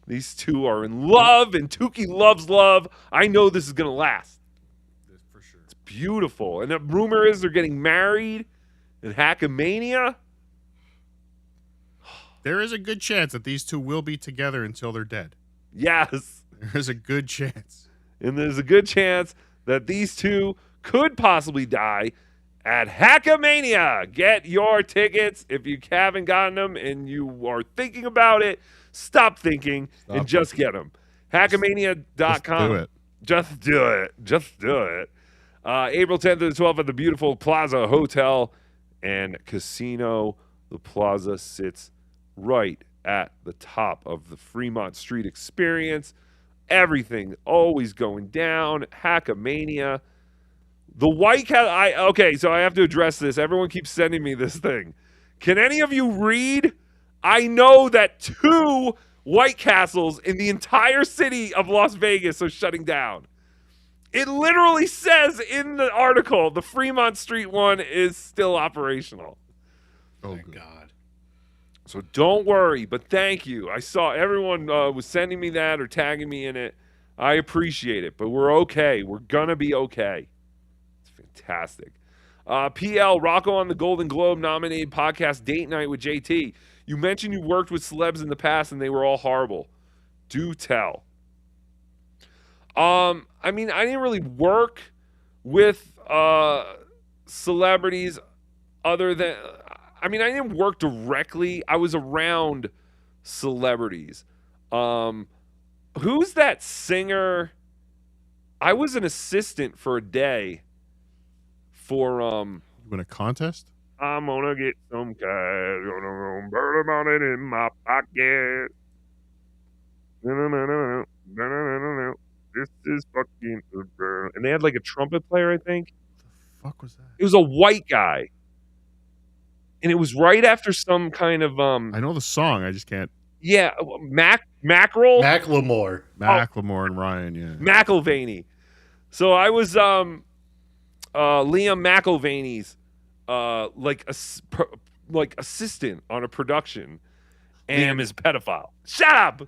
These two are in love, and Tookie loves love. I know this is going to last. For sure. It's beautiful. And the rumor is they're getting married in Hackamania. There is a good chance that these two will be together until they're dead. Yes. There's a good chance. And there's a good chance that these two could possibly die at Hackamania. Get your tickets. If you haven't gotten them and you are thinking about it, stop thinking and just get them. Hackamania.com. Just do it. Just do it. April 10th to the 12th at the beautiful Plaza Hotel and Casino. The Plaza sits right at the top of the Fremont Street Experience. Everything always going down. Hackamania. The White Cat. Okay, so I have to address this. Everyone keeps sending me this thing. Can any of you read? I know that 2 White Castles in the entire city of Las Vegas are shutting down. It literally says in the article, the Fremont Street one is still operational. Oh, God. So don't worry, but thank you. I saw everyone was sending me that or tagging me in it. I appreciate it, but we're okay. We're going to be okay. It's fantastic. PL, Rocco on the Golden Globe nominated podcast Date Night with JT. You mentioned you worked with celebs in the past and they were all horrible. Do tell. I mean, I didn't really work with celebrities other than, I mean, I didn't work directly. I was around celebrities. Who's that singer? I was an assistant for a day for You win a contest? I'm gonna get some cash, gonna burn about it in my pocket. This is fucking, and they had like a trumpet player, I think. What the fuck was that? It was a white guy, and it was right after some kind of I know the song, I just can't. Yeah, Mackerel, Macklemore, Macklemore and Ryan, yeah. McIlvaney. So I was Liam McIlvaney's like assistant on a production, and Liam is pedophile. Shut up.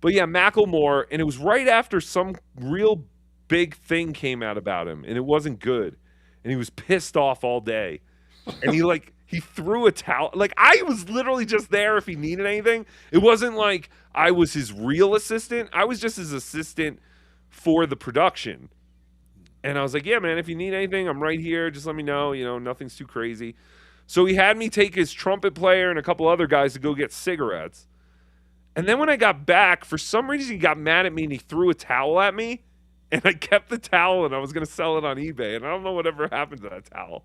But yeah, Macklemore, and it was right after some real big thing came out about him, and it wasn't good, and he was pissed off all day, and he threw a towel. Like, I was literally just there if he needed anything. It wasn't like I was his real assistant. I was just his assistant for the production. And I was like, yeah, man, if you need anything, I'm right here. Just let me know. You know, nothing's too crazy. So he had me take his trumpet player and a couple other guys to go get cigarettes. And then when I got back, for some reason, he got mad at me and he threw a towel at me. And I kept the towel and I was going to sell it on eBay. And I don't know whatever happened to that towel.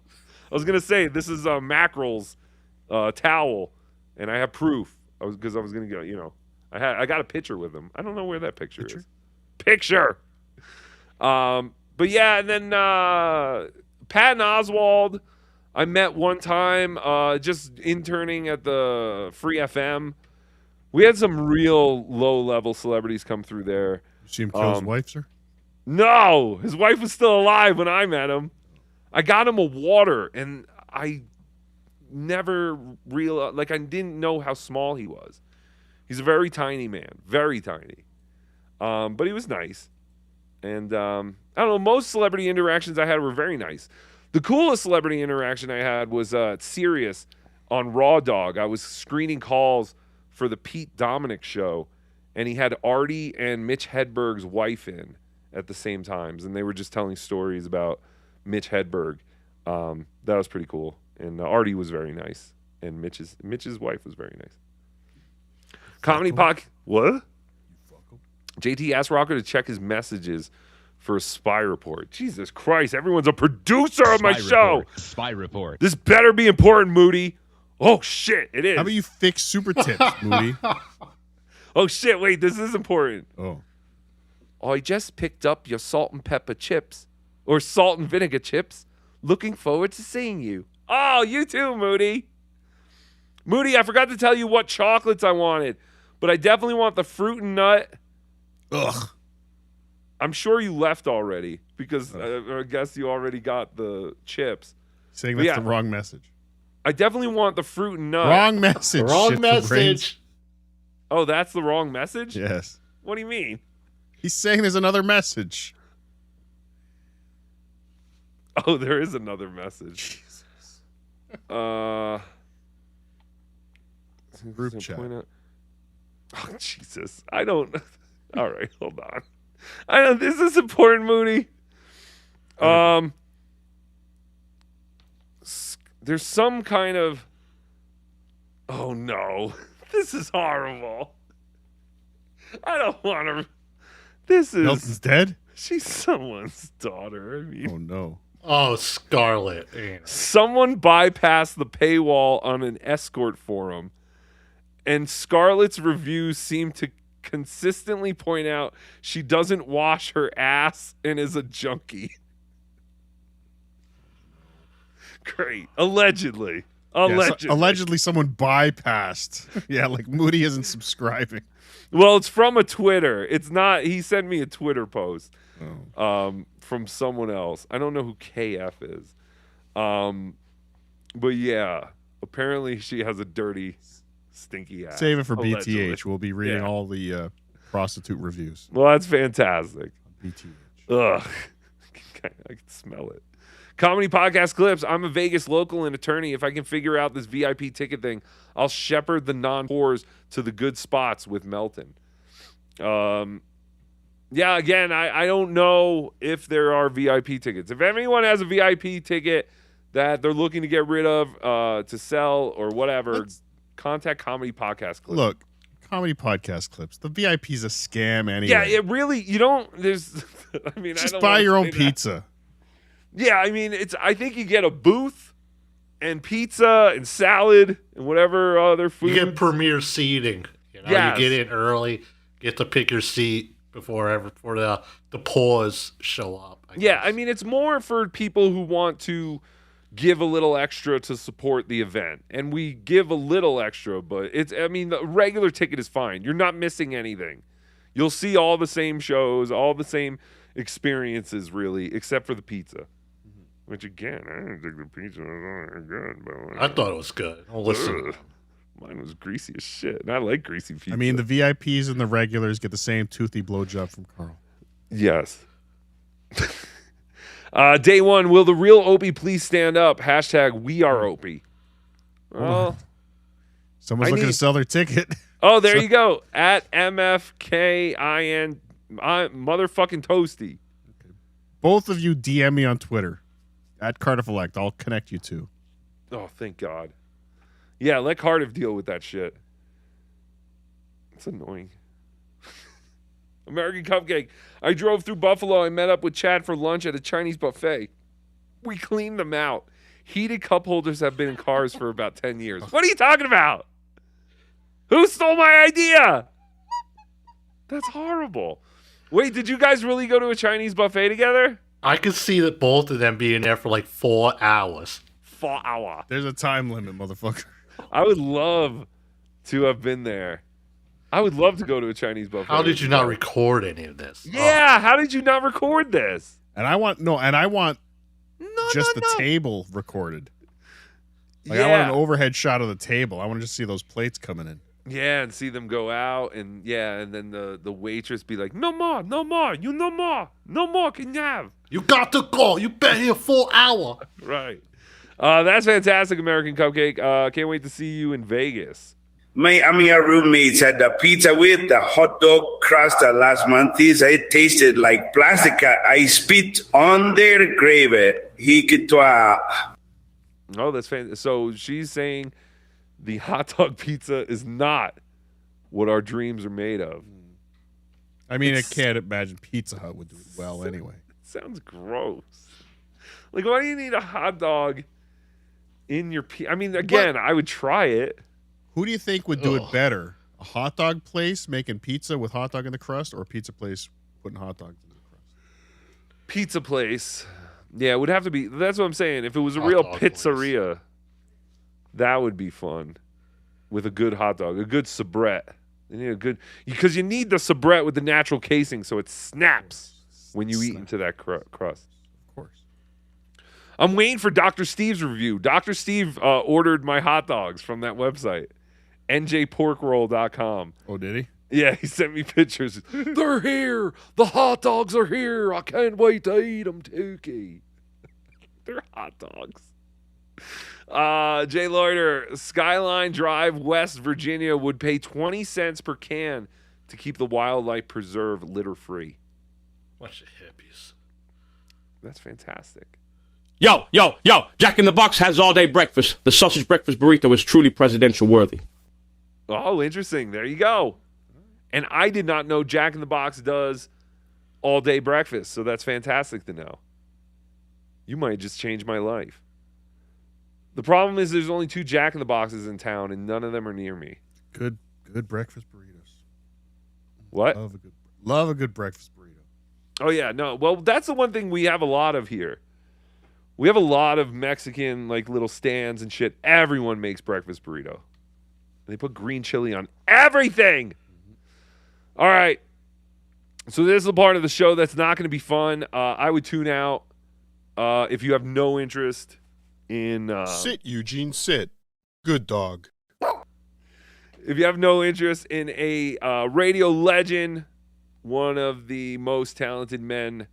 I was going to say, this is Mackerel's towel. And I have proof. Because I was going to go, you know, I got a picture with him. I don't know where that picture is. Picture. But yeah, and then Patton Oswalt, I met one time just interning at the Free FM. We had some real low-level celebrities come through there. You see him kill his wife, sir? No, his wife was still alive when I met him. I got him a water, and I never realized, like, I didn't know how small he was. He's a very tiny man, very tiny. But he was nice. And I don't know, most celebrity interactions I had were very nice. The coolest celebrity interaction I had was at Sirius on Raw Dog. I was screening calls for the Pete Dominic show, and he had Artie and Mitch Hedberg's wife in at the same times, and they were just telling stories about Mitch Hedberg. That was pretty cool. And Artie was very nice, and Mitch's wife was very nice. Comedy Pocket. What? JT asked Rocker to check his messages for a spy report. Jesus Christ, everyone's a producer on my show. Spy report. This better be important, Moody. Oh shit, it is. How about you fix super tips, Moody? Oh shit, wait, this is important. Oh. I just picked up your salt and pepper chips. Or salt and vinegar chips. Looking forward to seeing you. Oh, you too, Moody. Moody, I forgot to tell you what chocolates I wanted. But I definitely want the fruit and nut. Ugh. I'm sure you left already. Because I guess you already got the chips. Saying that's the wrong message. I definitely want the fruit and nut. Wrong message. Wrong shit for brains. message. Oh, that's the wrong message? Yes. What do you mean? He's saying there's another message. Oh, there is another message. Group chat. Oh, Jesus. I don't. All right, hold on. I know this is important, Moody. There's some kind of. Oh no, this is horrible. I don't want to. This is. Nelson's dead? She's someone's daughter. I mean, oh no. Oh, Scarlet. Someone bypassed the paywall on an escort forum, and Scarlett's reviews seem to consistently point out she doesn't wash her ass and is a junkie. Great. Allegedly. Allegedly someone bypassed. Yeah, like Moody isn't subscribing. Well, it's from a Twitter. It's not. He sent me a Twitter post from someone else. I don't know who KF is. But yeah, apparently she has a dirty, stinky ass. Save it for allegedly. BTH. We'll be reading all the prostitute reviews. Well, that's fantastic. BTH. Ugh. I can smell it. Comedy podcast clips. I'm a Vegas local and attorney. If I can figure out this VIP ticket thing, I'll shepherd the non-poors to the good spots with Melton. Yeah, again, I don't know if there are VIP tickets. If anyone has a VIP ticket that they're looking to get rid of to sell or whatever, contact Comedy Podcast Clips. Look, Comedy Podcast Clips. The VIP's a scam anyway. Yeah, it really, you don't, there's, I mean, Just I don't buy wanna your own say that. pizza. Yeah, I mean, I think you get a booth and pizza and salad and whatever other food. You get premier seating. You know, Yes. you get in early, get to pick your seat before the pause show up. I mean, it's more for people who want to give a little extra to support the event. And we give a little extra, but the regular ticket is fine. You're not missing anything. You'll see all the same shows, all the same experiences, really, except for the pizza. Which, again, I didn't think the pizza was all good. But I thought it was good. Oh, listen. Mine was greasy as shit, and I like greasy pizza. I mean, the VIPs and the regulars get the same toothy blowjob from Carl. Yes. Day one, will the real Opie please stand up? # we are Opie. Well, Someone's looking to sell their ticket. Oh, there you go. At MFKIN motherfucking Toasty. Both of you DM me on Twitter. At Cardiff Elect. I'll connect you two. Oh, thank God. Yeah, let Cardiff deal with that shit. It's annoying. American Cupcake. I drove through Buffalo. I met up with Chad for lunch at a Chinese buffet. We cleaned them out. Heated cup holders have been in cars for about 10 years. What are you talking about? Who stole my idea? That's horrible. Wait, did you guys really go to a Chinese buffet together? I could see that both of them being there for like 4 hours. 4 hours. There's a time limit, motherfucker. I would love to have been there. I would love to go to a Chinese buffet. How did you not record any of this? Yeah, how did you not record this? And I want just the table recorded. Like I want an overhead shot of the table. I want to just see those plates coming in. Yeah, and see them go out, and then the waitress be like, no more, you no more can you have? You got to go. You've been here 4 hours. Right. That's fantastic, American Cupcake. Can't wait to see you in Vegas. My roommates had the pizza with the hot dog crust last month. It tasted like plastic. I spit on their gravy. Oh, that's fantastic. So she's saying the hot dog pizza is not what our dreams are made of. I mean, I can't imagine Pizza Hut would do it well anyway. Sounds gross. Like, why do you need a hot dog in your I mean, again, I would try it. Who do you think would do it better? A hot dog place making pizza with hot dog in the crust, or a pizza place putting hot dogs in the crust? Pizza place. Yeah, it would have to be. That's what I'm saying. If it was a real pizzeria, that would be fun. With a good hot dog, a good soubrette. You need a good, because you need the soubrette with the natural casing so it snaps when you eat into that crust. Of course. I'm waiting for Dr. Steve's review. Dr. Steve ordered my hot dogs from that website, njporkroll.com. Oh, did he? Yeah, he sent me pictures. They're here. The hot dogs are here. I can't wait to eat them, Tookie. They're hot dogs. Jay Loiter, Skyline Drive, West Virginia would pay 20 cents per can to keep the wildlife preserve litter free. Bunch of hippies. That's fantastic. Yo, Jack in the Box has all-day breakfast. The sausage breakfast burrito is truly presidential worthy. Oh, interesting. There you go. And I did not know Jack in the Box does all-day breakfast, so that's fantastic to know. You might just change my life. The problem is there's only 2 Jack in the Boxes in town, and none of them are near me. Good breakfast burritos. What? Love a good breakfast burrito. Oh, yeah. No. Well, that's the one thing we have a lot of here. We have a lot of Mexican, like, little stands and shit. Everyone makes breakfast burrito. They put green chili on everything. All right. So this is the part of the show that's not going to be fun. I would tune out if you have no interest in... Sit, Eugene, sit. Good dog. If you have no interest in a radio legend, one of the most talented men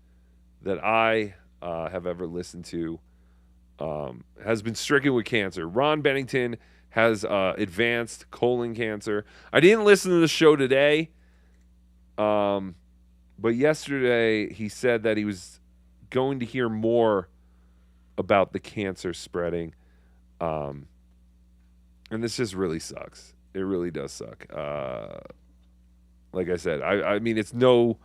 that I have ever listened to, has been stricken with cancer. Ron Bennington has advanced colon cancer. I didn't listen to the show today, but yesterday he said that he was going to hear more about the cancer spreading. And this just really sucks. It really does suck. Like I said, I mean, it's no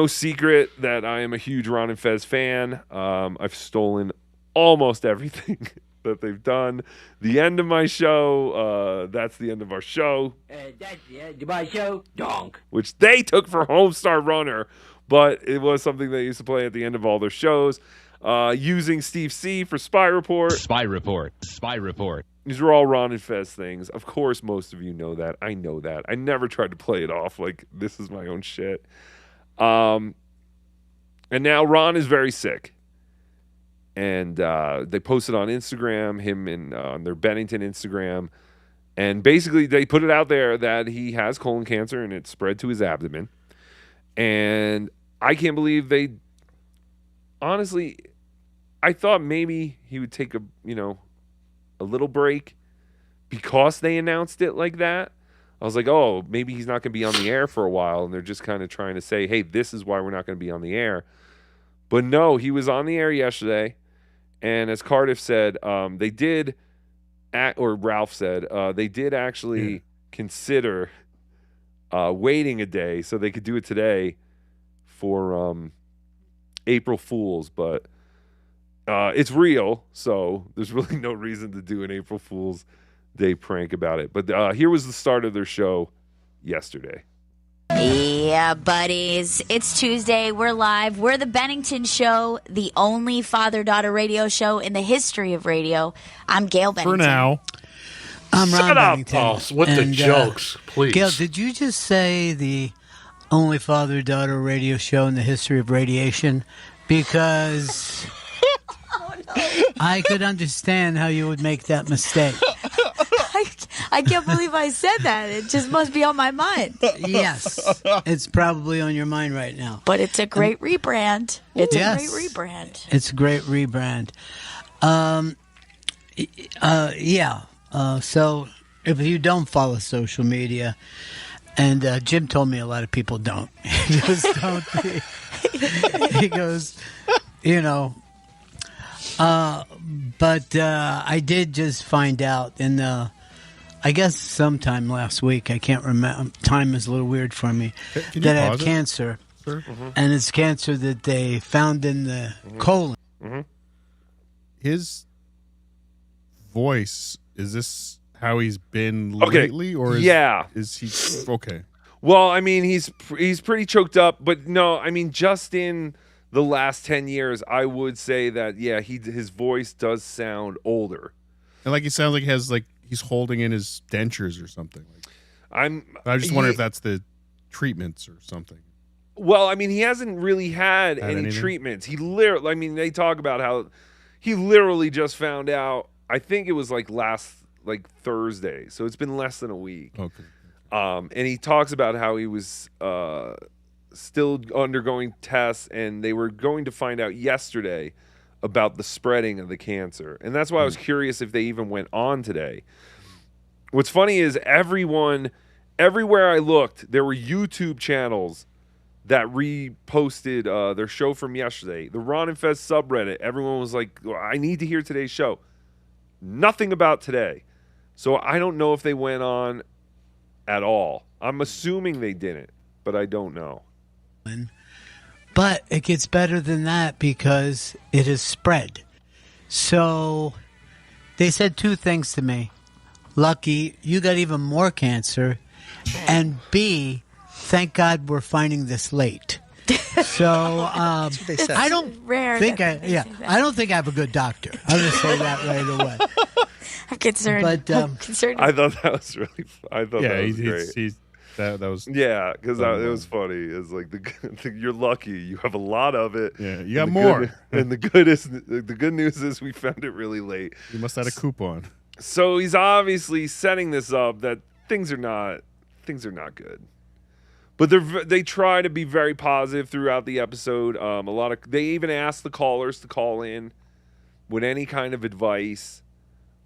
secret that I am a huge Ron and Fez fan. I've stolen almost everything that they've done. The end of my show, that's the end of our show. That's the end of my show, donk. Which they took for Homestar Runner, but it was something they used to play at the end of all their shows. Using Steve C for Spy Report. Spy Report. Spy Report. These are all Ron and Fez things. Of course, most of you know that. I know that. I never tried to play it off like this is my own shit. And now Ron is very sick. And they posted on Instagram, him and on their Bennington Instagram. And basically they put it out there that he has colon cancer and it spread to his abdomen. And I can't believe they... Honestly, I thought maybe he would take a little break because they announced it like that. I was like, oh, maybe he's not going to be on the air for a while, and they're just kind of trying to say, hey, this is why we're not going to be on the air. But no, he was on the air yesterday, and as Cardiff said, they did, or Ralph said, they did actually consider waiting a day so they could do it today for April Fools, but it's real, so there's really no reason to do an April Fool's Day prank about it. But here was the start of their show yesterday. Yeah, buddies. It's Tuesday. We're live. We're the Bennington Show, the only father-daughter radio show in the history of radio. I'm Gail Bennington. For now. I'm Ron Bennington. Oh, with the jokes, please. Gail, did you just say the only father-daughter radio show in the history of radiation? Because I could understand how you would make that mistake. I can't believe I said that. It just must be on my mind. Yes, it's probably on your mind right now. But it's a great rebrand. It's Yes. a great rebrand. It's a great rebrand. So if you don't follow social media, and Jim told me a lot of people don't. Just don't. He goes, but I did just find out I guess sometime last week, I can't remember, time is a little weird for me, that I have cancer. Sure. And it's cancer that they found in the colon. His voice, is this how he's been Okay. lately, or is he okay? Well, I mean, he's pretty choked up, but no, I mean, just in the last 10 years, I would say that his voice does sound older. And like he sounds like he has he's holding in his dentures or something. I just wonder if that's the treatments or something. Well, I mean, he hasn't really had any anything? treatments. He literally, I mean, they talk about how he literally just found out. I think it was last Thursday, so it's been less than a week. Okay. And he talks about how he was still undergoing tests, and they were going to find out yesterday about the spreading of the cancer. And that's why I was curious if they even went on today. What's funny is everywhere I looked, there were YouTube channels that reposted their show from yesterday. The Ron and Fez subreddit, everyone was like, I need to hear today's show. Nothing about today. So I don't know if they went on at all. I'm assuming they didn't, but I don't know. But it gets better than that because it has spread. So they said two things to me. Lucky, you got even more cancer. And B, thank God we're finding this late. So I don't think I don't think I have a good doctor. I'll just say that right away. I'm concerned. But I'm concerned. I thought that was really. I thought that was great. That was because it was funny. It's like you're lucky. You have a lot of it. Yeah, you got more. And the good news is we found it really late. You must have had a coupon. So he's obviously setting this up that things are not good. But they try to be very positive throughout the episode. They even ask the callers to call in with any kind of advice,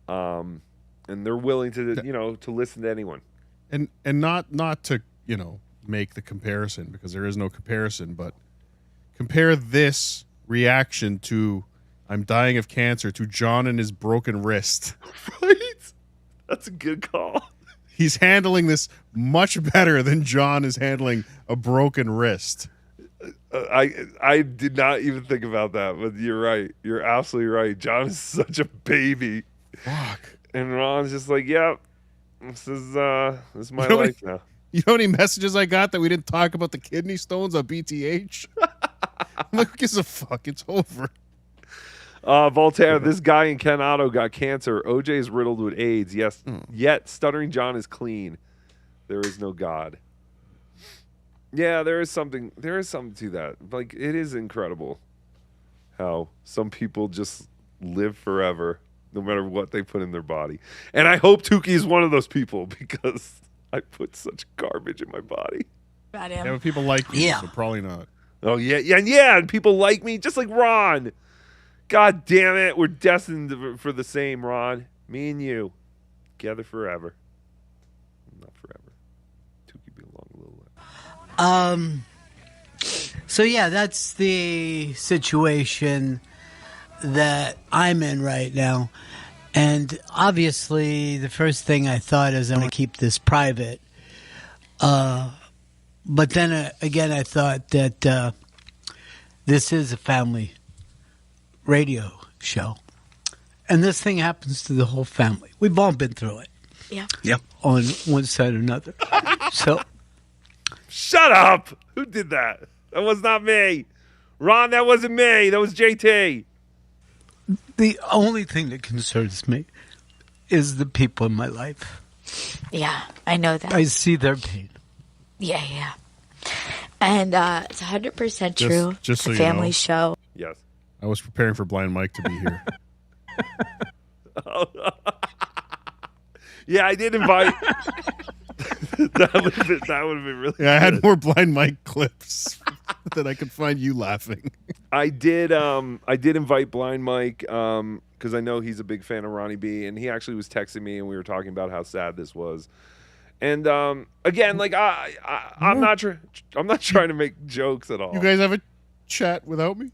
and they're willing to to listen to anyone. And not to make the comparison, because there is no comparison, but compare this reaction to I'm dying of cancer to John and his broken wrist. Right? That's a good call. He's handling this much better than John is handling a broken wrist. I did not even think about that, but you're right. You're absolutely right. John is such a baby. Fuck. And Ron's just like, yeah, this is my life now. You know how many messages I got that we didn't talk about the kidney stones on BTH? I'm like, who gives a fuck? It's over. Voltaire, this guy in Ken Otto got cancer. OJ is riddled with AIDS. Yes, yet Stuttering John is clean. There is no God. Yeah, there is something to that. Like, it is incredible how some people just live forever, no matter what they put in their body. And I hope Tookie is one of those people, because I put such garbage in my body. About him. Yeah, but people like you, so probably not. Oh, yeah, and people like me, just like Ron. God damn it, we're destined for the same, Ron. Me and you, together forever. Not forever. Tookie belong a little less. So yeah, that's the situation that I'm in right now. And obviously, the first thing I thought is I want to keep this private. But then again, I thought that this is a family radio show. And this thing happens to the whole family. We've all been through it. Yeah. Yep. On one side or another. So. Shut up! Who did that? That was not me. Ron, that wasn't me. That was JT. The only thing that concerns me is the people in my life. Yeah, I know that. I see their pain. Yeah. And it's 100% true. Just so the you family know. show. Yes. I was preparing for Blind Mike to be here. Yeah, I did invite. that would have been really. Yeah, I had good. more Blind Mike clips that I could find you laughing. I did invite Blind Mike because I know he's a big fan of Ronnie B, and he actually was texting me, and we were talking about how sad this was. And again, like I'm not trying to make jokes at all. You guys have a chat without me?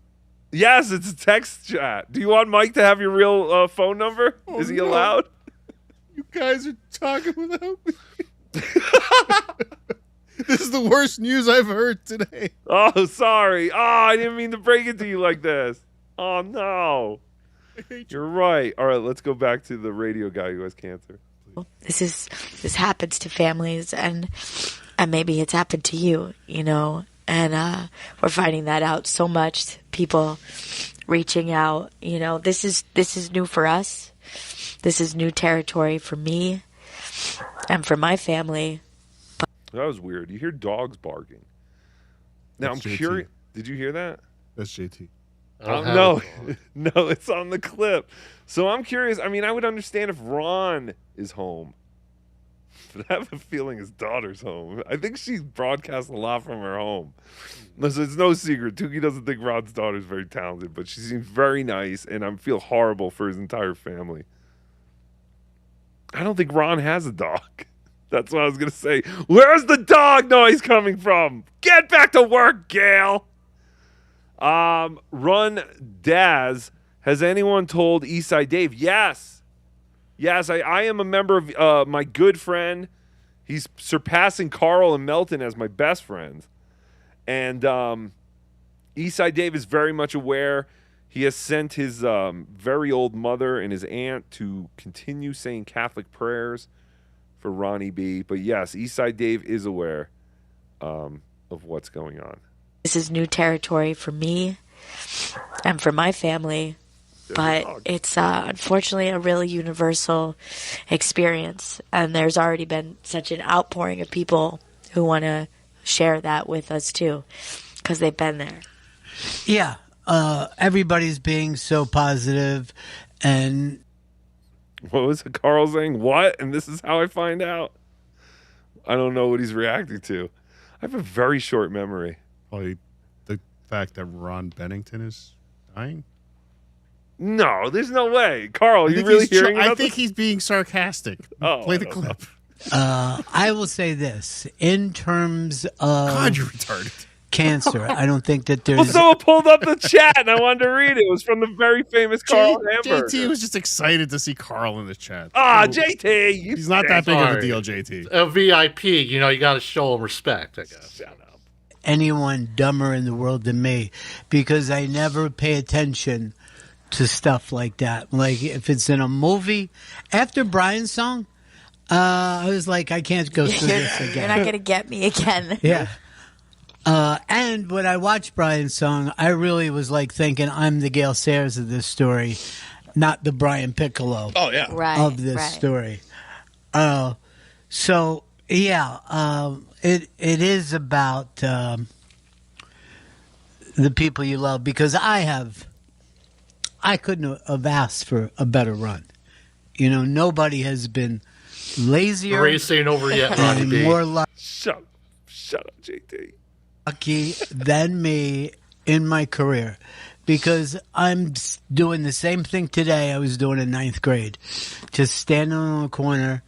Yes, it's a text chat. Do you want Mike to have your real phone number? Oh, Is he no. allowed? You guys are talking without me. This is the worst news I've heard today. Oh, sorry. Oh, I didn't mean to break it to you like this. Oh, no. You're right. All right, let's go back to the radio guy who has cancer. This happens to families, and maybe it's happened to you, you know, and we're finding that out so much. People reaching out, you know, this is new for us. This is new territory for me and for my family. That was weird. You hear dogs barking. Now That's I'm JT. curious. Did you hear that? That's JT. No, no, it's on the clip. So I'm curious. I mean, I would understand if Ron is home, but I have a feeling his daughter's home. I think she broadcasts a lot from her home. Listen, it's no secret. Tookie doesn't think Ron's daughter's very talented, but she seems very nice, and I feel horrible for his entire family. I don't think Ron has a dog. That's what I was going to say. Where's the dog noise coming from? Get back to work, Gail. Run Daz, has anyone told Eastside Dave? Yes. Yes, I am a member of my good friend. He's surpassing Carl and Melton as my best friends. And Eastside Dave is very much aware. He has sent his very old mother and his aunt to continue saying Catholic prayers for Ronnie B. But yes, Eastside Dave is aware of what's going on. This is new territory for me and for my family, but it's unfortunately a really universal experience, and there's already been such an outpouring of people who want to share that with us too, because they've been there. Yeah, everybody's being so positive, and what was Carl saying? What? And this is how I find out. I don't know what he's reacting to. I have a very short memory. Probably the fact that Ron Bennington is dying. No, there's no way. Carl, are you really hearing about I think he's being sarcastic. Oh, Play the clip. I will say this. In terms of God, you're retarded. Cancer, I don't think that there's... Well, someone pulled up the chat, and I wanted to read it. It was from the very famous Carl Hamburger. JT was just excited to see Carl in the chat. Ah, JT! He's not that big of a deal, JT. A VIP, you know, you got to show him respect, I guess. Shut up. Anyone dumber in the world than me, because I never pay attention to stuff like that. Like, if it's in a movie, after Brian's song, I was like, I can't go through this again. You're not going to get me again. Yeah. And when I watched Brian's song, I really was like thinking I'm the Gail Sayers of this story, not the Brian Piccolo of this story. So, yeah, it is about the people you love, because I couldn't have asked for a better run. You know, nobody has been lazier. The race ain't over yet, Ronnie B. More Shut up, JT. Lucky than me in my career, because I'm doing the same thing today I was doing in 9th grade, just standing on the corner,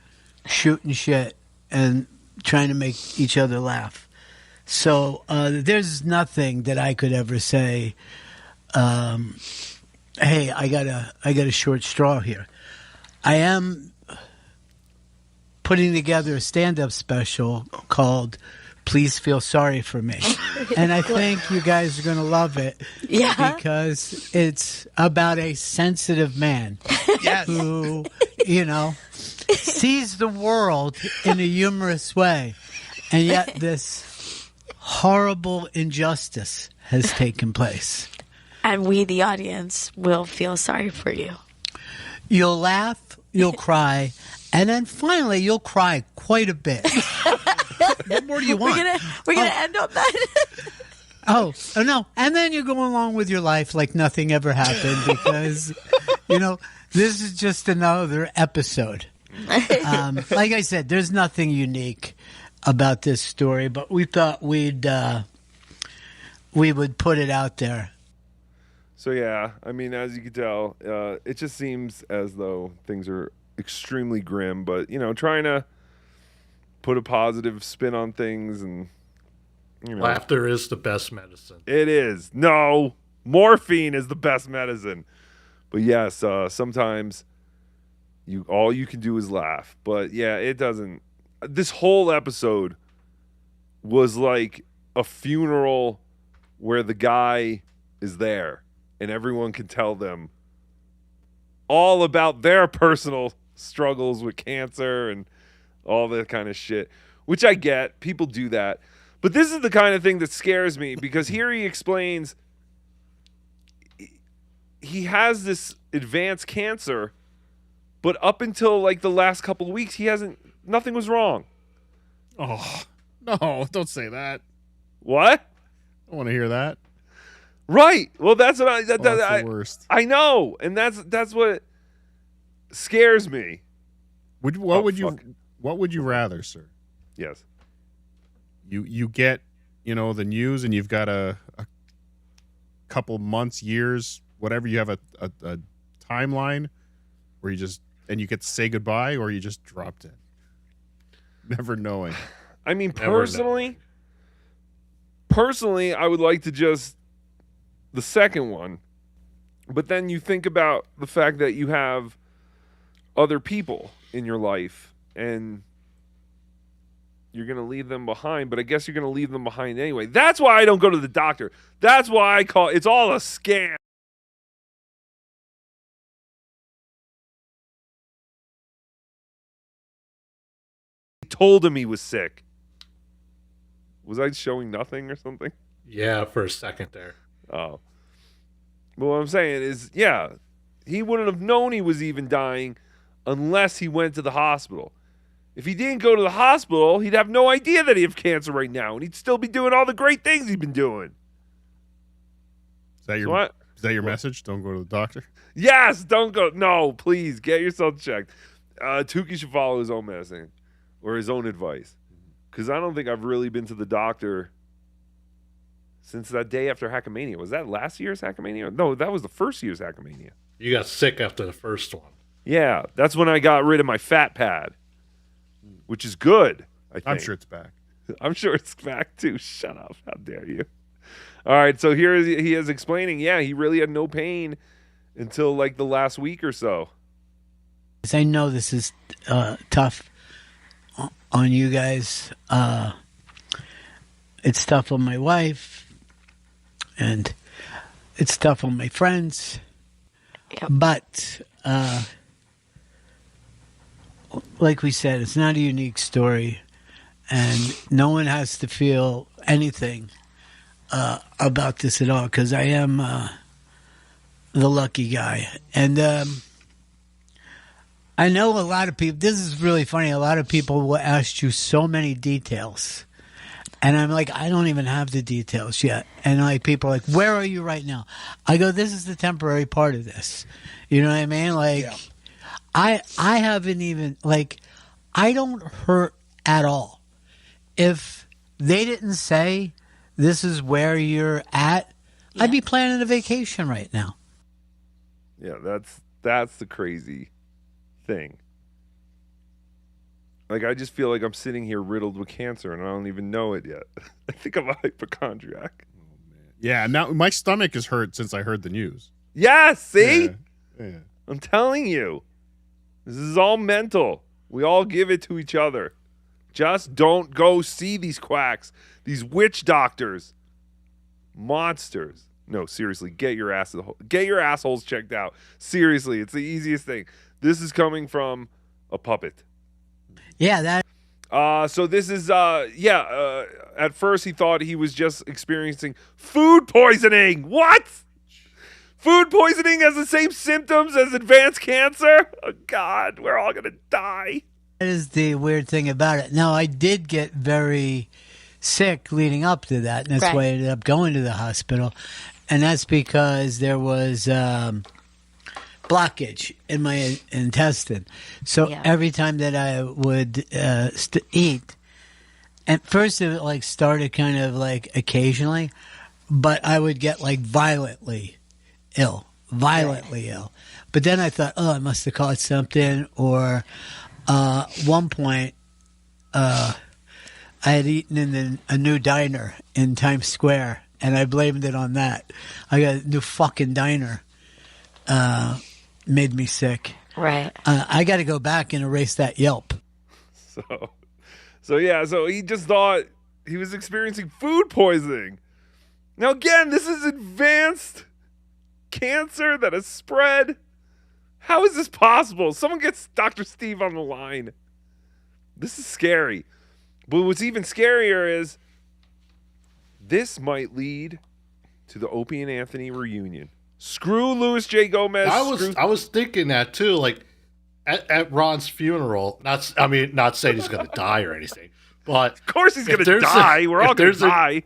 shooting shit, and trying to make each other laugh. So there's nothing that I could ever say, hey, I got a short straw here. I am putting together a stand-up special called Please Feel Sorry for Me. And I think you guys are going to love it. Yeah. Because it's about a sensitive man who, you know, sees the world in a humorous way. And yet this horrible injustice has taken place. And we, the audience, will feel sorry for you. You'll laugh, you'll cry, and then finally you'll cry quite a bit. What more do you want? We're gonna end on that. Oh no! And then you go along with your life like nothing ever happened, because you know this is just another episode. Like I said, there's nothing unique about this story, but we thought we would put it out there. So yeah, I mean, as you can tell, it just seems as though things are extremely grim, but you know, trying to put a positive spin on things, and you know, laughter is the best medicine. It is. No, morphine is the best medicine. But yes, sometimes all you can do is laugh. But yeah, it doesn't. This whole episode was like a funeral where the guy is there and everyone can tell them all about their personal struggles with cancer and all that kind of shit, which I get. People do that. But this is the kind of thing that scares me, because here he explains he has this advanced cancer, but up until like the last couple of weeks, nothing was wrong. Oh, no, don't say that. What? I want to hear that. Right. Well, that's what That's the worst. I know, and that's what scares me. What would you rather, sir? Yes. You get, the news, and you've got a couple months, years, whatever. You have a timeline where you get to say goodbye, or you just dropped it, never knowing. I mean, personally, I would like to just the second one, but then you think about the fact that you have other people in your life, and you're going to leave them behind, but I guess you're going to leave them behind anyway. That's why I don't go to the doctor. That's why I call it's all a scam. He told him he was sick. Was I showing nothing or something? Yeah, for a second there. Oh. But what I'm saying is, yeah, he wouldn't have known he was even dying unless he went to the hospital. If he didn't go to the hospital, he'd have no idea that he had cancer right now, and he'd still be doing all the great things he's been doing. Is that your message? Don't go to the doctor? Yes, don't go. No, please, get yourself checked. Tookie should follow his own medicine or his own advice, because I don't think I've really been to the doctor since that day after Hackamania. Was that last year's Hackamania? No, that was the first year's Hackamania. You got sick after the first one. Yeah, that's when I got rid of my fat pad, which is good, I think. I'm sure it's back. I'm sure it's back, too. Shut up. How dare you? All right, so here he is explaining, he really had no pain until like the last week or so. I know this is tough on you guys. It's tough on my wife, and it's tough on my friends. Yep. But like we said, it's not a unique story, and no one has to feel anything about this at all, because I am the lucky guy. And I know a lot of people, this is really funny, a lot of people will ask you so many details. And I'm like, I don't even have the details yet. And like, people are like, where are you right now? I go, this is the temporary part of this. You know what I mean? Like, yeah. I haven't even, like, I don't hurt at all. If they didn't say this is where you're at, I'd be planning a vacation right now. Yeah, that's the crazy thing. Like, I just feel like I'm sitting here riddled with cancer, and I don't even know it yet. I think I'm a hypochondriac. Oh, man. Yeah, now my stomach is hurt since I heard the news. Yes, see? Yeah. I'm telling you. This is all mental. We all give it to each other. Just don't go see these quacks, these witch doctors. Monsters. No, seriously, get your assholes checked out. Seriously, it's the easiest thing. This is coming from a puppet. Yeah, that. So this is, at first he thought he was just experiencing food poisoning. What? Food poisoning has the same symptoms as advanced cancer? Oh, God, we're all going to die. That is the weird thing about it. Now, I did get very sick leading up to that, and that's why I ended up going to the hospital. And that's because there was blockage in my intestine. So every time that I would eat, at first it like started kind of like occasionally, but I would get like violently ill. But then I thought, I must have caught something. Or one point, I had eaten in a new diner in Times Square, and I blamed it on that. I got a new fucking diner. Made me sick. Right. I got to go back and erase that Yelp. So he just thought he was experiencing food poisoning. Now, again, this is advanced cancer that has spread. How is this possible? Someone gets Dr. Steve on the line. This is scary. But what's even scarier is this might lead to the Opie and Anthony reunion. Screw Louis J. Gomez. I was thinking that too. Like at Ron's funeral. Not saying he's going to die or anything, but of course he's going to die. We're all going to die.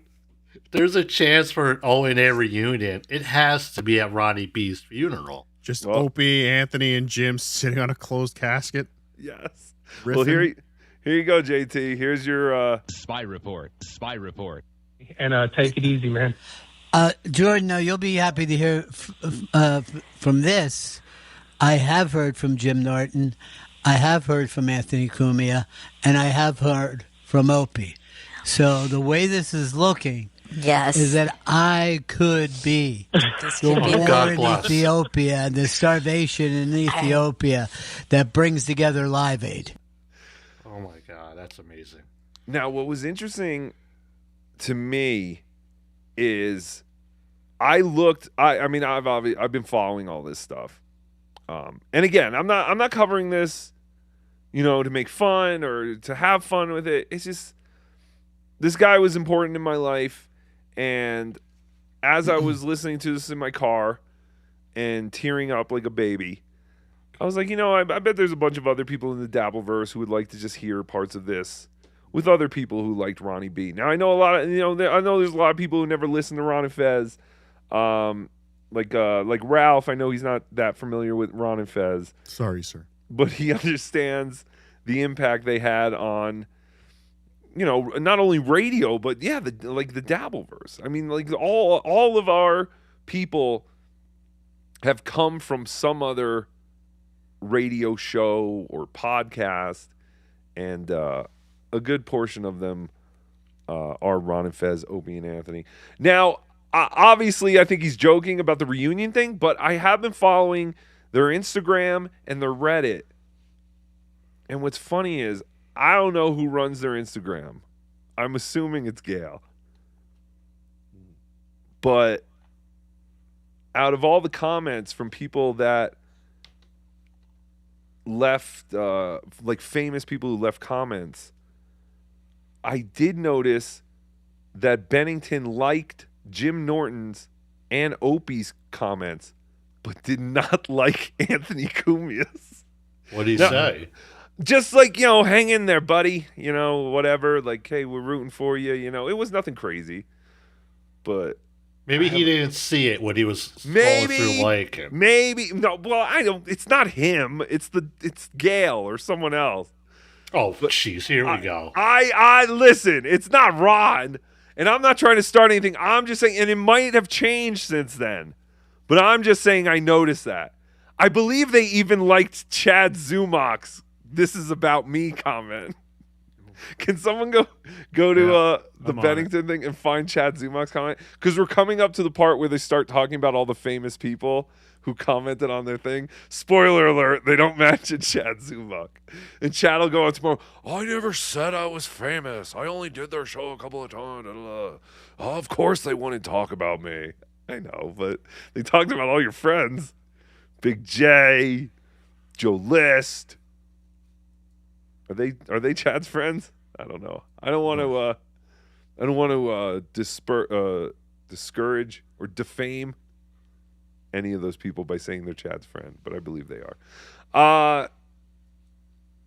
If there's a chance for an O&A reunion, it has to be at Ronnie B's funeral. Just Opie, Anthony, and Jim sitting on a closed casket. Yes. Riffing. Well, here you go, JT. Here's your spy report. Spy report. And take it easy, man. Jordan, now you'll be happy to hear from this. I have heard from Jim Norton. I have heard from Anthony Cumia, and I have heard from Opie. So the way this is looking, is that I could be the war in Ethiopia, the starvation in Ethiopia that brings together Live Aid. Oh my God, that's amazing. Now, what was interesting to me is I've been following all this stuff. And again, I'm not covering this, to make fun or to have fun with it. It's just this guy was important in my life, and as I was listening to this in my car and tearing up like a baby, I was like, I bet there's a bunch of other people in the Dabbleverse who would like to just hear parts of this with other people who liked Ronnie B. Now I know a lot of, I know there's a lot of people who never listened to Ron and Fez. Like Ralph, I know he's not that familiar with Ron and Fez. Sorry, sir. But he understands the impact they had on, not only radio, but the Dabbleverse. I mean, like all of our people have come from some other radio show or podcast, and a good portion of them are Ron and Fez, Opie and Anthony. Now, obviously, I think he's joking about the reunion thing, but I have been following their Instagram and their Reddit. And what's funny is I don't know who runs their Instagram. I'm assuming it's Gail. But out of all the comments from people that left, like famous people who left comments, I did notice that Bennington liked Jim Norton's and Opie's comments, but did not like Anthony Cumia's. What did he say? Just like, hang in there, buddy. Whatever. Like, hey, we're rooting for you. It was nothing crazy. But maybe he didn't see it when he was scrolling through like Maybe. No, well, I don't. It's not him. It's Gail or someone else. Oh, jeez. Here we go. I listen. It's not Ron. And I'm not trying to start anything. I'm just saying, and it might have changed since then. But I'm just saying I noticed that. I believe they even liked Chad Zumach's "This is about me" comment. Can someone go to the Bennington thing and find Chad Zumach's comment? Because we're coming up to the part where they start talking about all the famous people who commented on their thing. Spoiler alert, they don't mention Chad Zumach. And Chad will go on tomorrow, I never said I was famous. I only did their show a couple of times. Oh, of course they want to talk about me. I know, but they talked about all your friends. Big J, Joe List. Are they Chad's friends? I don't know. I don't want to discourage or defame any of those people by saying they're Chad's friend, but I believe they are.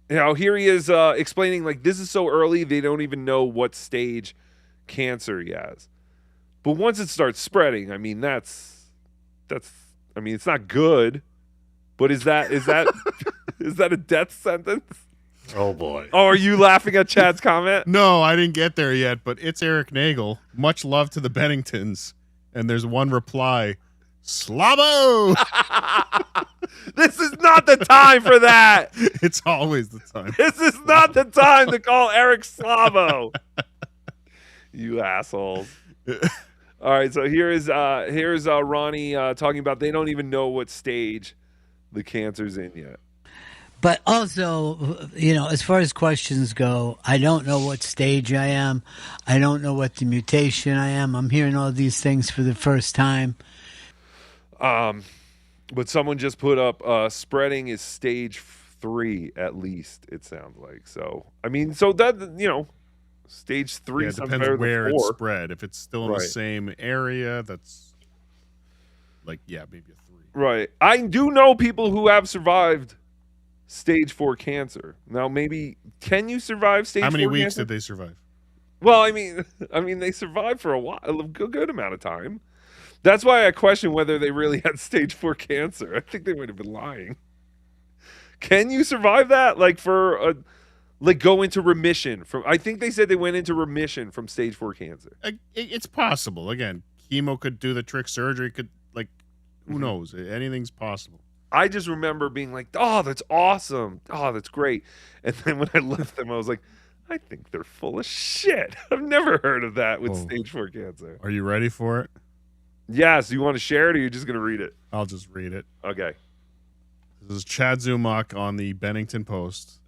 Here he is explaining, like, this is so early they don't even know what stage cancer he has. But once it starts spreading, I mean, it's not good. But is that is that a death sentence? Oh boy. Oh, are you laughing at Chad's comment? No, I didn't get there yet, but it's Eric Nagel. Much love to the Benningtons. And there's one reply, Slavo! This is not the time for that. It's always the time. This is not the time to call Eric Slavo. You assholes. All right, so here's Ronnie talking about they don't even know what stage the cancer's in yet. But also, as far as questions go, I don't know what stage I am. I don't know what the mutation I am. I'm hearing all these things for the first time. But someone just put up spreading is stage 3 at least. It sounds like so. I mean, so that stage 3 Yeah, it sounds depends better where than it's 4. spread. If it's still in the same area, that's like maybe a 3. Right. I do know people who have survived stage 4 cancer. Now, maybe can you survive stage 4 cancer? How many weeks did they survive? Well, I mean, they survived for a good amount of time. That's why I question whether they really had stage 4 cancer. I think they would have been lying. Can you survive that? Like go into remission from? I think they said they went into remission from stage 4 cancer. It's possible. Again, chemo could do the trick. Surgery could, who knows? Anything's possible. I just remember being like, "Oh, that's awesome! Oh, that's great!" And then when I left them, I was like, "I think they're full of shit. I've never heard of that with stage 4 cancer." Are you ready for it? Yes. You want to share it, or you're just going to read it? I'll just read it. Okay. This is Chad Zumach on the Bennington Post.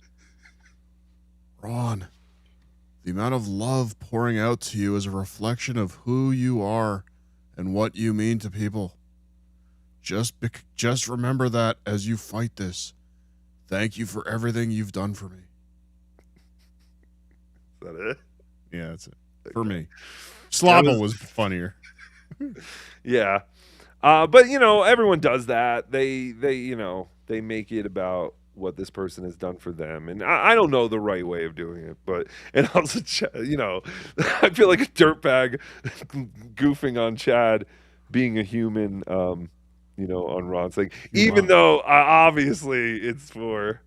Ron, the amount of love pouring out to you is a reflection of who you are and what you mean to people. Just remember that as you fight this. Thank you for everything you've done for me. Is that it? Yeah, that's it. For me. Slobble was funnier. Yeah. But everyone does that. They make it about what this person has done for them. And I don't know the right way of doing it, but and also I feel like a dirtbag goofing on Chad being a human on Ron's thing. Even though obviously it's for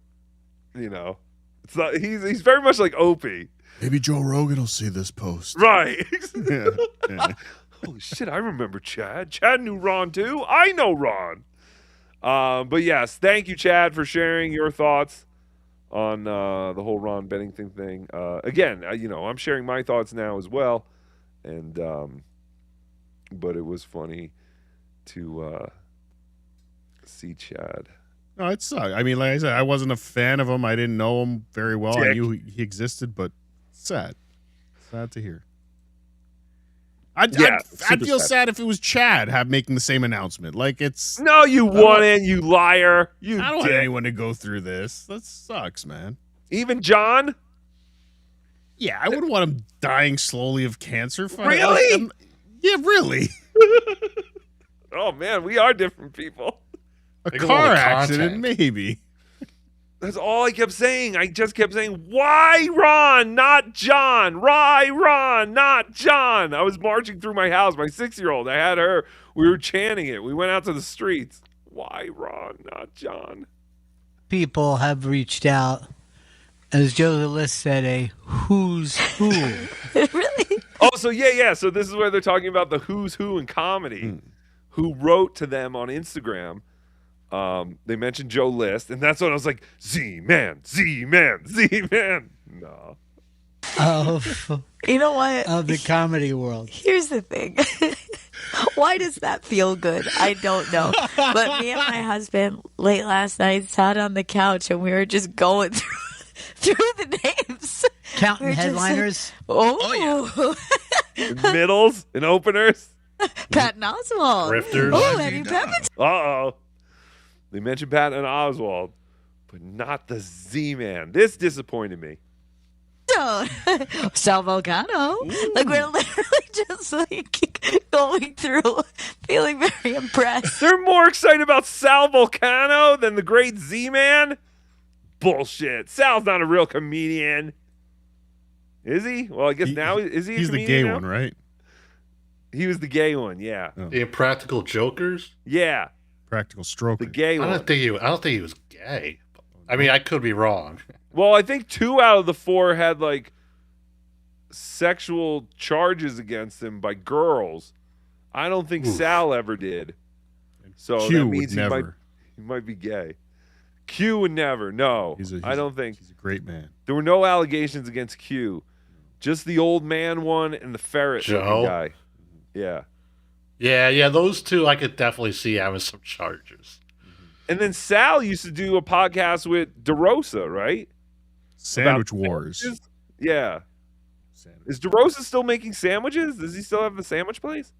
it's not he's very much like Opie. Maybe Joe Rogan will see this post. Right. Yeah. Holy shit, I remember Chad. Chad knew Ron too. I know Ron. But yes, thank you, Chad, for sharing your thoughts on the whole Ron Bennington thing. Again, I'm sharing my thoughts now as well. And but it was funny to see Chad. No, it sucked. I mean, like I said, I wasn't a fan of him. I didn't know him very well. I knew he existed, but sad. Sad to hear. I'd feel sad if it was Chad making the same announcement. Like it's no, you wouldn't, you liar. I don't want anyone to go through this. That sucks, man. Even John? Yeah, I wouldn't want him dying slowly of cancer. Really? Yeah, really. Oh man, we are different people. A car accident, maybe. That's all I kept saying. I just kept saying, why Ron, not John? Why Ron, not John? I was marching through my house, my 6-year-old. I had her. We were chanting it. We went out to the streets. Why Ron, not John? People have reached out. As Joe the List said, a who's who. Really? Oh, so yeah. So this is where they're talking about the who's who in comedy who wrote to them on Instagram. They mentioned Joe List, and that's when I was like, Z-Man. No. You know what? Of the comedy world. Here's the thing. Why does that feel good? I don't know. But me and my husband late last night sat on the couch and we were just going through the names. Counting headliners. Yeah. Middles and openers. Patton Oswalt. Grifters. Oh, Eddie Pepitone. Uh-oh. They mentioned Patton Oswalt, but not the Z-Man. This disappointed me. Sal Volcano. Like, we're literally just like going through, feeling very impressed. They're more excited about Sal Volcano than the great Z-Man? Bullshit. Sal's not a real comedian. Is he? Well, I guess now, is he a comedian? He's the gay now? one, right? He was the gay one, yeah. The Impractical Jokers? Yeah. Practical Stroker. The gay one. I don't think he was gay. I mean, I could be wrong. Well, I think 2 out of the 4 had like sexual charges against him by girls. I don't think Sal ever did. So Q that means would he might be gay. Q would never. No, I don't think. He's a great man. There were no allegations against Q. Just the old man one and the ferret Joe? guy. Yeah. Yeah, those 2 I could definitely see having some charges. And then Sal used to do a podcast with DeRosa, right? Sandwich Wars. Sandwiches? Yeah. Is DeRosa still making sandwiches? Does he still have the sandwich place?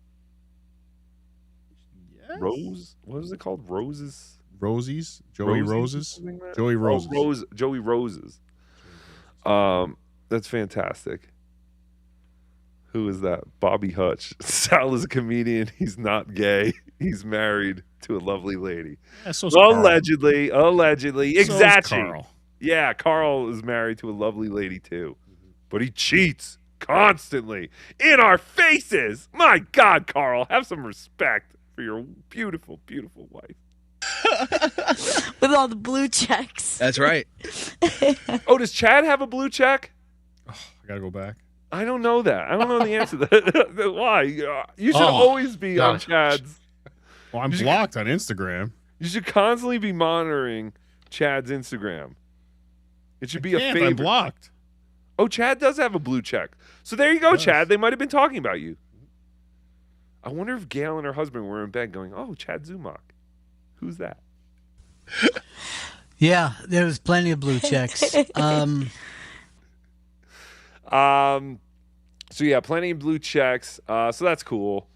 Rose. What was it called? Roses. Rosies. Joey Rosies or Roses. something like that? Joey Roses. Joey Roses. That's fantastic. Who is that? Bobby Hutch. Sal is a comedian. He's not gay. He's married to a lovely lady. Yeah, so's Carl. Allegedly. So's Exactly. Carl. Yeah, Carl is married to a lovely lady too. But he cheats constantly in our faces. My God, Carl, have some respect for your beautiful, beautiful wife. With all the blue checks. That's right. Oh, does Chad have a blue check? I gotta go back. I don't know that. I don't know the answer to that. Why? You should always be on Chad's. Well, I'm blocked on Instagram. You should constantly be monitoring Chad's Instagram. It should be a favorite. I'm blocked. Oh, Chad does have a blue check. So there you go, Chad. They might have been talking about you. I wonder if Gail and her husband were in bed going, "Oh, Chad Zumach. Who's that?" Yeah, there was plenty of blue checks. So yeah, plenty of blue checks. So that's cool.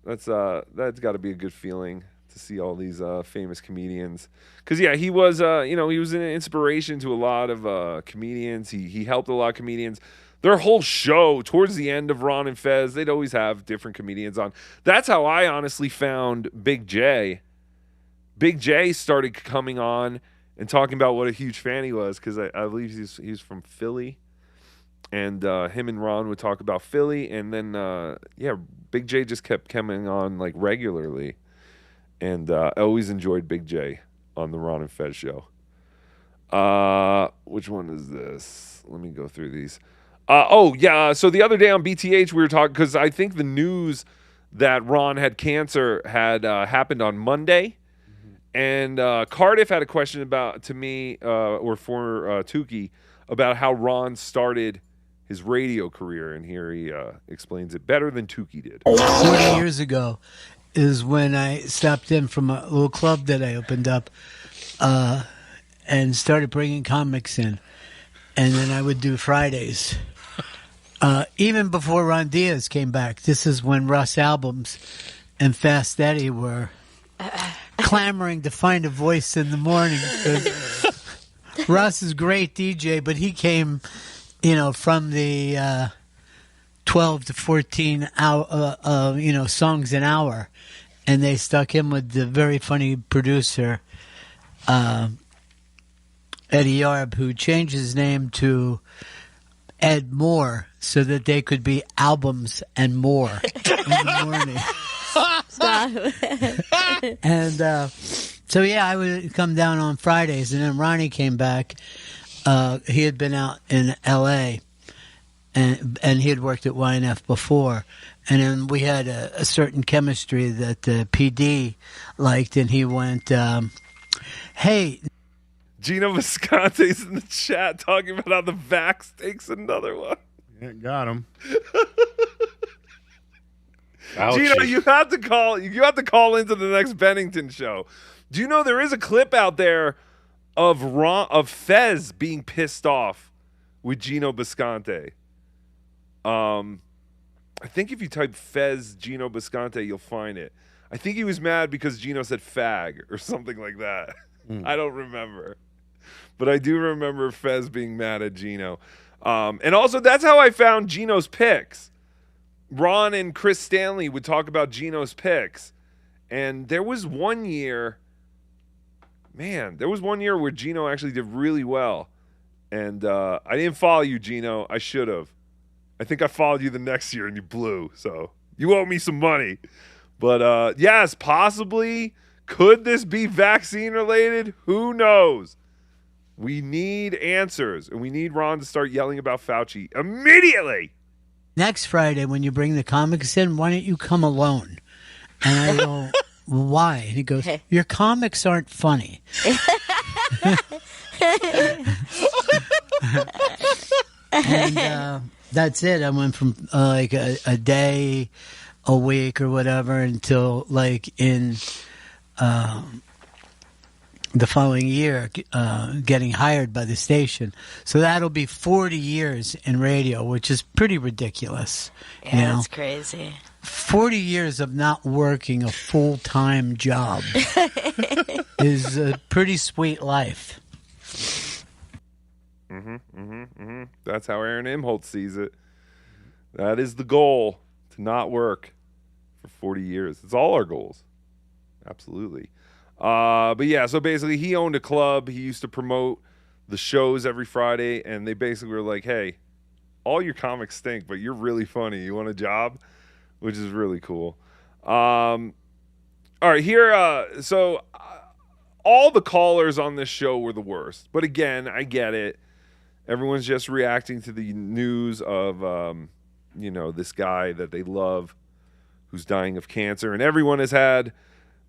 That's got to be a good feeling to see all these famous comedians. Because yeah, he was he was an inspiration to a lot of comedians. He helped a lot of comedians. Their whole show towards the end of Ron and Fez, they'd always have different comedians on. That's how I honestly found Big J. Big J started coming on and talking about what a huge fan he was, because I believe he's from Philly. And him and Ron would talk about Philly, and then Big J just kept coming on like regularly, and I always enjoyed Big J on the Ron and Fez show. Which one is this? Let me go through these. So the other day on BTH we were talking, because I think the news that Ron had cancer had happened on Monday, and Cardiff had a question to me or for Tookie about how Ron started his radio career, and here he explains it better than Tookie did. 40 years ago is when I stopped in from a little club that I opened up and started bringing comics in. And then I would do Fridays. Even before Ron Diaz came back, this is when Russ Albums and Fast Eddie were clamoring to find a voice in the morning. Russ is a great DJ, but he came, from the 12 to 14 hour, songs an hour, and they stuck him with the very funny producer, Eddie Yarb, who changed his name to Ed Moore so that they could be albums and more in the morning. And I would come down on Fridays, and then Ronnie came back. He had been out in L.A., and he had worked at YNF before. And then we had a certain chemistry that PD liked, and he went, hey... Gino Visconti's in the chat talking about how the Vax takes another one. Yeah, got him. Gino, you have to call into the next Bennington show. Do you know there is a clip out there of Fez being pissed off with Gino Bisconte? I think if you type Fez Gino Bisconte, you'll find it. I think he was mad because Gino said fag or something like that. I don't remember. But I do remember Fez being mad at Gino. And also, that's how I found Gino's picks. Ron and Chris Stanley would talk about Gino's picks. And there was one year where Gino actually did really well. And I didn't follow you, Gino. I should have. I think I followed you the next year and you blew. So you owe me some money. But yes, possibly. Could this be vaccine related? Who knows? We need answers, and we need Ron to start yelling about Fauci immediately. Next Friday, when you bring the comics in, why don't you come alone? And I go, why? And he goes, your comics aren't funny. And that's it. I went from like a day, a week, or whatever until like in the following year, getting hired by the station. So that'll be 40 years in radio, which is pretty ridiculous. Yeah, that's crazy. 40 years of not working a full-time job is a pretty sweet life. That's how Aaron Imholt sees it. That is the goal, to not work for 40 years. It's all our goals. Absolutely. But yeah, so basically he owned a club. He used to promote the shows every Friday, and they basically were like, hey, all your comics stink, but you're really funny. You want a job? Which is really cool. All right, here, all the callers on this show were the worst. But again, I get it. Everyone's just reacting to the news of, this guy that they love who's dying of cancer. And everyone has had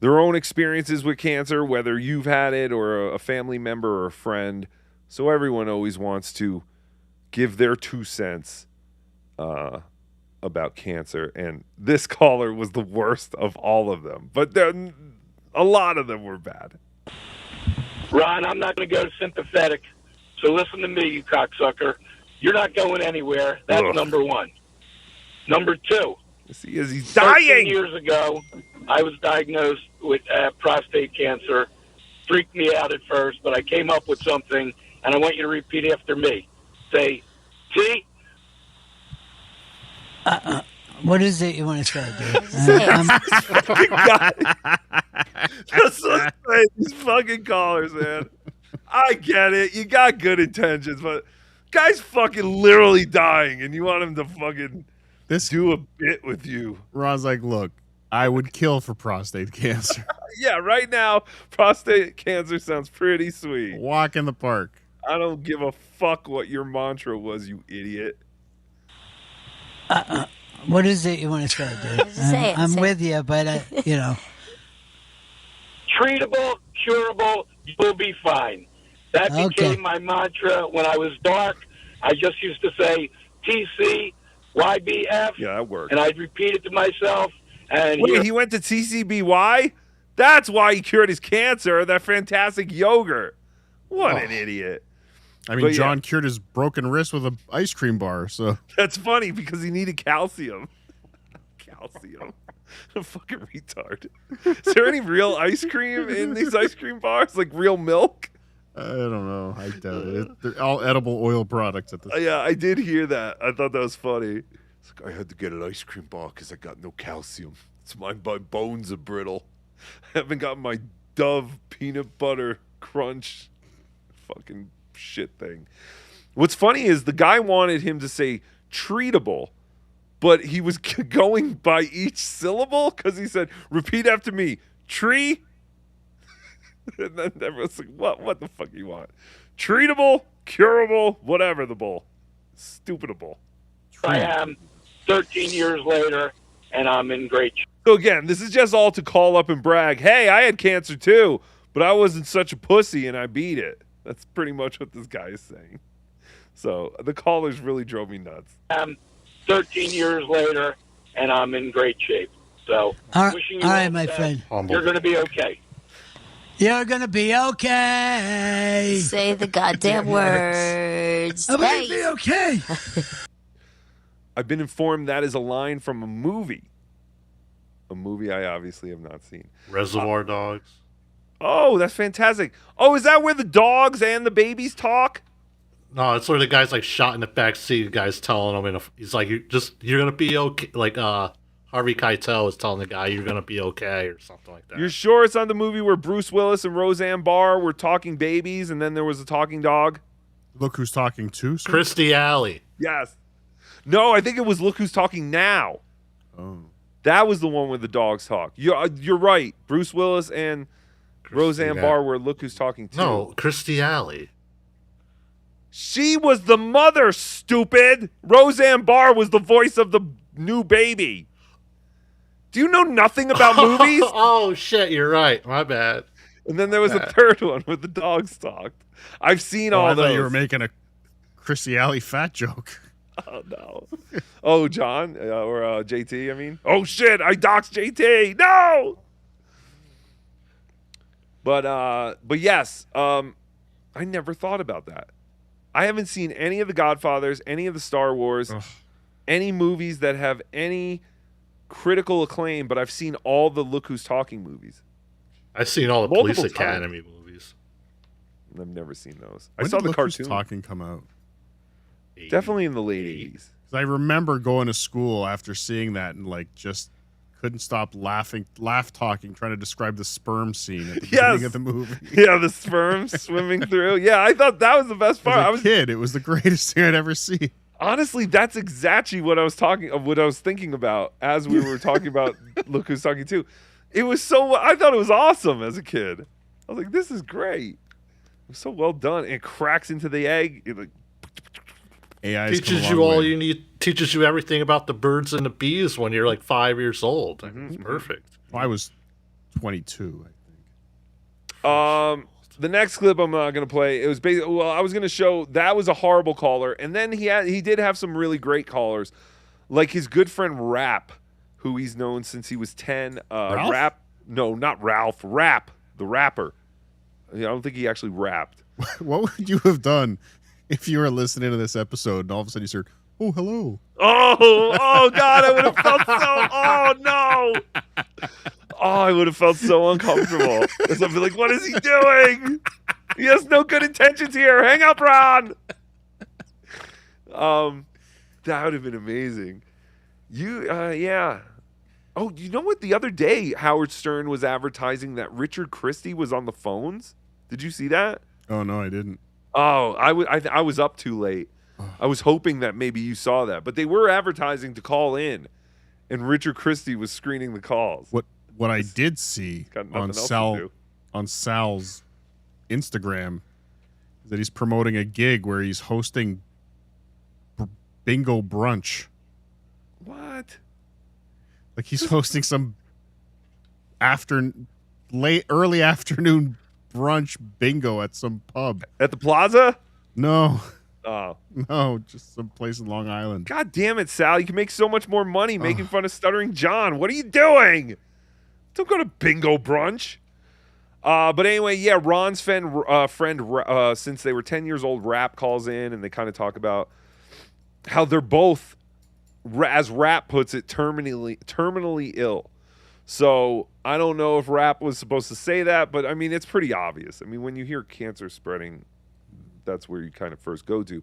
their own experiences with cancer, whether you've had it or a family member or a friend. So everyone always wants to give their 2 cents about cancer. And this caller was the worst of all of them. But a lot of them were bad. Ron, I'm not going to go sympathetic. So listen to me, you cocksucker. You're not going anywhere. That's number one. Number two. He's dying. 13 years ago, I was diagnosed with prostate cancer. Freaked me out at first, but I came up with something, and I want you to repeat after me. Say, T. What is it you want to say, dude? That's so strange. These fucking callers, man. I get it. You got good intentions, but guy's fucking literally dying, and you want him to fucking do a bit with you. Ron's like, look, I would kill for prostate cancer. Yeah, right now, prostate cancer sounds pretty sweet. Walk in the park. I don't give a fuck what your mantra was, you idiot. What is it you want to say, dude? I'm with you, but, Treatable, curable, you'll be fine. That became my mantra when I was dark. I just used to say TC, YBF. Yeah, that worked. And I'd repeat it to myself. And wait, he went to TCBY? That's why he cured his cancer, that fantastic yogurt. What an idiot. I mean, John cured his broken wrist with an ice cream bar, so. That's funny because he needed calcium. Calcium. A fucking retard. Is there any real ice cream in these ice cream bars? Like real milk? I don't know. I doubt it. They're all edible oil products at this Yeah, I did hear that. I thought that was funny. It's like, I had to get an ice cream bar because I got no calcium. It's my bones are brittle. I haven't got my Dove peanut butter crunch fucking shit thing. What's funny is the guy wanted him to say treatable, but he was going by each syllable because he said, repeat after me, tree. And then everyone's like, what the fuck you want? Treatable, curable, whatever the bull. Stupidable. I am 13 years later, and I'm in great shape. So again, this is just all to call up and brag, hey, I had cancer too, but I wasn't such a pussy and I beat it. That's pretty much what this guy is saying. So the callers really drove me nuts. I'm 13 years later, and I'm in great shape. So wishing you all right, the my best. friend. You're going to be okay. You're going to be okay. Say the goddamn words. I'm going to be okay. I've been informed that is a line from a movie. A movie I obviously have not seen. Reservoir Dogs. Oh, that's fantastic. Oh, is that where the dogs and the babies talk? No, it's where the guy's like shot in the back seat. The guy's telling him, he's like, you're gonna be okay. Like Harvey Keitel is telling the guy, you're gonna be okay, or something like that. You're sure it's on the movie where Bruce Willis and Roseanne Barr were talking babies, and then there was a talking dog? Look Who's Talking Too, sir? Christy Alley. Yes. No, I think it was Look Who's Talking Now. Oh. That was the one where the dogs talk. You're right. Bruce Willis and Roseanne Barr were Look Who's Talking Too. No, Christy Alley. She was the mother, stupid. Roseanne Barr was the voice of the new baby. Do you know nothing about movies? Oh, shit, you're right. My bad. And then there was a third one where the dogs talked. I've seen all I those. thought you were making a Christy Alley fat joke. Oh, no. Oh, John, or JT, I mean. Oh, shit, I doxed JT. No! But yes, I never thought about that. I haven't seen any of the Godfathers, any of the Star Wars, any movies that have any critical acclaim, but I've seen all the Look Who's Talking movies. I've seen all the Multiple Police times. Academy movies. I've never seen those. When I saw did the Look Who's cartoon. Talking come out? Definitely in the late 80s. I remember going to school after seeing that and like just couldn't stop talking, trying to describe the sperm scene at the beginning of the movie. Yeah, the sperm swimming through. Yeah, I thought that was the best part. As a kid, it was the greatest thing I'd ever seen. Honestly, that's exactly what I was thinking about as we were talking about Look Who's Talking too. It was I thought it was awesome as a kid. I was like, this is great. It was so well done. It cracks into the egg. It like AI teaches you all you need. Teaches you everything about the birds and the bees when you're like 5 years old. It's perfect. I was 22. The next clip I'm not gonna play. It was basically I was gonna show that was a horrible caller, and then he did have some really great callers, like his good friend Rap, who he's known since he was 10. Ralph? Rap, no, not Ralph. Rap, the rapper. I don't think he actually rapped. What would you have done if you were listening to this episode and all of a sudden you heard, "Oh, hello"? Oh God, I would have felt so. Oh no. Oh, I would have felt so uncomfortable. I'd be like, what is he doing? He has no good intentions here. Hang up, Ron. That would have been amazing. Yeah. Oh, you know what? The other day, Howard Stern was advertising that Richard Christie was on the phones. Did you see that? Oh, no, I didn't. Oh, I was up too late. I was hoping that maybe you saw that. But they were advertising to call in, and Richard Christie was screening the calls. What I did see on Sal's Instagram is that he's promoting a gig where he's hosting bingo brunch. What? Like he's hosting some early afternoon brunch bingo at some pub. At the Plaza? No. Oh. No, just some place in Long Island. God damn it, Sal. You can make so much more money making fun of Stuttering John. What are you doing? Don't go to bingo brunch. But anyway, yeah, Ron's friend, since they were 10 years old, Rap calls in and they kind of talk about how they're both, as Rap puts it, terminally ill. So I don't know if Rap was supposed to say that, but I mean, it's pretty obvious. I mean, when you hear cancer spreading, that's where you kind of first go to.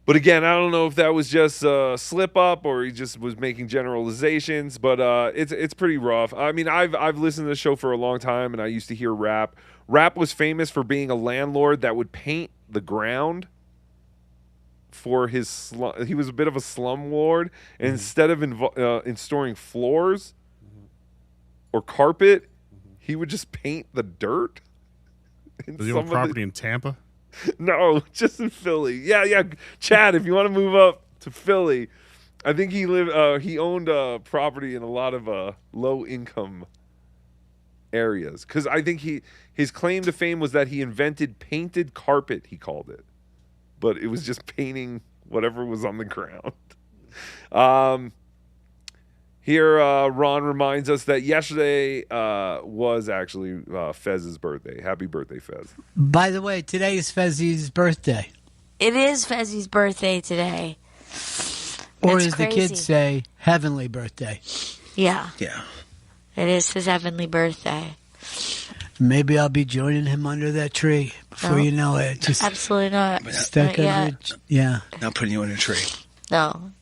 But again, I don't know if that was just a slip up or he just was making generalizations, but it's pretty rough. I mean, I've listened to the show for a long time, and I used to hear Rap. Rap was famous for being a landlord that would paint the ground for his he was a bit of a slumlord, and instead of installing floors or carpet, he would just paint the dirt. Does he own property in Tampa? No, just in Philly. Yeah. Chad, if you want to move up to Philly, I think he owned property in a lot of low income areas. Because I think his claim to fame was that he invented painted carpet, he called it. But it was just painting whatever was on the ground. Here, Ron reminds us that yesterday was actually Fez's birthday. Happy birthday, Fez. By the way, today is Fezzy's birthday. It is Fezzy's birthday today. Or It's as the crazy. kids say, heavenly birthday. Yeah. Yeah. It is his heavenly birthday. Maybe I'll be joining him under that tree before No. you know it. Just Absolutely not. stuck Not under yet. yeah. Not putting you in a tree. No.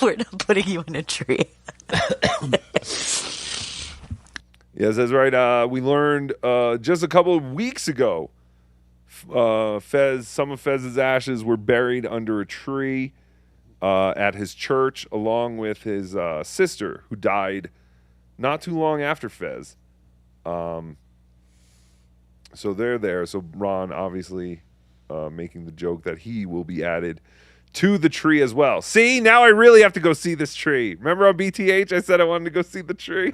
We're not putting you in a tree. Yes, that's right. We learned just a couple of weeks ago, some of Fez's ashes were buried under a tree at his church, along with his sister, who died not too long after Fez. So they're there. So Ron obviously making the joke that he will be added to the tree as well. See, now I really have to go see this tree. Remember on BTH I said I wanted to go see the tree?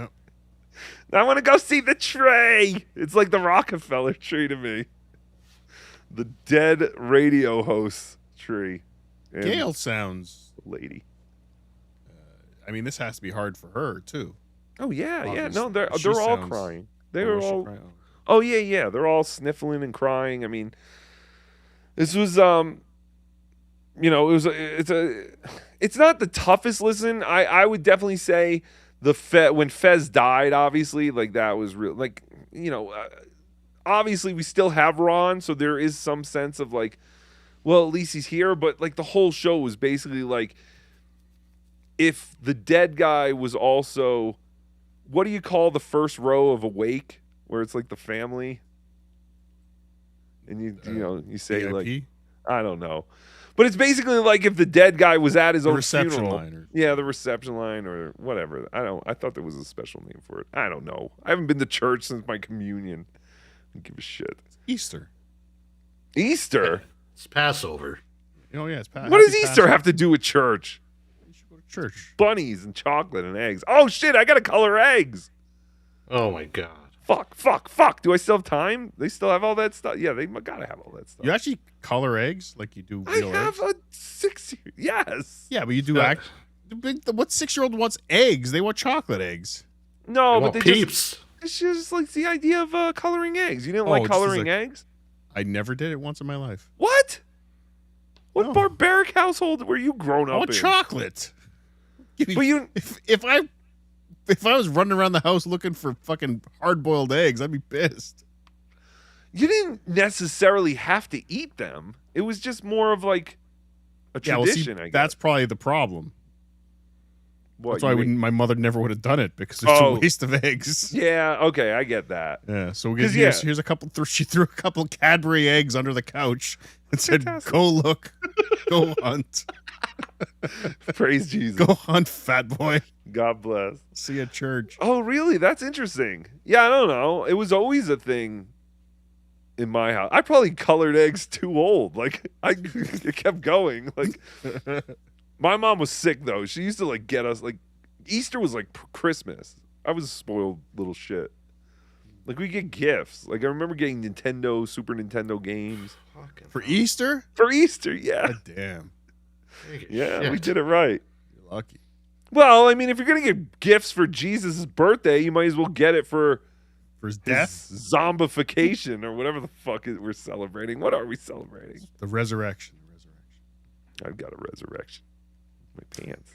Now I want to go see the tree. It's like the Rockefeller tree to me. The dead radio host tree. And Gail sounds lady. I mean, this has to be hard for her too. Oh yeah. Obviously. No, they're She all sounds- crying. They Oh, were was she all. crying? Oh yeah. They're all sniffling and crying. I mean, this was it's not the toughest listen. I would definitely say when Fez died, obviously, like that was real. Like, obviously we still have Ron, so there is some sense of like, well, at least he's here. But like the whole show was basically like, if the dead guy was also, what do you call the first row of a wake where it's like the family, and you say VIP? like, I don't know. But it's basically like if the dead guy was at his own reception funeral. line The reception line or whatever. I thought there was a special name for it. I don't know. I haven't been to church since my communion. I don't give a shit. Easter. Easter? It's Passover. Oh, yeah, it's Passover. What does Easter have to do with church? You should go to church. Bunnies and chocolate and eggs. Oh, shit, I got to color eggs. Oh, my God. Fuck. Do I still have time? They still have all that stuff? Yeah, they got to have all that stuff. You actually color eggs like you do real eggs? I have a 6-year. Yes. Yeah, but you do what 6-year-old wants eggs? They want chocolate eggs. No, They but want they peeps. It's just like the idea of coloring eggs. You didn't like coloring eggs? I never did it once in my life. What? What barbaric household were you grown up I in? want chocolate. But you, if I was running around the house looking for fucking hard-boiled eggs, I'd be pissed. You didn't necessarily have to eat them. It was just more of like a tradition, I guess. That's probably the problem. What, that's why my mother never would have done it, because it's a waste of eggs. Yeah, okay, I get that. Yeah, so here's a couple. She threw a couple Cadbury eggs under the couch and said, "Go look, go hunt." Praise Jesus. Go hunt, fat boy. God bless. See you at church. Oh, really? That's interesting. Yeah, I don't know. It was always a thing in my house. I probably colored eggs too old. Like it kept going. Like my mom was sick though. She used to like get us like Easter was like Christmas. I was a spoiled little shit. Like we get gifts. Like I remember getting Super Nintendo games for Easter. For Easter, yeah. God damn. Yeah, we did it right. You're lucky. Well, I mean, if you're gonna get gifts for Jesus' birthday, you might as well get it for his death, zombification, or whatever the fuck we're celebrating. What are we celebrating? The resurrection. I've got a resurrection. My pants.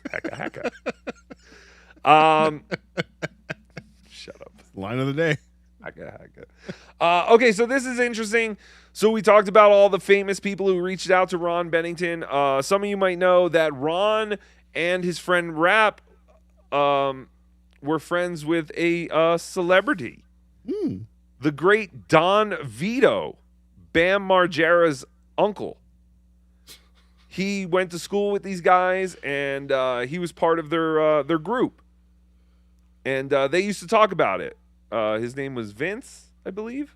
Hacka. Shut up. Line of the day. Hacka. Okay, so this is interesting. So we talked about all the famous people who reached out to Ron Bennington. Some of you might know that Ron and his friend Rap were friends with a celebrity. The great Don Vito, Bam Margera's uncle. He went to school with these guys, and he was part of their group. And they used to talk about it. His name was Vince, I believe.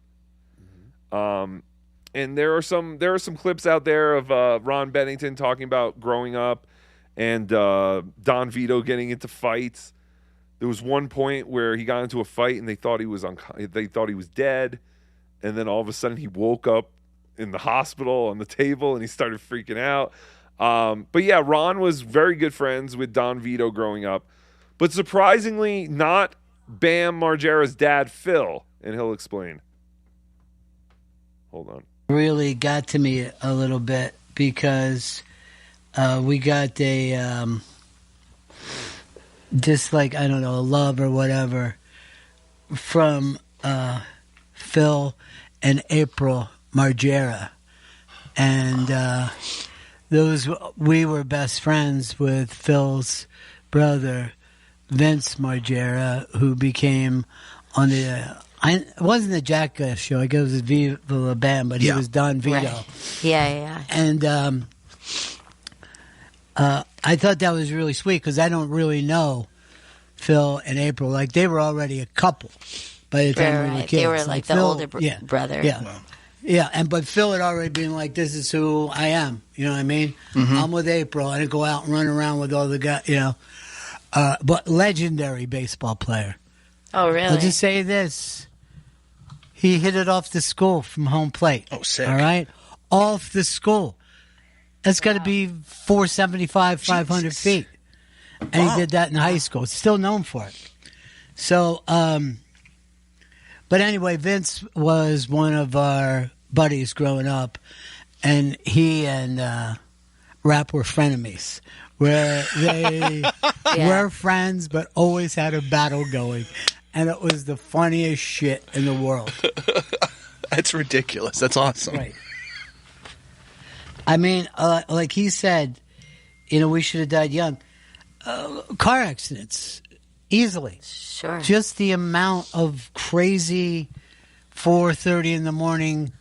And there are some clips out there of Ron Bennington talking about growing up, and Don Vito getting into fights. There was one point where he got into a fight, and they thought he was dead, and then all of a sudden he woke up in the hospital on the table, and he started freaking out. But yeah, Ron was very good friends with Don Vito growing up, but surprisingly not Bam Margera's dad, Phil, and he'll explain. Hold on. Really got to me a little bit because we got a just like, I don't know, a love or whatever from Phil and April Margera, and we were best friends with Phil's brother Vince Margera, who became on the it wasn't the Jackass show. I guess it was Viva La Bam, but he was Don Vito. Right. Yeah. And I thought that was really sweet because I don't really know Phil and April. Like, they were already a couple by the time we were kids. They were like the Phil, older brother. Yeah. Wow. Yeah, but Phil had already been like, this is who I am. You know what I mean? Mm-hmm. I'm with April. I didn't go out and run around with all the guys, you know. But legendary baseball player. Oh, really? I'll just say this. He hit it off the school from home plate. Oh, sick. All right? Off the school. That's got to be 475, 500 feet. And he did that in high school. Still known for it. So, but anyway, Vince was one of our buddies growing up. And he and rap were frenemies, where they were friends but always had a battle going, and it was the funniest shit in the world. That's ridiculous. That's awesome. Right. I mean, like he said, we should have died young. Car accidents, easily. Sure. Just the amount of crazy 4:30 in the morning,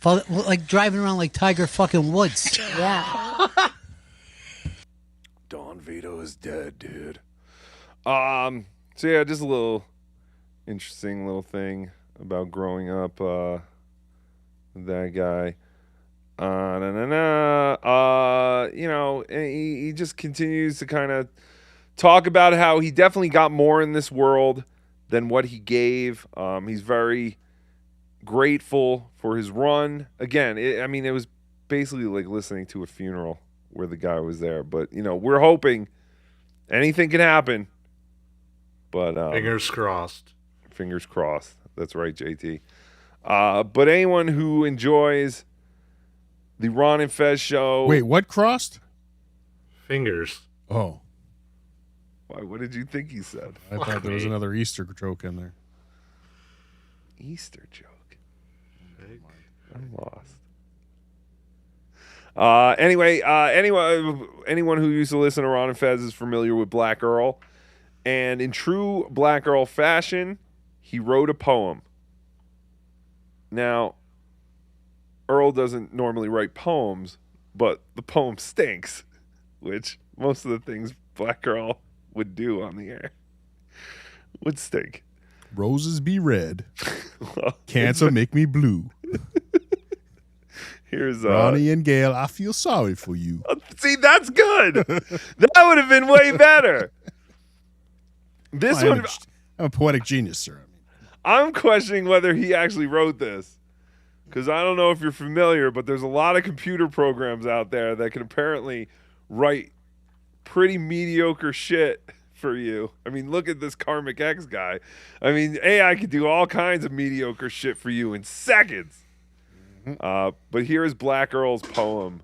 like driving around like Tiger fucking Woods. Yeah. Don Vito is dead, dude. So yeah, just a little interesting little thing about growing up. That guy. He just continues to kind of talk about how he definitely got more in this world than what he gave. He's very grateful for his run. Again, it was basically like listening to a funeral where the guy was there. But, we're hoping anything can happen. But fingers crossed. Fingers crossed. That's right, JT. But anyone who enjoys the Ron and Fez show. Wait, what crossed? Fingers. Oh. Why? What did you think he said? I thought there was another Easter joke in there. Easter joke. I'm lost. Anyone who used to listen to Ron and Fez is familiar with Black Earl. And in true Black Earl fashion, he wrote a poem. Now, Earl doesn't normally write poems, but the poem stinks, which most of the things Black Earl would do on the air would stink. Roses be red. Cancer make me blue. Here's Ronnie and Gail, I feel sorry for you. See, that's good. That would have been way better. I'm a poetic genius, sir. I'm questioning whether he actually wrote this. Because I don't know if you're familiar, but there's a lot of computer programs out there that can apparently write pretty mediocre shit for you. I mean, look at this Karmic X guy. I mean, AI could do all kinds of mediocre shit for you in seconds. But here is Black Earl's poem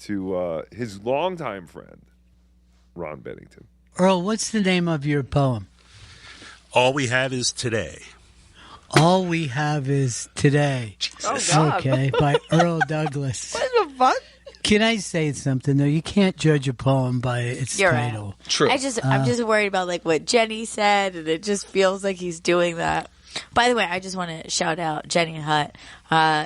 to his longtime friend, Ron Bennington. Earl, what's the name of your poem? All We Have Is Today. All We Have Is Today. Jesus. Oh, God. Okay, by Earl Douglas. What the fuck? Can I say something, though? You can't judge a poem by its title. Right. True. I'm just worried about like what Jenny said, and it just feels like he's doing that. By the way, I just want to shout out Jenny Hutt.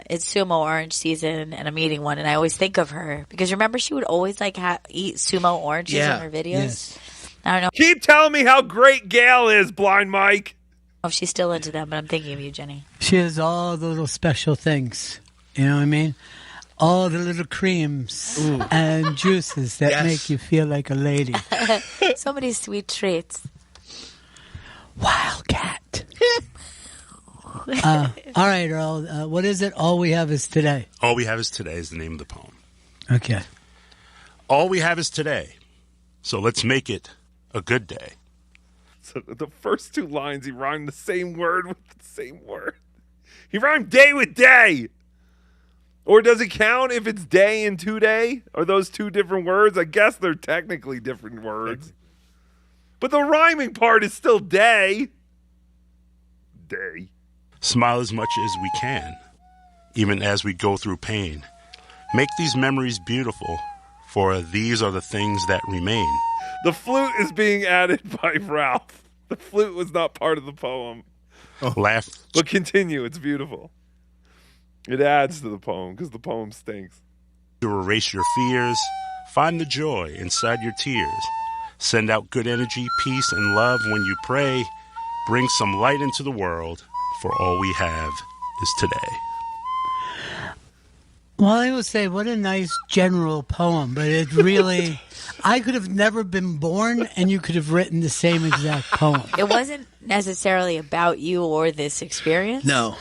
It's sumo orange season, and I'm eating one, and I always think of her because remember she would always like eat sumo oranges in her videos. Yes. I don't know. Keep telling me how great Gail is, Blind Mike. If she's still into them, but I'm thinking of you, Jenny. She has all the little special things. You know what I mean? All the little creams and juices that make you feel like a lady. So many sweet treats. Wildcat. All right, Earl. What is it? All We Have Is Today. All We Have Is Today is the name of the poem. Okay. All we have is today. So let's make it a good day. So the first two lines, he rhymed the same word with the same word. He rhymed day with day. Or does it count if it's day and today? Are those two different words? I guess they're technically different words. But the rhyming part is still day. Day. Smile as much as we can, even as we go through pain. Make these memories beautiful, for these are the things that remain. The flute is being added by Ralph. The flute was not part of the poem. Laugh. But continue, it's beautiful. It adds to the poem because the poem stinks. To erase your fears, find the joy inside your tears. Send out good energy, peace, and love when you pray. Bring some light into the world, for all we have is today. Well, I would say, what a nice general poem, but it really, I could have never been born, and you could have written the same exact poem. It wasn't necessarily about you or this experience. No.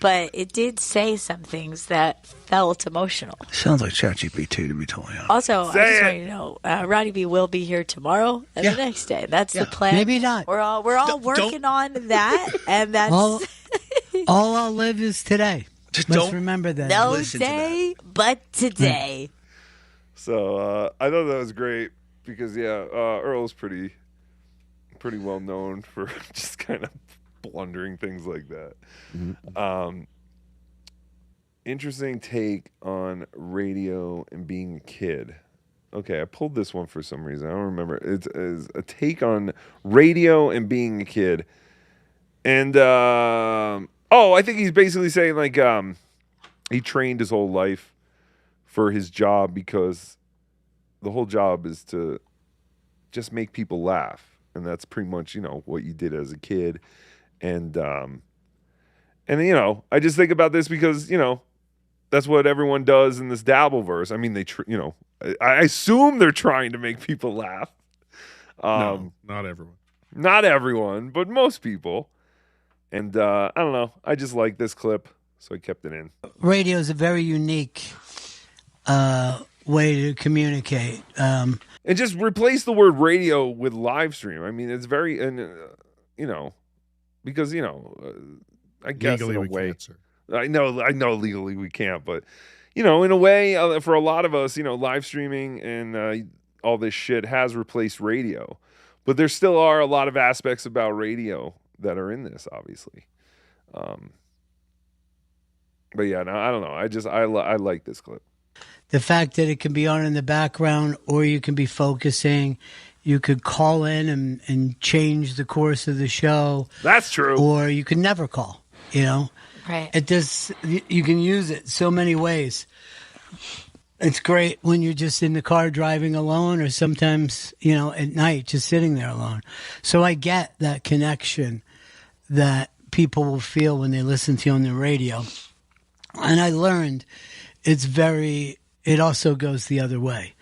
But it did say some things that felt emotional. Sounds like ChatGPT, to be totally honest. Also, I just want you to know, Roddy B will be here tomorrow and the next day. That's the plan. Maybe not. We're all working on that, and that's all I'll live is today. Let's remember that. No day but today. So I thought that was great because Earl's pretty well known for just kind of blundering things like that. Interesting take on radio and being a kid. Okay, I pulled this one for some reason. I don't remember. It's a take on radio and being a kid. And, I think he's basically saying, like, he trained his whole life for his job because the whole job is to just make people laugh. And that's pretty much, what you did as a kid. And I just think about this because, that's what everyone does in this Dabbleverse. I mean, I assume they're trying to make people laugh. No, not everyone. Not everyone, but most people. And I don't know. I just like this clip, so I kept it in. Radio is a very unique way to communicate. And just replace the word radio with live stream. I mean, it's very, because, I guess Legally, in a we way. can't, sir. I know legally we can't, but in a way, for a lot of us, live streaming and all this shit has replaced radio, but there still are a lot of aspects about radio that are in this, obviously. But yeah, no, I don't know. I like this clip. The fact that it can be on in the background, or you can be focusing. You could call in and change the course of the show. That's true. Or you could never call. Right. You can use it so many ways. It's great when you're just in the car driving alone, or sometimes, at night, just sitting there alone. So I get that connection that people will feel when they listen to you on the radio. And I learned it also goes the other way.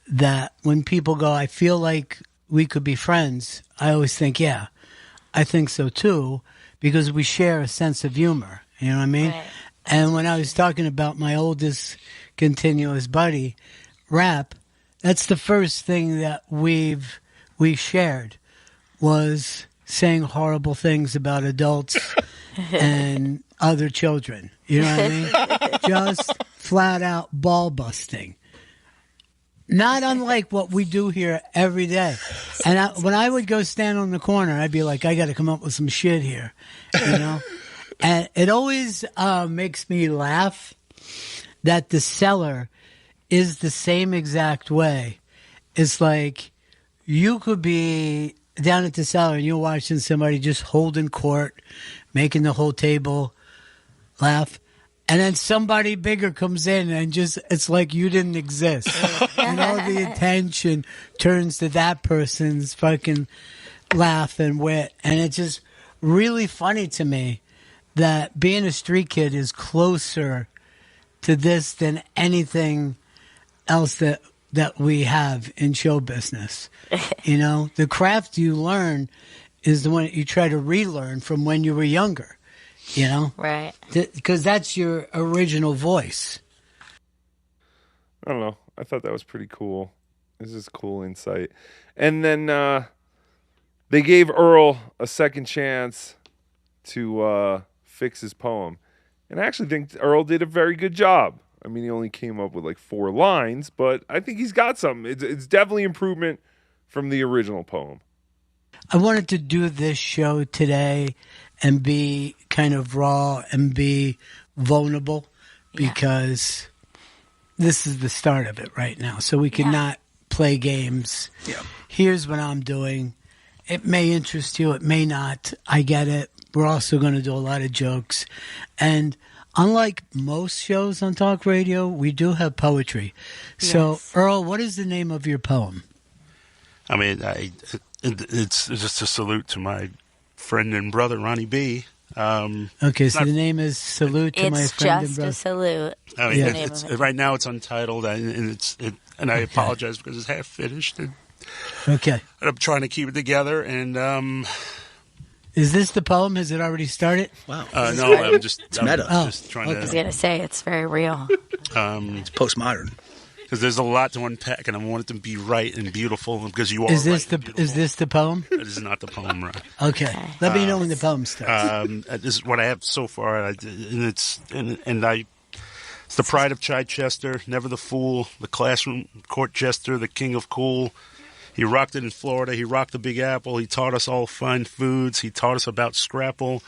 That when people go, I feel like we could be friends, I always think, yeah, I think so too, because we share a sense of humor. You know what I mean? Right. And when I was talking about my oldest continuous buddy, Rap, that's the first thing that we shared was saying horrible things about adults and other children. You know what I mean? Just flat out ball busting. Not unlike what we do here every day. And when I would go stand on the corner, I'd be like, I got to come up with some shit here, And it always makes me laugh that the seller is the same exact way. It's like you could be down at the cellar and you're watching somebody just holding court, making the whole table laugh. And then somebody bigger comes in and it's like you didn't exist. And all the attention turns to that person's fucking laugh and wit. And it's just really funny to me that being a street kid is closer to this than anything else that we have in show business. The craft you learn is the one that you try to relearn from when you were younger. Right. Because that's your original voice. I don't know. I thought that was pretty cool. This is cool insight. And then they gave Earl a second chance to fix his poem. And I actually think Earl did a very good job. I mean, he only came up with like 4 lines, but I think he's got something. It's definitely improvement from the original poem. I wanted to do this show today and be kind of raw and be vulnerable because this is the start of it right now. So we cannot play games. Yeah. Here's what I'm doing. It may interest you. It may not. I get it. We're also going to do a lot of jokes. And unlike most shows on talk radio, we do have poetry. So, Earl, what is the name of your poem? I mean, it's just a salute to my friend and brother, Ronnie B. Okay, so the name is Salute to My Friend and Brother. It's just a salute. I mean, right now it's untitled, and I apologize because it's half finished. Okay. I'm trying to keep it together, and is this the poem? Has it already started? Wow. No, I'm just meta. Just trying to. I was going to say it's very real. It's postmodern. Because there's a lot to unpack, and I want it to be right and beautiful. Because you are Is this the poem? It is not the poem, right? Okay, let me know when the poem starts. This is what I have so far, and I It's the pride of Chichester, never the fool, the classroom court jester, the king of cool. He rocked it in Florida. He rocked the Big Apple. He taught us all fine foods. He taught us about Scrapple.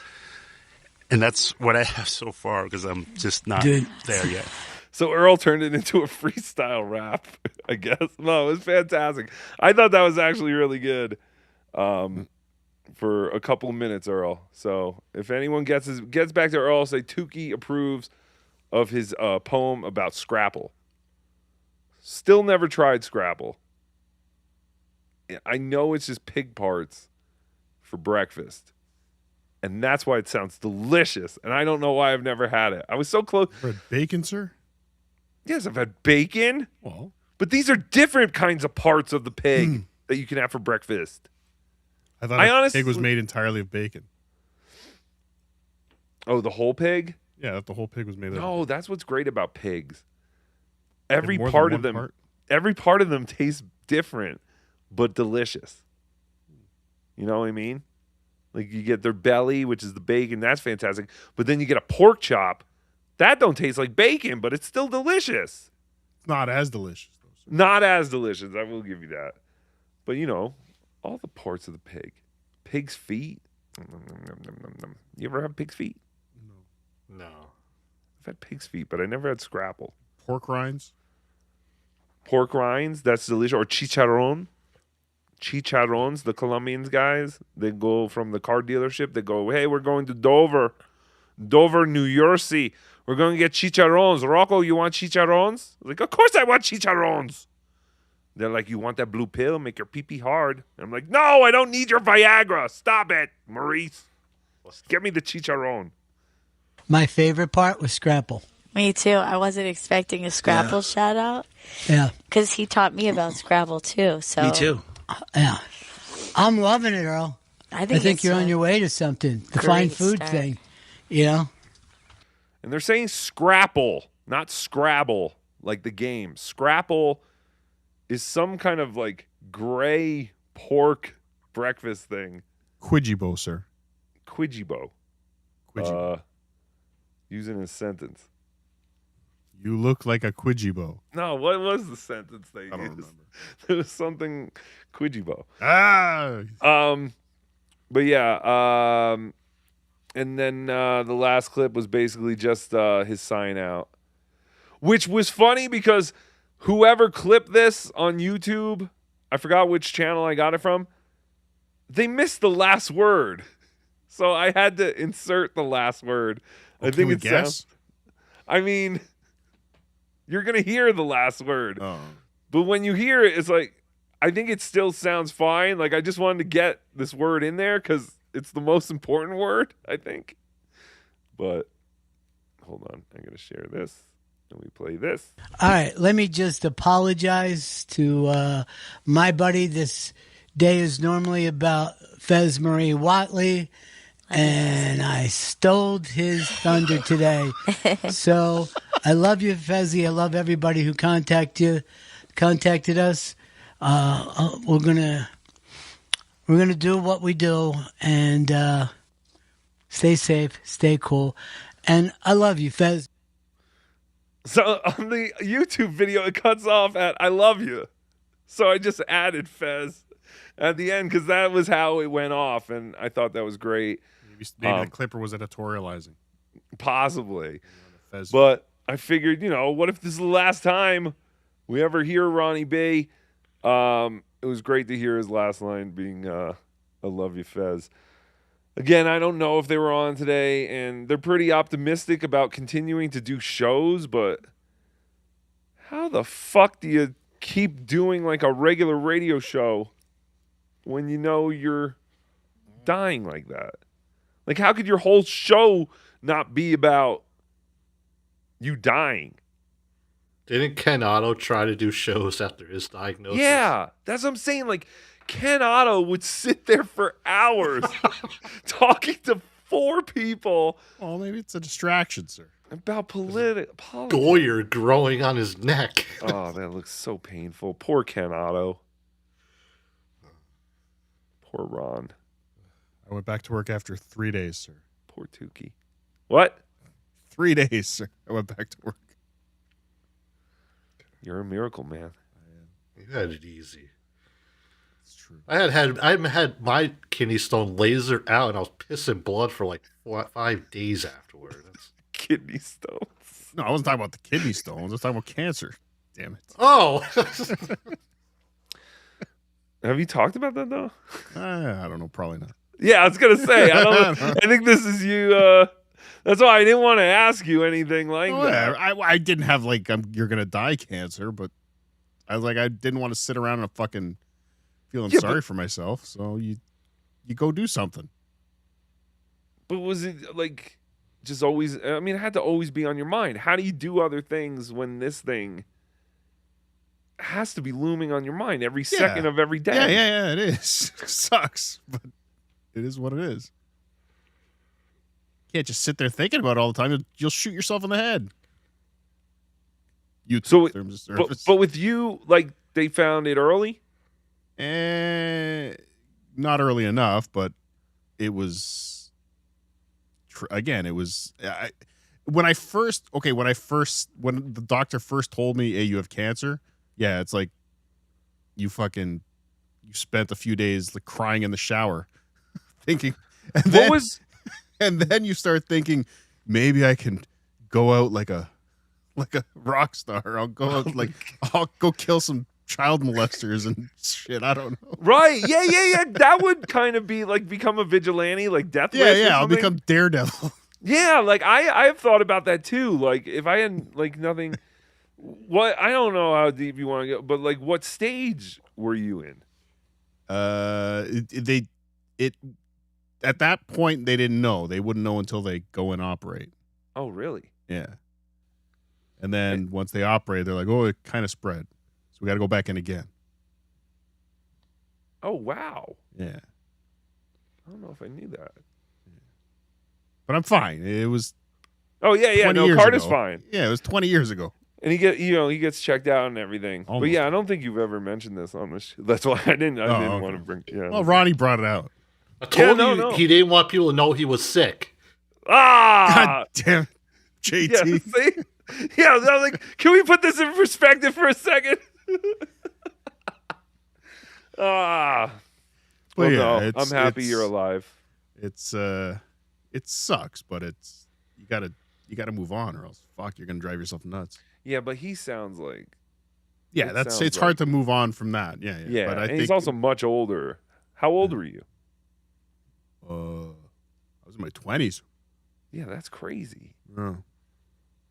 And that's what I have so far because I'm just not there yet. So Earl turned it into a freestyle rap, I guess. No, it was fantastic. I thought that was actually really good for a couple of minutes, Earl. So if anyone gets back to Earl, say Tookie approves of his poem about Scrapple. Still never tried Scrapple. I know it's just pig parts for breakfast. And that's why it sounds delicious. And I don't know why I've never had it. I was so close. For bacon, sir? Yes, I've had bacon. Well, but these are different kinds of parts of the pig that you can have for breakfast. I thought pig was made entirely of bacon. Oh, the whole pig? Yeah, the whole pig was made of. No, that's what's great about pigs. Every more part than of them, one part? every part of them tastes different, but delicious. You know what I mean? Like you get their belly, which is the bacon, that's fantastic. But then you get a pork chop, that don't taste like bacon, but it's still delicious. It's not as delicious, though. Sir. Not as delicious, I will give you that. But you know, all the parts of the pig. Pig's feet. You ever have pig's feet? No. I've had pig's feet, but I never had Scrapple. Pork rinds? Pork rinds, that's delicious. Or chicharron. Chicharrons, the Colombians guys, they go from the car dealership. They go, hey, we're going to Dover, New Jersey. We're going to get chicharrons. Rocco, you want chicharrons? Like, of course I want chicharrons. They're like, you want that blue pill? Make your pee-pee hard. And I'm like, no, I don't need your Viagra. Stop it, Maurice. Get me the chicharron. My favorite part was Scrapple. Me too. I wasn't expecting a Scrapple shout out. Yeah. Because he taught me about Scrabble too. So Me too. Yeah. I'm loving it, Earl. I think it's you're on your way to something. The great fine food start. thing. You know? And they're saying Scrapple, not Scrabble, like the game. Scrapple is some kind of like gray pork breakfast thing. Quidjibo, sir. Quidjibo. Use it in a sentence. You look like a Quidjibo. No, what was the sentence they used? I don't remember. There was something Quidjibo. Ah! But yeah, and then the last clip was basically just his sign out, which was funny because whoever clipped this on YouTube, I forgot which channel I got it from, they missed the last word. So I had to insert the last word. Well, I think can we guess? I mean, you're going to hear the last word. Oh. But when you hear it, it's like, I think it still sounds fine. Like, I just wanted to get this word in there because it's the most important word, I think. But, hold on. I'm going to share this. And we play this. All right. Let me just apologize to my buddy. This day is normally about Fez Marie Watley. And I stole his thunder today. So I love you, Fezzy. I love everybody who contacted us. We're gonna do what we do and stay safe, stay cool, and I love you, Fez. So on the YouTube video, it cuts off at "I love you," so I just added Fez at the end because that was how it went off, and I thought that was great. Maybe the clipper was editorializing. Possibly. But I figured, what if this is the last time we ever hear Ronnie B? It was great to hear his last line being, I love you, Fez. Again, I don't know if they were on today, and they're pretty optimistic about continuing to do shows, but how the fuck do you keep doing like a regular radio show when you know you're dying like that? Like, how could your whole show not be about you dying? Didn't Ken Otto try to do shows after his diagnosis? Yeah, that's what I'm saying. Like, Ken Otto would sit there for hours talking to 4 people. Well, maybe it's a distraction, sir. About politics. Goyer growing on his neck. Oh, that looks so painful. Poor Ken Otto. Poor Ron. I went back to work after 3 days, sir. Poor Tookie. What? 3 days, sir. I went back to work. You're a miracle, man. You had it easy. It's true. I haven't had my kidney stone lasered out, and I was pissing blood for like 5 days afterwards. Kidney stones. No, I wasn't talking about the kidney stones. I was talking about cancer. Damn it. Oh. Have you talked about that though? I don't know. Probably not. Yeah, I was gonna say. I don't. I think this is you. That's why I didn't want to ask you anything like that. I didn't have like you're gonna die cancer, but I was like I didn't want to sit around and fucking feeling sorry for myself. So you go do something. But was it like just always? I mean, it had to always be on your mind. How do you do other things when this thing has to be looming on your mind every second of every day? Yeah, it is. It sucks, but it is what it is. You can't just sit there thinking about it all the time. You'll shoot yourself in the head. But with you, like they found it early? Not early enough, but it was. Again, it was. When the doctor first told me, "Hey, you have cancer." Yeah, it's like you spent a few days like crying in the shower, thinking. And then you start thinking, maybe I can go out like a rock star. I'll go out I'll go kill some child molesters and shit. I don't know. Right? Yeah. That would kind of be like become a vigilante, like Death Wish. Yeah. I'll become Daredevil. Yeah, like I have thought about that too. Like if I had like nothing, what I don't know how deep you want to go, but like what stage were you in? At that point, they didn't know. They wouldn't know until they go and operate. Oh, really? Yeah. And then once they operate, they're like, oh, it kind of spread. So we got to go back in again. Oh, wow. Yeah. I don't know if I knew that. But I'm fine. It was. Oh, yeah. No, Carter's fine. Yeah, it was 20 years ago. And he gets checked out and everything. Almost. But yeah, I don't think you've ever mentioned this on this. That's why I didn't want to bring. Yeah. Well, Ronnie brought it out. I told you he didn't want people to know he was sick. Ah, God damn it, JT. Yeah, see? Yeah, I was like, can we put this in perspective for a second? Well, no, I'm happy you're alive. It sucks, but you gotta move on, or else you're gonna drive yourself nuts. Yeah, but he sounds like. Yeah, it's hard to move on from that. Yeah. Yeah, but I think he's also much older. How old were you? I was in my 20s. Yeah, that's crazy. Oh.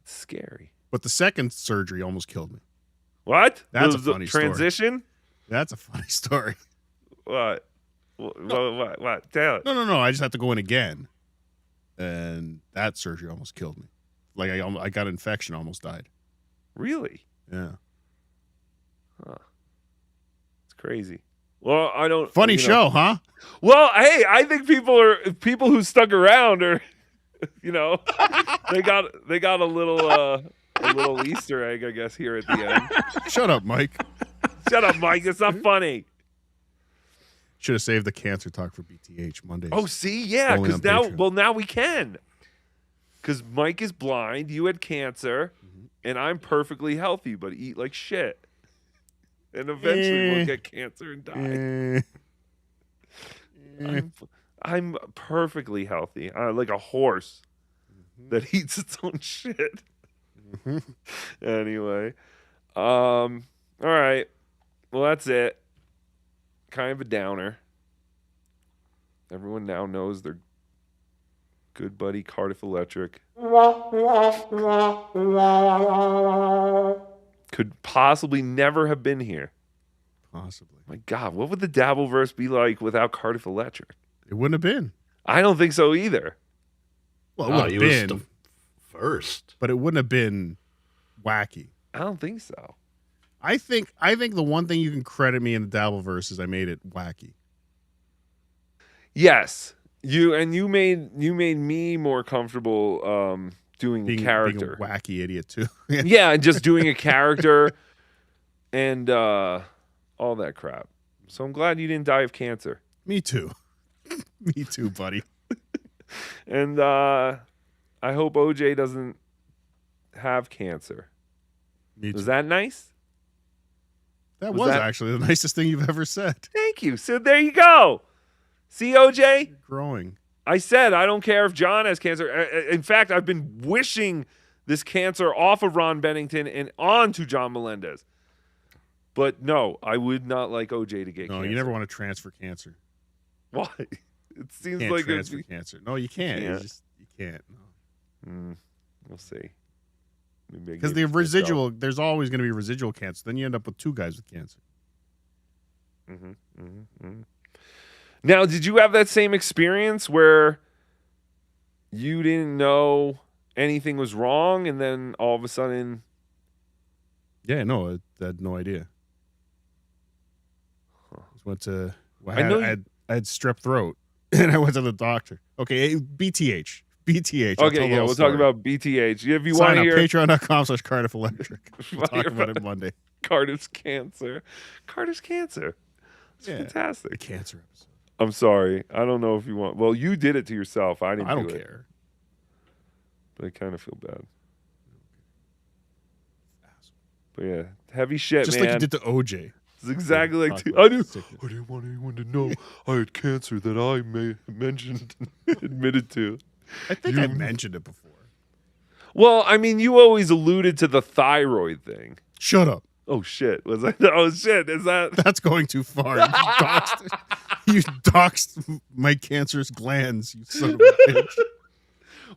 It's scary. But the second surgery almost killed me. What? That's a funny transition? Story. That's a funny story. What? What? Tell it. No. I just have to go in again. And that surgery almost killed me. Like I got an infection, almost died. Really? Yeah. Huh. It's crazy. Well, I don't. Funny show, huh? Well, hey, I think people who stuck around are, they got a little Easter egg, I guess, here at the end. Shut up, Mike. Shut up, Mike. It's not funny. Should have saved the cancer talk for BTH Mondays. Oh, see, yeah, because now we can. Because Mike is blind, you had cancer, and I'm perfectly healthy, but eat like shit. And eventually we'll get cancer and die. I'm perfectly healthy. Like a horse that eats its own shit. Anyway. All right. Well, that's it. Kind of a downer. Everyone now knows their good buddy Cardiff Electric could possibly never have been here. Possibly. My God, what would the Dabbleverse be like without Cardiff Electric? It wouldn't have been. I don't think so either. Well, it would have been the first, but it wouldn't have been wacky. I don't think so. I think the one thing you can credit me in the Dabbleverse is I made it wacky. Yes, you made me more comfortable doing character. Being a wacky idiot too. Yeah, and just doing a character and all that crap. So I'm glad you didn't die of cancer. Me too. Me too, buddy. And I hope OJ doesn't have cancer. Me too. Was that nice? That was actually the nicest thing you've ever said. Thank you. So there you go. See, OJ? You're growing. I said I don't care if John has cancer. In fact, I've been wishing this cancer off of Ron Bennington and on to John Melendez. But no, I would not like OJ to get cancer. No, you never want to transfer cancer. Why? It seems You can't like transfer cancer. No, you can't. You can't. No. We'll see. Because the residual, there's always going to be residual cancer. Then you end up with two guys with cancer. Now, did you have that same experience where you didn't know anything was wrong, and then all of a sudden? Yeah, no, I had no idea. Just went to. I had strep throat, and I went to the doctor. Okay, BTH. Okay, yeah, we'll talk about BTH. If you want to hear, patreon.com/Cardiff Electric. We'll talk about it Monday. Cardiff's cancer. It's fantastic. The cancer episode. I'm sorry. I don't know if you want. Well, you did it to yourself. I didn't. I don't do care. But I kind of feel bad. But yeah, heavy shit, Just man. like you did to OJ. It's exactly like I didn't want anyone to know I had cancer that I mentioned and admitted to. I think I mentioned it before. Well, I mean, you always alluded to the thyroid thing. Shut up. Oh shit! Was I? Oh shit! Is that? That's going too far. You doxed my cancerous glands. You son of a bitch.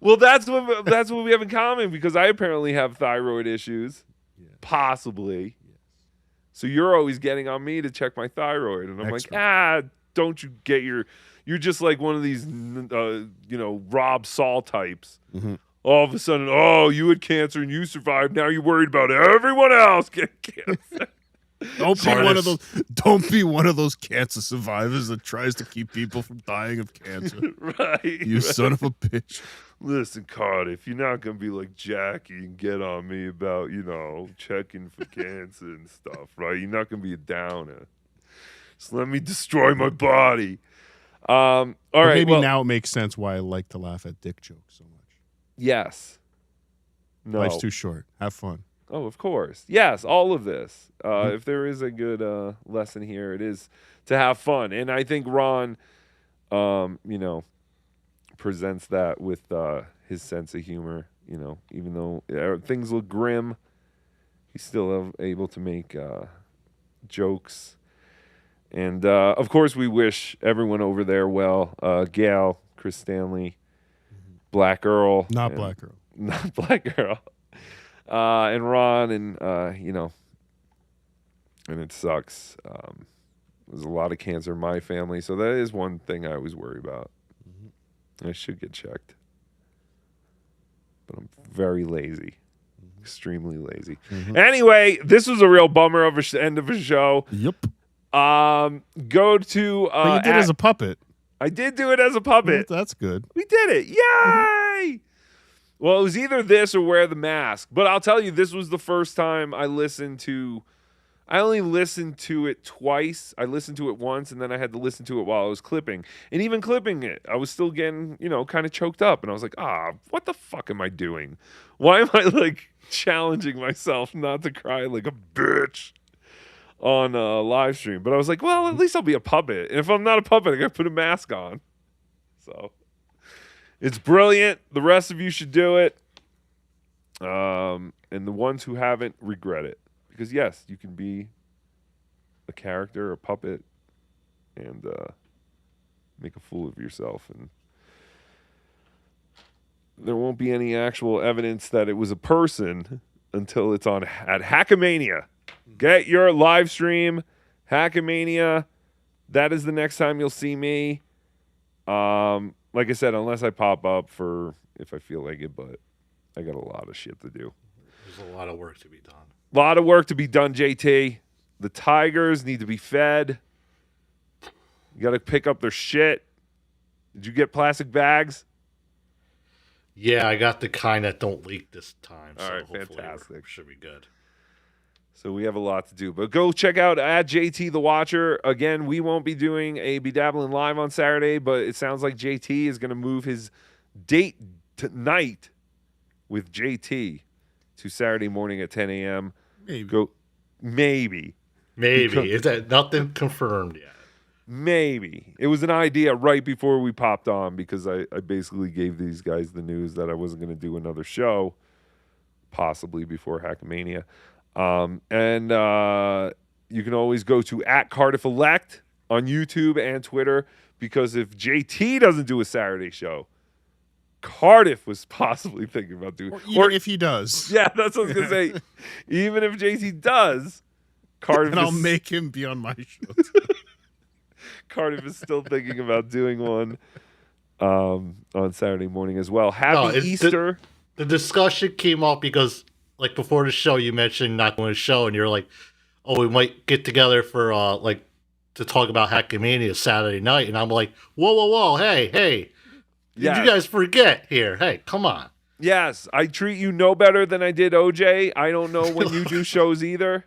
Well, that's what we have in common because I apparently have thyroid issues, possibly. Yes. So you're always getting on me to check my thyroid, and I'm like, don't you get you're just like one of these, Rob Saul types. Mm-hmm. All of a sudden, you had cancer and you survived. Now you're worried about everyone else getting cancer. Don't be one of those cancer survivors that tries to keep people from dying of cancer. Right. You son of a bitch. Listen, Cardiff, you're not gonna be like Jackie and get on me about, checking for cancer and stuff, right? You're not gonna be a downer. Just let me destroy my body. All right. Maybe now it makes sense why I like to laugh at dick jokes so much. Yes. No. Life's too short. Have fun. Oh, of course. Yes, all of this. If there is a good lesson here, it is to have fun. And I think Ron, presents that with his sense of humor. Even though things look grim, he's still able to make jokes. And, of course, we wish everyone over there well. Gail, Chris Stanley, Black Earl. Not Black Earl. Not Black Earl. And Ron, and and it sucks. There's a lot of cancer in my family, so that is one thing I always worry about. I should get checked, but I'm very lazy, extremely lazy. Anyway, this was a real bummer of a end of a show. Yep. Go to. But you did it as a puppet. I did do it as a puppet. That's good. We did it! Yay! Well, it was either this or wear the mask. But I'll tell you, this was the first time I listened to. I only listened to it twice. I listened to it once, and then I had to listen to it while I was clipping. And even clipping it, I was still getting, kind of choked up. And I was like, what the fuck am I doing? Why am I, challenging myself not to cry like a bitch on a live stream? But I was like, well, at least I'll be a puppet. And if I'm not a puppet, I got to put a mask on. So it's brilliant. The rest of you should do it. And the ones who haven't, regret it. Because, yes, you can be a character, a puppet, and make a fool of yourself. And there won't be any actual evidence that it was a person until it's on at Hackamania. Get your live stream, Hackamania. That is the next time you'll see me. Like I said, unless I pop up if I feel like it, but I got a lot of shit to do. There's a lot of work to be done. A lot of work to be done, JT. The Tigers need to be fed. You got to pick up their shit. Did you get plastic bags? Yeah, I got the kind that don't leak this time. All so right, hopefully fantastic. Should be good. So we have a lot to do. But go check out at JT the Watcher. Again, we won't be doing a Bedabbling Live on Saturday, but it sounds like JT is going to move his date tonight with JT to Saturday morning at 10 a.m. Maybe. Maybe. Maybe. Is that nothing confirmed yet? Maybe. It was an idea right before we popped on because I basically gave these guys the news that I wasn't going to do another show, possibly before Hackamania. And you can always go to @CardiffElect on YouTube and Twitter because if JT doesn't do a Saturday show, Cardiff was possibly thinking about doing, or if he does. Yeah, that's what I was gonna say. Even if JT does, Cardiff, and I'll make him be on my show. Cardiff is still thinking about doing one on Saturday morning as well. Happy Easter. The discussion came up because, like, before the show, you mentioned not going to show, and you're like, "Oh, we might get together for to talk about Hackamania Saturday night." And I'm like, "Whoa, hey." Did you guys forget here? Hey, come on. Yes, I treat you no better than I did OJ. I don't know when you do shows either.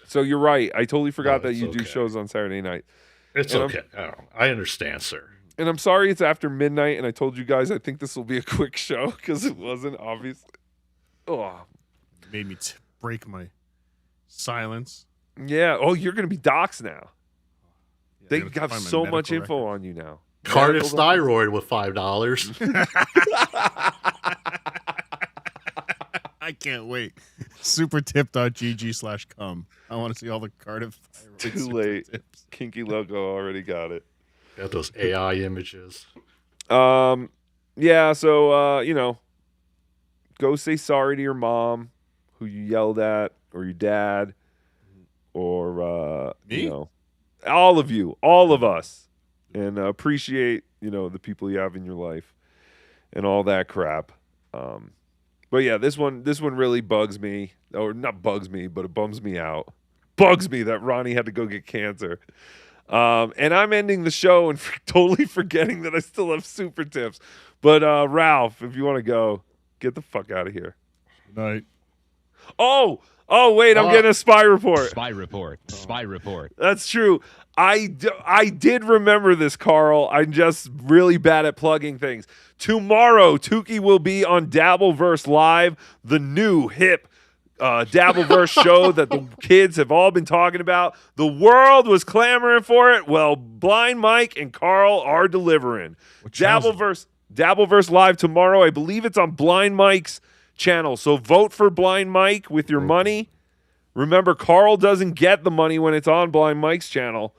So you're right. I totally forgot that you do shows on Saturday night. It's okay. I understand, sir. And I'm sorry it's after midnight, and I told you guys I think this will be a quick show because it wasn't, obviously. Oh, made me break my silence. Yeah. Oh, you're going to be doxxed now. Yeah, they got so much info on you now. Cardiff's thyroid with $5. I can't wait. Supertip.gg/come. I want to see all the Cardiff thyroid. Too late. Tips. Kinky Loco already got it. Got those AI images. Yeah, so go say sorry to your mom who you yelled at, or your dad, or me? All of you, all of us. And appreciate, the people you have in your life and all that crap. But yeah, this one really bugs me. Or not bugs me, but it bums me out. Bugs me that Ronnie had to go get cancer. And I'm ending the show and totally forgetting that I still have super tips. But Ralph, if you want to go, get the fuck out of here. Good night. Oh, wait, I'm getting a spy report. Spy report. Spy report. That's true. I did remember this, Carl. I'm just really bad at plugging things. Tomorrow, Tookie will be on Dabbleverse Live, the new hip Dabbleverse show that the kids have all been talking about. The world was clamoring for it. Well, Blind Mike and Carl are delivering. Dabbleverse Live tomorrow. I believe it's on Blind Mike's channel. So vote for Blind Mike with your money. Remember, Carl doesn't get the money when it's on Blind Mike's channel.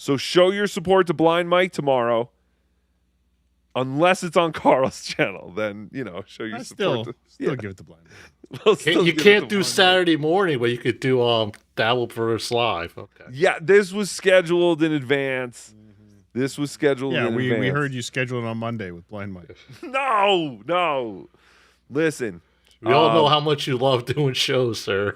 So show your support to Blind Mike tomorrow. Unless it's on Carl's channel, then, show your support. Still give it to Blind Mike. You can't do Saturday morning, but you could do Dabbleverse Live. Okay. Yeah, this was scheduled in advance. This was scheduled in advance. Yeah, we heard you scheduled it on Monday with Blind Mike. No. Listen. We all know how much you love doing shows, sir.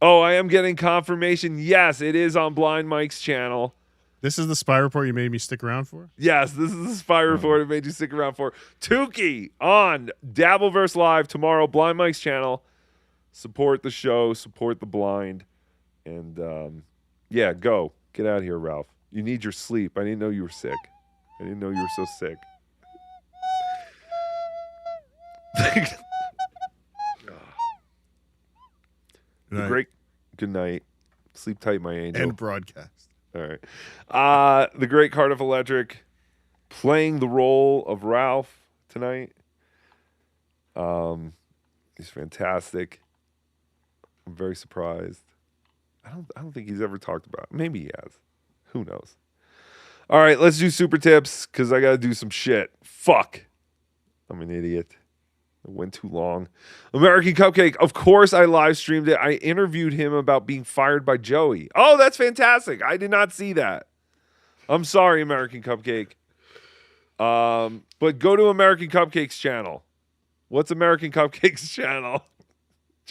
Oh, I am getting confirmation. Yes, it is on Blind Mike's channel. This is the spy report you made me stick around for? Yes, this is the spy report I made you stick around for. Tookie on Dabbleverse Live tomorrow, Blind Mike's channel. Support the show, support the blind. And, go. Get out of here, Ralph. You need your sleep. I didn't know you were sick. I didn't know you were so sick. Good night. Sleep tight, my angel. And broadcast. All right. The great Cardiff Electric playing the role of Ralph tonight. He's fantastic. I'm very surprised. I don't think he's ever talked about it. Maybe he has. Who knows? All right, let's do super tips because I got to do some shit. Fuck. I'm an idiot. It went too long. American Cupcake. Of course, I live streamed it. I interviewed him about being fired by Joey. Oh, that's fantastic. I did not see that. I'm sorry, American Cupcake. But go to American Cupcake's channel. What's American Cupcake's channel?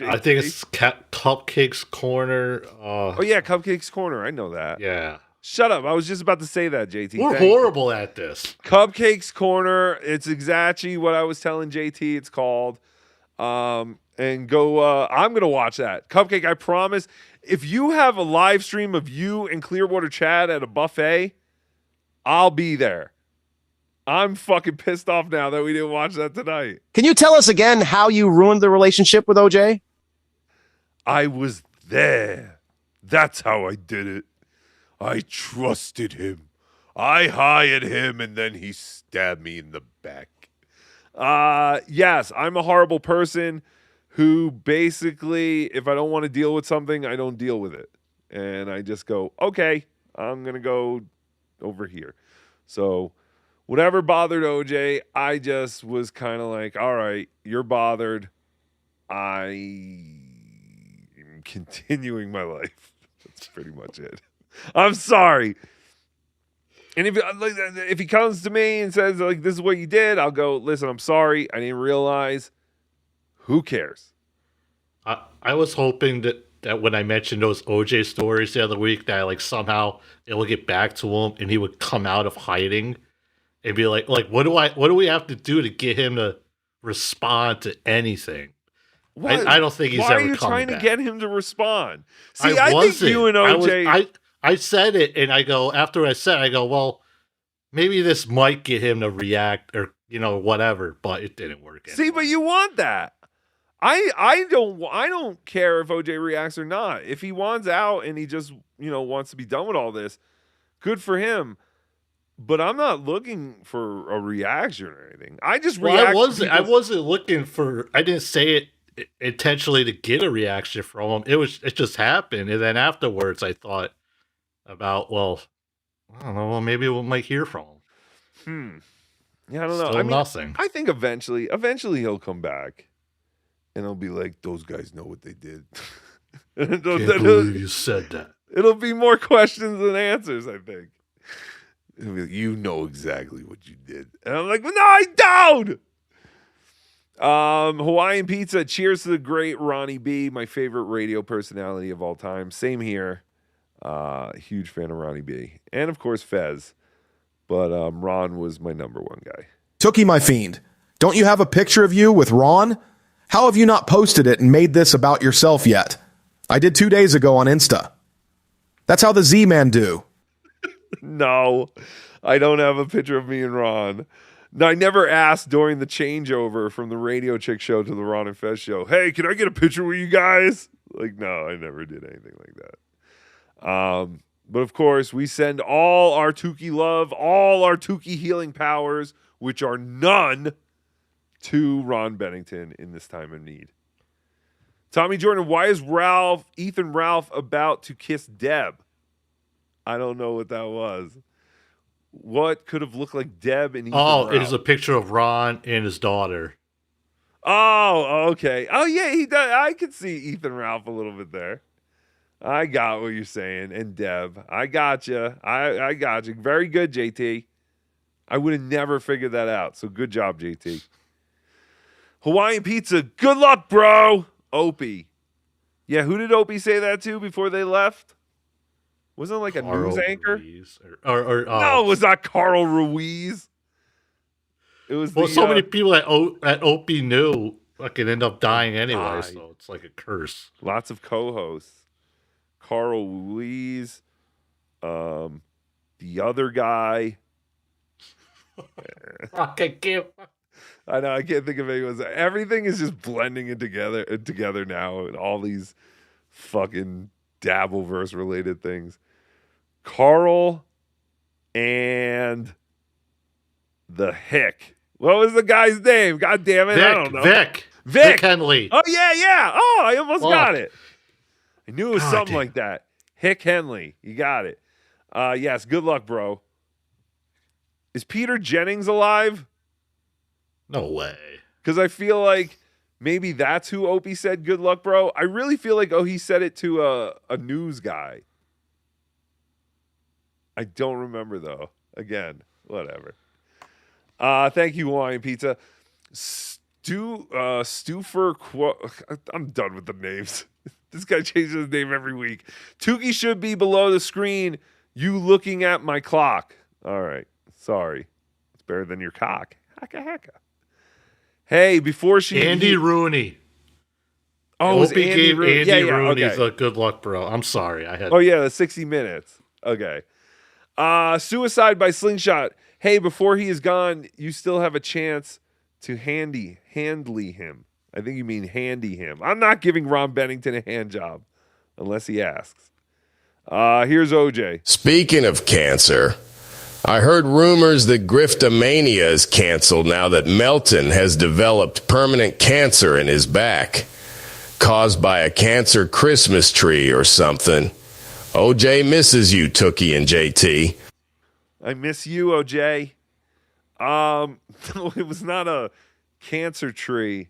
I think it's Cupcake's Corner. Oh, yeah, Cupcake's Corner. I know that. Yeah. Shut up. I was just about to say that, JT. We're horrible at this. Cupcake's Corner. It's exactly what I was telling JT it's called. And go, I'm going to watch that. Cupcake, I promise. If you have a live stream of you and Clearwater Chad at a buffet, I'll be there. I'm fucking pissed off now that we didn't watch that tonight. Can you tell us again how you ruined the relationship with OJ? I was there. That's how I did it. I trusted him. I hired him, and then he stabbed me in the back. Yes, I'm a horrible person who basically, if I don't want to deal with something, I don't deal with it. And I just go, okay, I'm going to go over here. So whatever bothered OJ, I just was kind of like, all right, you're bothered. I am continuing my life. That's pretty much it. I'm sorry. And if he comes to me and says, like, this is what you did, I'll go, listen, I'm sorry. I didn't realize. Who cares? I was hoping that when I mentioned those OJ stories the other week, that like somehow it will get back to him and he would come out of hiding and be like what do we have to do to get him to respond to anything? I don't think he's ever coming back. Why are you trying to get him to respond? See, I think you and OJ... I said it, and I go, after I said it, I go, well, maybe this might get him to react or, whatever, but it didn't work. See, but you want that. I don't care if OJ reacts or not. If he wants out and he just, wants to be done with all this, good for him. But I'm not looking for a reaction or anything. I just react. I wasn't looking for, I didn't say it intentionally to get a reaction from him. It just happened. And then afterwards I thought about, well, I don't know, well, maybe we might hear from him. Yeah, I don't know. Still nothing. I think eventually he'll come back. And he'll be like, those guys know what they did. Can't believe you said that. It'll be more questions than answers, I think. It'll be like, you know exactly what you did. And I'm like, well, no, I don't! Hawaiian Pizza, cheers to the great Ronnie B, my favorite radio personality of all time. Same here. Huge fan of Ronnie B. And, of course, Fez. But Ron was my number one guy. Tookie, my fiend, don't you have a picture of you with Ron? How have you not posted it and made this about yourself yet? I did 2 days ago on Insta. That's how the Z-Man do. No, I don't have a picture of me and Ron. No, I never asked during the changeover from the Radio Chick show to the Ron and Fez show, hey, can I get a picture with you guys? Like, no, I never did anything like that. But of course, we send all our Tookie love, all our Tookie healing powers, which are none, to Ron Bennington in this time of need. Tommy Jordan, why is Ethan Ralph about to kiss Deb? I don't know what that was. What could have looked like Deb and Ethan Ralph? It is a picture of Ron and his daughter. Oh, okay. Oh, yeah, he does. I could see Ethan Ralph a little bit there. I got what you're saying. And Deb, I got you. I got you. Very good, JT. I would have never figured that out. So good job, JT. Hawaiian Pizza, good luck, bro. Opie. Yeah, who did Opie say that to before they left? Wasn't it like a news anchor? No, it was not Carl Ruiz. It was so many people that Opie knew fucking end up dying anyway, so it's like a curse. Lots of co-hosts. Carl Ruiz, the other guy. I know, I can't think of anyone. Everything is just blending in together now, and all these fucking Dabbleverse related things. Carl and the Hick. What was the guy's name? God damn it, I don't know. Vic Henley. Oh yeah. Oh, I almost got it. I knew it was something like that. Hick Henley. You got it. Yes, good luck, bro. Is Peter Jennings alive? No way. Because I feel like maybe that's who Opie said good luck, bro. I really feel like, he said it to a news guy. I don't remember, though. Again, whatever. Thank you, Hawaiian Pizza. I'm done with the names. This guy changes his name every week. Tookie should be below the screen. You looking at my clock. All right. Sorry. It's better than your cock. Hacka. Hey, before she... Andy Rooney. Oh, it was Andy Rooney. Andy Rooney's a good luck, bro. I'm sorry. Oh, yeah, the 60 Minutes. Okay. Suicide by Slingshot. Hey, before he is gone, you still have a chance to handly him. I think you mean handy him. I'm not giving Ron Bennington a hand job unless he asks. Here's OJ. Speaking of cancer, I heard rumors that Griftomania is canceled now that Melton has developed permanent cancer in his back, caused by a cancer Christmas tree or something. OJ misses you, Tookie and JT. I miss you, OJ. It was not a cancer tree.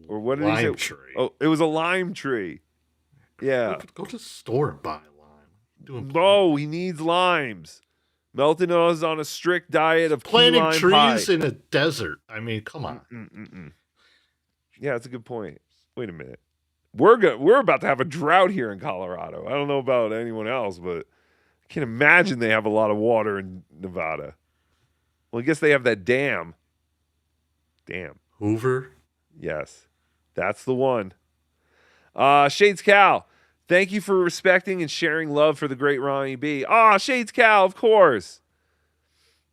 Or what did he say? Lime tree. Oh, it was a lime tree. Yeah. Go to the store and buy lime. No, he needs limes. Melton is on a strict diet of key Planting lime trees pie. in a desert. I mean, come on. Yeah, that's a good point. Wait a minute. We're about to have a drought here in Colorado. I don't know about anyone else, but I can't imagine they have a lot of water in Nevada. Well, I guess they have that dam. Hoover? Yes. That's the one. Shades Cal, thank you for respecting and sharing love for the great Ronnie B. Shades Cal, of course.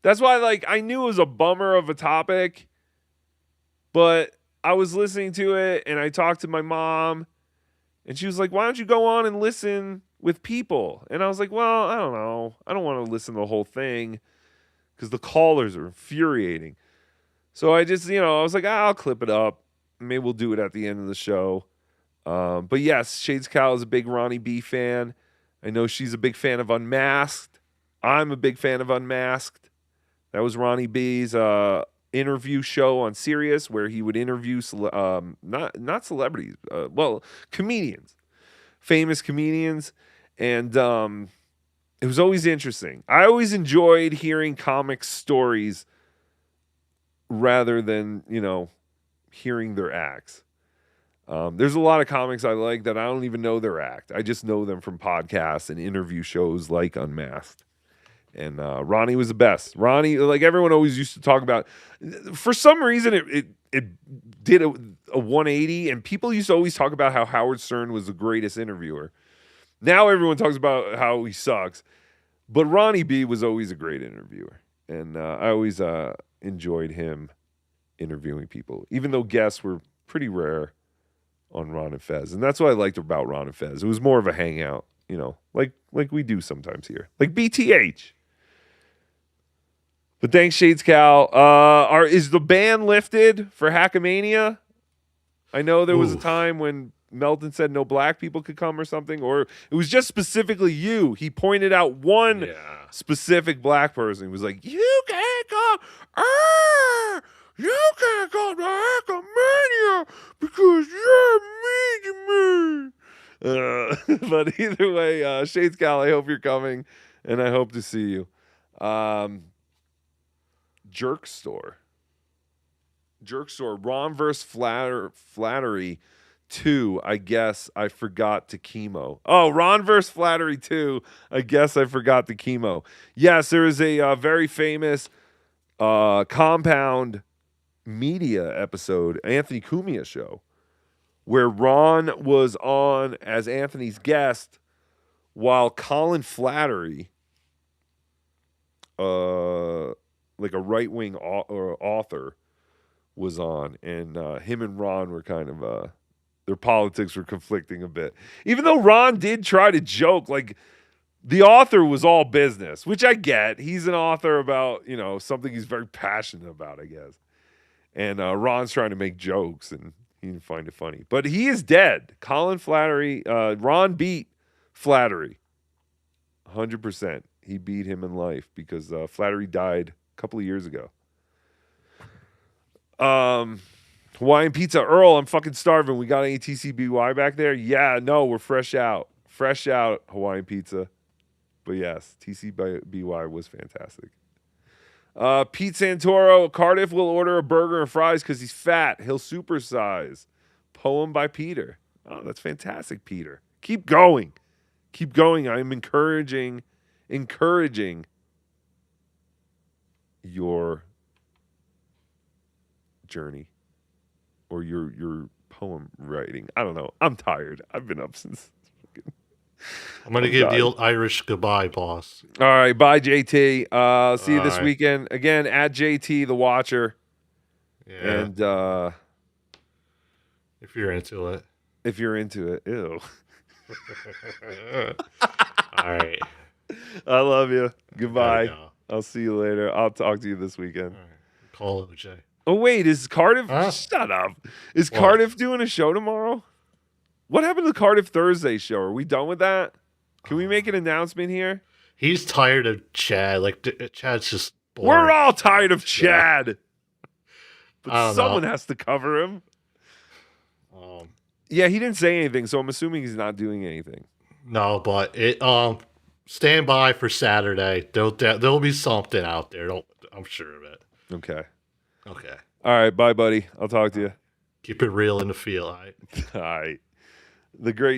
That's why, I knew it was a bummer of a topic, but I was listening to it, and I talked to my mom, and she was like, why don't you go on and listen with people? And I was like, well, I don't know. I don't want to listen to the whole thing because the callers are infuriating. So I just, I was like, I'll clip it up. Maybe we'll do it at the end of the show. But yes, Shades Cal is a big Ronnie B fan. I know she's a big fan of Unmasked. I'm a big fan of Unmasked. That was Ronnie B's interview show on Sirius where he would interview not celebrities, comedians, famous comedians, and it was always interesting. I always enjoyed hearing comic stories rather than hearing their acts. There's a lot of comics I like that I don't even know their act. I just know them from podcasts and interview shows like Unmasked. And Ronnie was the best. Ronnie, everyone always used to talk about. For some reason, it did a 180, and people used to always talk about how Howard Stern was the greatest interviewer. Now everyone talks about how he sucks, but Ronnie B was always a great interviewer, and I always enjoyed him interviewing people, even though guests were pretty rare on Ron and Fez. And that's what I liked about Ron and Fez. It was more of a hangout, like we do sometimes here, like BTH. But thanks, Shades Cal. Is the ban lifted for Hackamania? I know there was a time when Melton said no black people could come or something, or it was just specifically you. He pointed out one specific black person. He was like, you can't come. You can't come to Hackamania because you're mean to me. But either way, Shades Cal, I hope you're coming, and I hope to see you. Jerk Store, Ron vs. Flattery 2, I guess I forgot to chemo. Oh, Ron vs. Flattery 2, I guess I forgot to chemo. Yes, there is a very famous Compound Media episode, Anthony Cumia show, where Ron was on as Anthony's guest while Colin Flattery, like a right-wing author, was on, and him and Ron were kind of their politics were conflicting a bit. Even though Ron did try to joke, like the author was all business, which I get. He's an author about something he's very passionate about, I guess. And Ron's trying to make jokes, and he didn't find it funny. But he is dead. Colin Flattery, Ron beat Flattery 100%. He beat him in life because Flattery died a couple of years ago. Hawaiian Pizza. Earl, I'm fucking starving. We got any TCBY back there? Yeah, no, we're fresh out. Fresh out, Hawaiian Pizza. But yes, TCBY was fantastic. Pete Santoro, Cardiff will order a burger and fries because he's fat. He'll supersize. Poem by Peter. Oh, that's fantastic, Peter. Keep going. Keep going. I'm encouraging your journey or your poem writing. I don't know. I'm tired. I've been up since. I'm going to give the old Irish goodbye, boss. All right. Bye, JT. See you this right. weekend. Again, at JT the Watcher. Yeah. And if you're into it. If you're into it. Ew. All right. I love you. Goodbye. go. I'll see you later. I'll talk to you this weekend. Call OJ. Oh wait, is Cardiff? Shut up. Is What? Cardiff doing a show tomorrow? What happened to the Cardiff Thursday show? Are we done with that? Can we make an announcement here? He's tired of Chad. Like Chad's just boring. We're all tired of Chad. I But don't someone know. has to cover him. Yeah, he didn't say anything, so I'm assuming he's not doing anything. No, but it stand by for Saturday. There'll be something out there. I'm sure of it. Okay. Okay. All right, bye, buddy. I'll talk to you. Keep it real in the field. All right. All right. The great